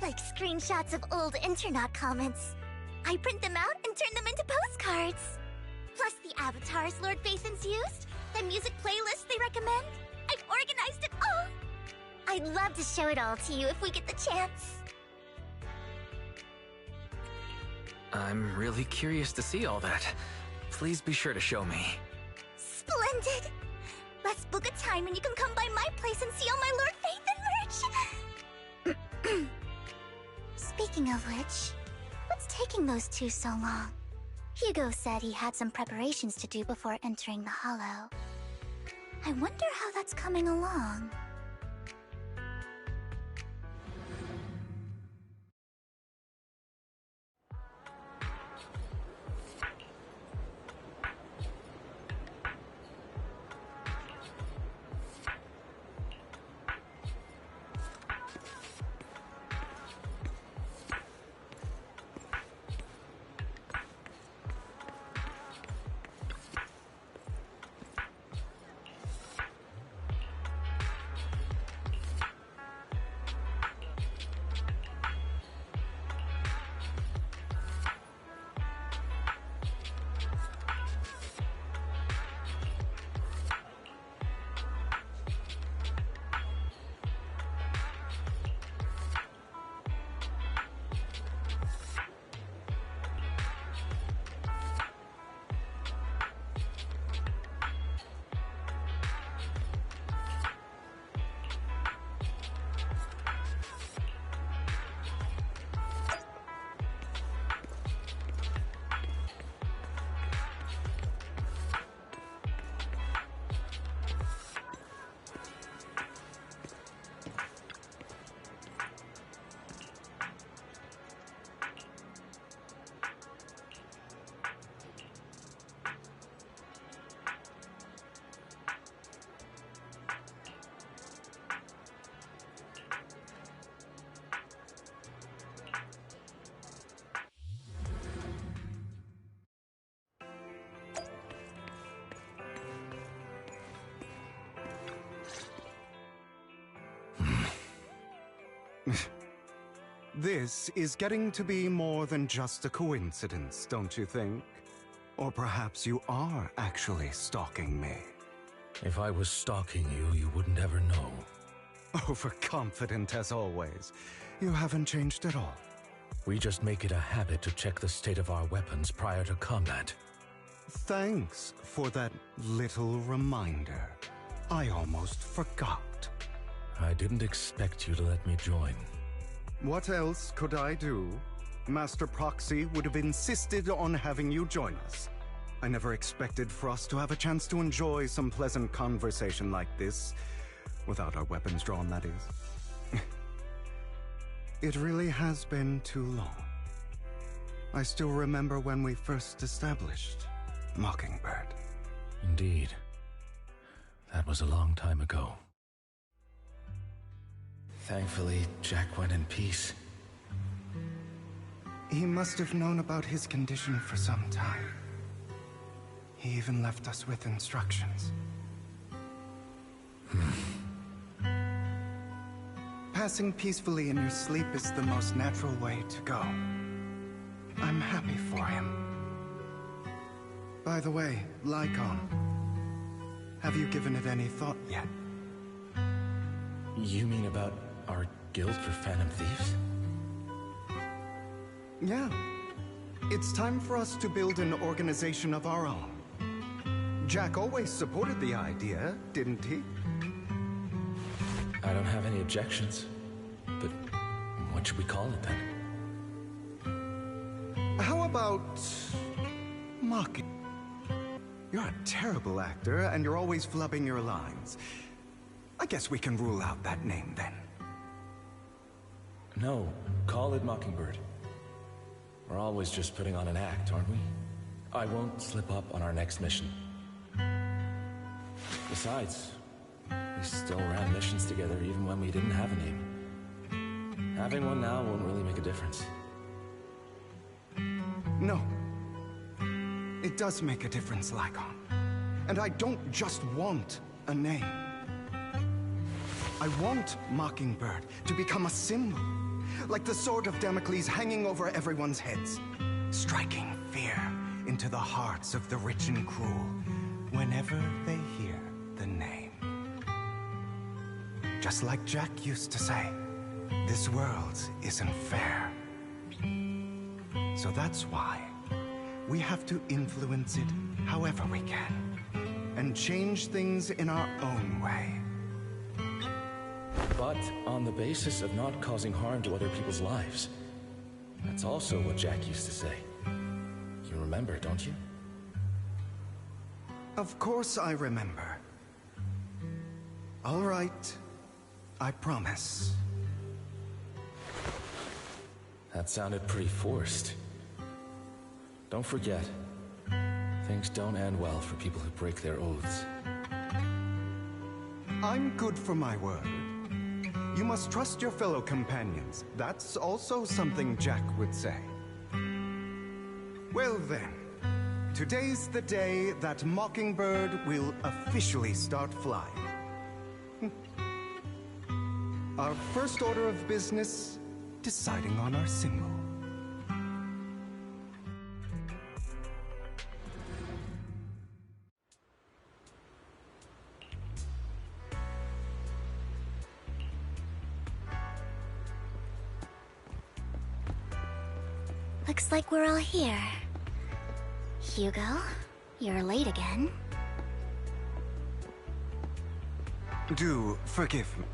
Speaker 9: like screenshots of old Internet comments. I print them out and turn them into postcards. Plus the avatars Lord Phaethon's used, the music playlists they recommend. I've organized it all. I'd love to show it all to you if we get the chance.
Speaker 2: I'm really curious to see all that. Please be sure to show me.
Speaker 9: Splendid! Let's book a time and you can come by my place and see all my Lord Phaethon merch! Speaking of which, what's taking those two so long? Hugo said he had some preparations to do before entering the Hollow. I wonder how that's coming along.
Speaker 1: This is getting to be more than just a coincidence, don't you think? Or perhaps you are actually stalking me.
Speaker 5: If I was stalking you, you wouldn't ever know.
Speaker 1: Overconfident as always. You haven't changed at all.
Speaker 5: We just make it a habit to check the state of our weapons prior to combat.
Speaker 1: Thanks for that little reminder. I almost forgot.
Speaker 5: I didn't expect you to let me join.
Speaker 1: What else could I do? Master Proxy would have insisted on having you join us. I never expected for us to have a chance to enjoy some pleasant conversation like this, without our weapons drawn, that is. It really has been too long. I still remember when we first established Mockingbird.
Speaker 5: Indeed. That was a long time ago. Thankfully, Jack went in peace.
Speaker 1: He must have known about his condition for some time. He even left us with instructions. Passing peacefully in your sleep is the most natural way to go. I'm happy for him. By the way, Lycon, have you given it any thought yet?
Speaker 18: You mean about our
Speaker 5: guild for Phantom Thieves?
Speaker 1: Yeah. It's time for us to build an organization of our own. Jack always supported the idea, didn't he?
Speaker 5: I don't have any objections. But what should we call it then?
Speaker 1: How about... Mocking? You're a terrible actor, and you're always flubbing your lines. I guess we can rule out that name, then.
Speaker 5: No, call it Mockingbird. We're always just putting on an act, aren't we? I won't slip up on our next mission. Besides, we still ran missions together even when we didn't have a name. Having one now won't really make a difference.
Speaker 1: No. It does make a difference, Lycon. And I don't just want a name. I want Mockingbird to become a symbol. Like the sword of Damocles hanging over everyone's heads. Striking fear into the hearts of the rich and cruel whenever they hear the name. Just like Jack used to say, this world isn't fair. So that's why we have to influence it however we can, and change things in our own way.
Speaker 5: But on the basis of not causing harm to other people's lives. That's also what Jack used to say. You remember, don't you?
Speaker 1: Of course I remember. All right, I promise.
Speaker 5: That sounded pretty forced. Don't forget, things don't end well for people who break their oaths.
Speaker 1: I'm good for my word. You must trust your fellow companions. That's also something Jack would say. Well then, today's the day that Mockingbird will officially start flying. Our first order of business, deciding on our symbol.
Speaker 9: Looks like we're all here. Hugo, you're late again.
Speaker 1: Do forgive me.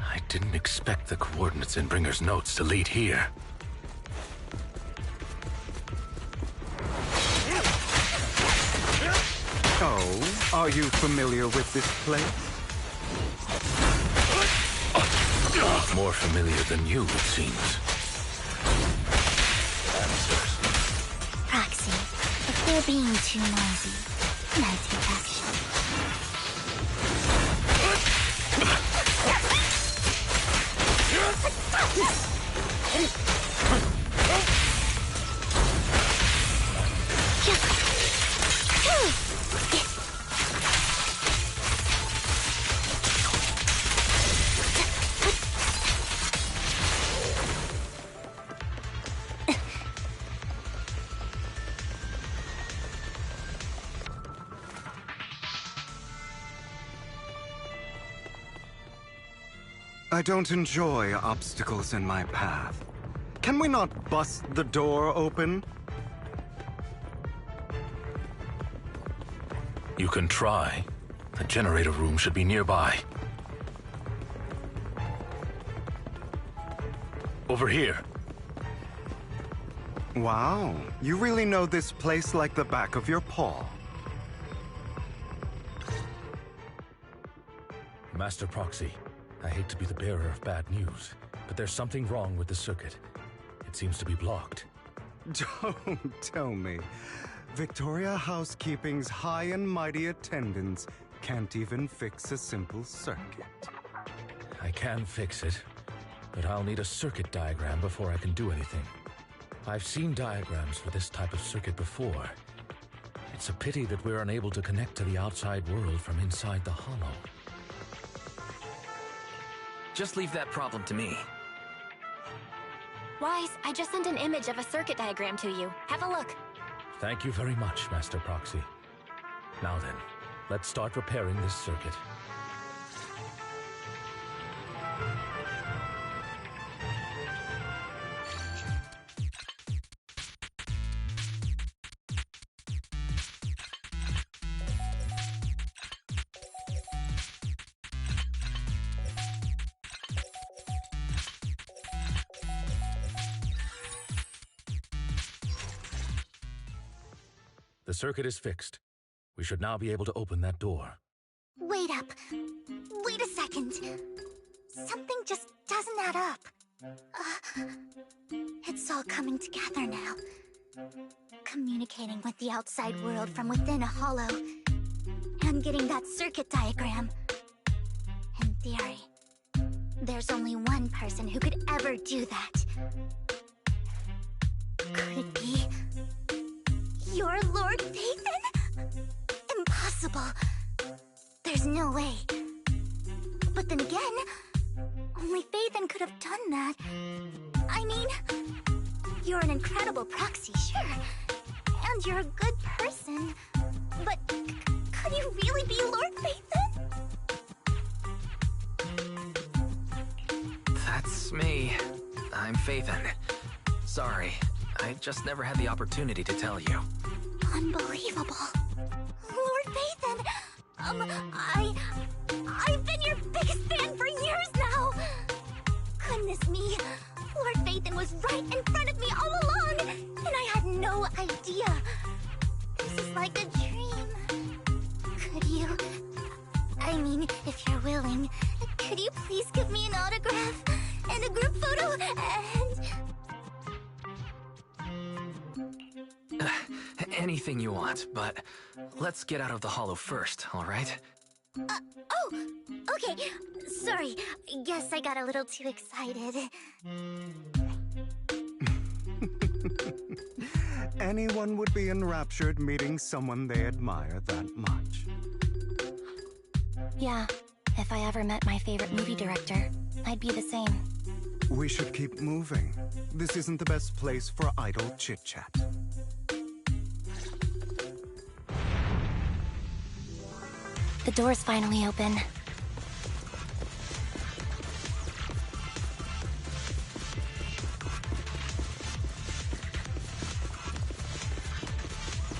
Speaker 5: I didn't expect the coordinates in Bringer's notes to lead here.
Speaker 1: Oh, are you familiar with this place?
Speaker 5: More familiar than you, it seems. Answers.
Speaker 9: Proxy, if they're being too noisy, can I take action?
Speaker 1: I don't enjoy obstacles in my path. Can we not bust the door open?
Speaker 5: You can try. The generator room should be nearby. Over here.
Speaker 1: Wow, you really know this place like the back of your paw.
Speaker 5: Master Proxy, I hate to be the bearer of bad news, but there's something wrong with the circuit. It seems to be blocked.
Speaker 1: Don't tell me. Victoria Housekeeping's high and mighty attendants can't even fix a simple circuit.
Speaker 5: I can fix it, but I'll need a circuit diagram before I can do anything. I've seen diagrams for this type of circuit before. It's a pity that we're unable to connect to the outside world from inside the hollow.
Speaker 2: Just leave that problem to me.
Speaker 8: Wise, I just sent an image of a circuit diagram to you. Have a look.
Speaker 5: Thank you very much, Master Proxy. Now then, let's start repairing this circuit. The circuit is fixed. We should now be able to open that door.
Speaker 9: Wait up. Wait a second. Something just doesn't add up. It's all coming together now. Communicating with the outside world from within a hollow. And getting that circuit diagram. In theory, there's only one person who could ever do that. Could it be... You're Lord Phaethon? Impossible. There's no way. But then again, only Phaethon could have done that. I mean, you're an incredible proxy, sure. And you're a good person. But could you really be Lord Phaethon?
Speaker 2: That's me. I'm Phaethon. Sorry, I just never had the opportunity to tell you.
Speaker 9: Unbelievable. Lord Phaethon! I've been your biggest fan for years now! Goodness me, Lord Phaethon was right in front of me all along, and I had no idea. This is like a dream. Could you... I mean, if you're willing, could you please give me an autograph and a group photo and...
Speaker 2: Anything you want, but let's get out of the hollow first, all right?
Speaker 9: Oh, okay. Sorry, guess I got a little too excited.
Speaker 1: Anyone would be enraptured meeting someone they admire that much.
Speaker 8: Yeah, if I ever met my favorite movie director, I'd be the same.
Speaker 1: We should keep moving. This isn't the best place for idle chit-chat.
Speaker 8: The door's finally open.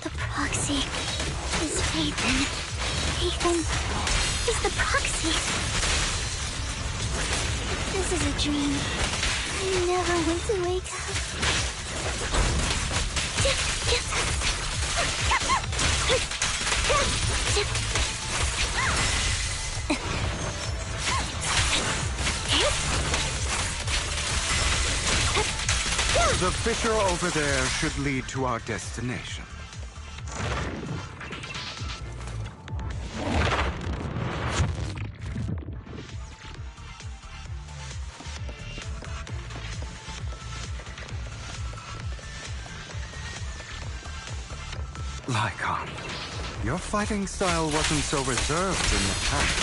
Speaker 9: The proxy is Phaethon. Phaethon is the proxy. This is a dream. I never want to wake up.
Speaker 1: The fissure over there should lead to our destination. Lycon, your fighting style wasn't so reserved in the past.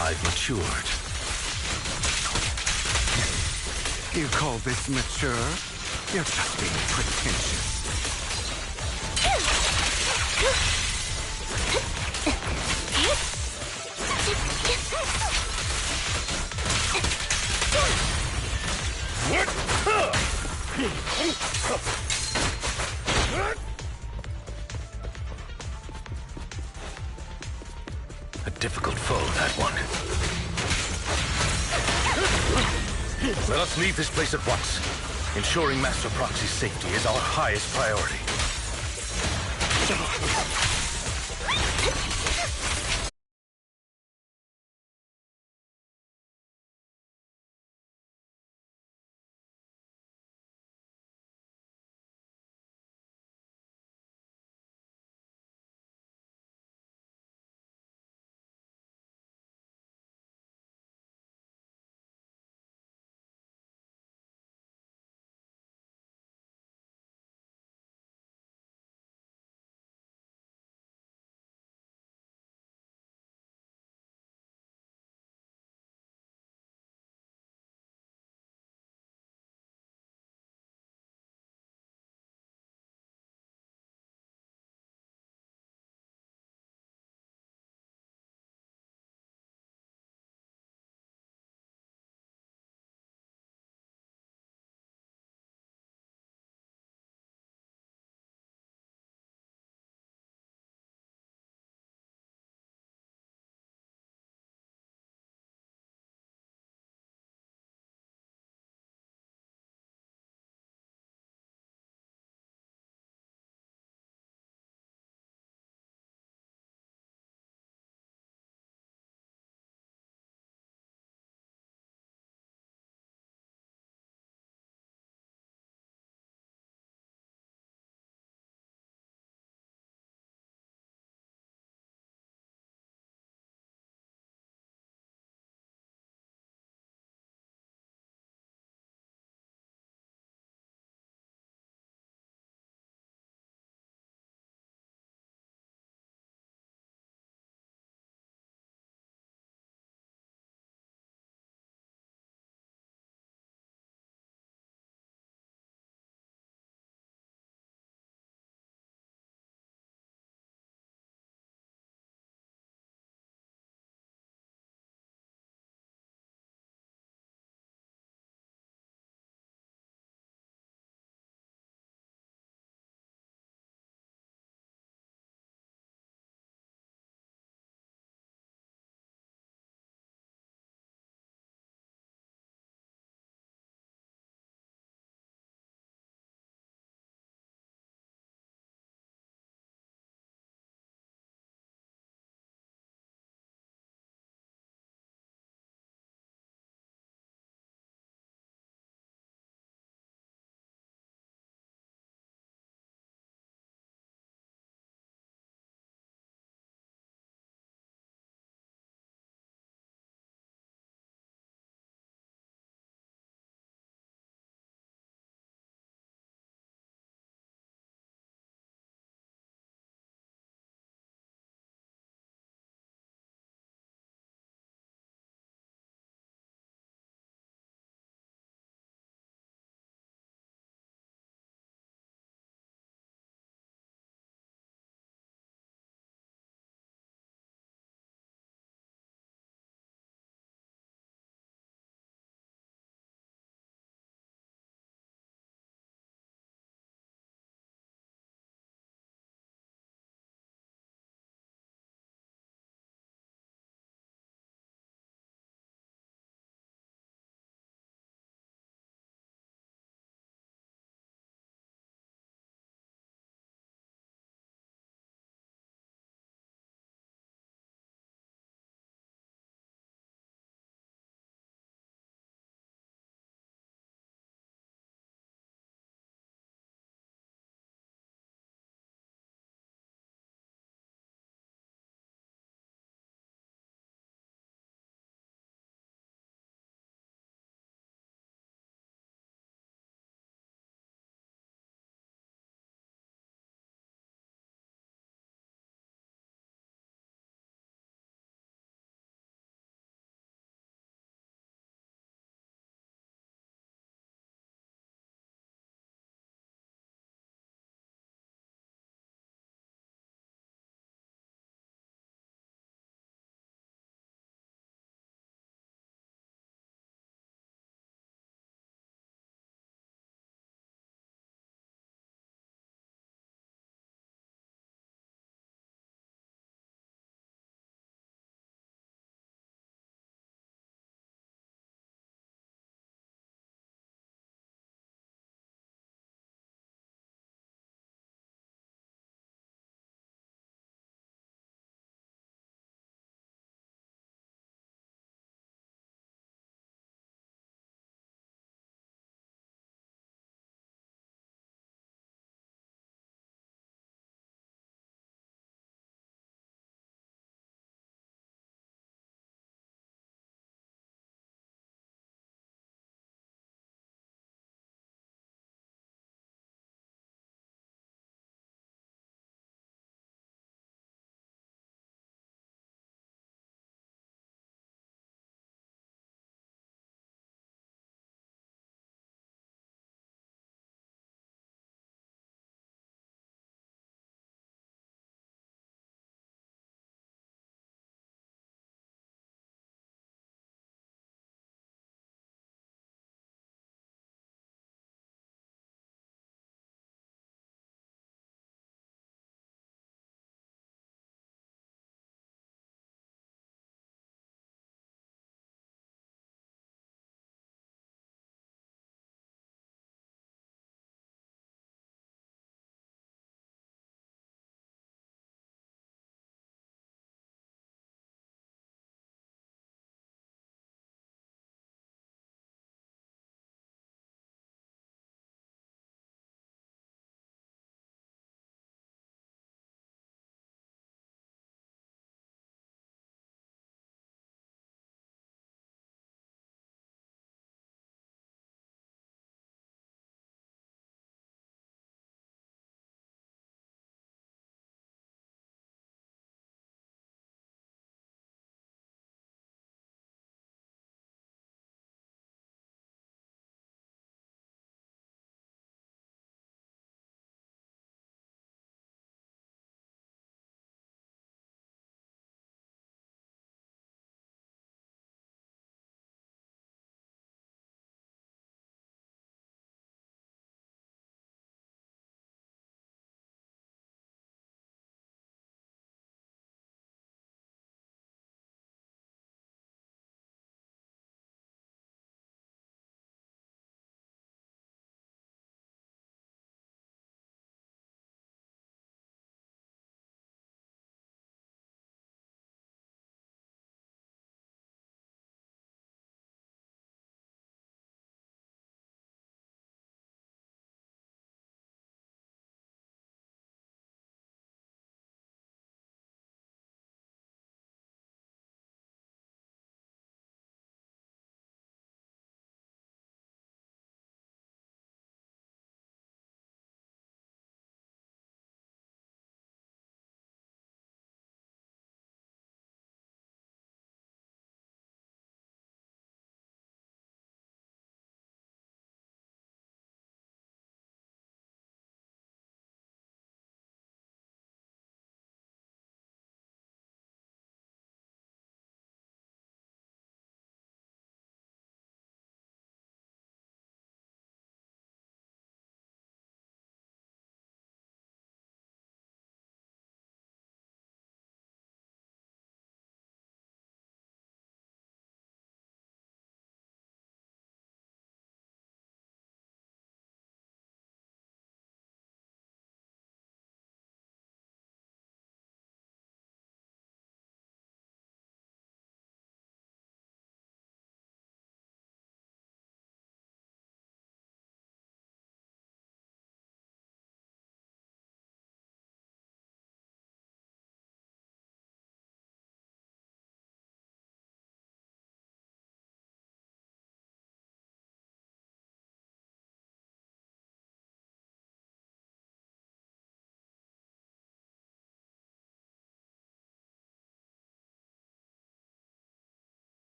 Speaker 5: I've matured.
Speaker 1: You call this mature? You're just being pretentious.
Speaker 5: A difficult foe, that one. Let us leave this place at once. Ensuring Master Proxy's safety is our highest priority.
Speaker 9: Ugh!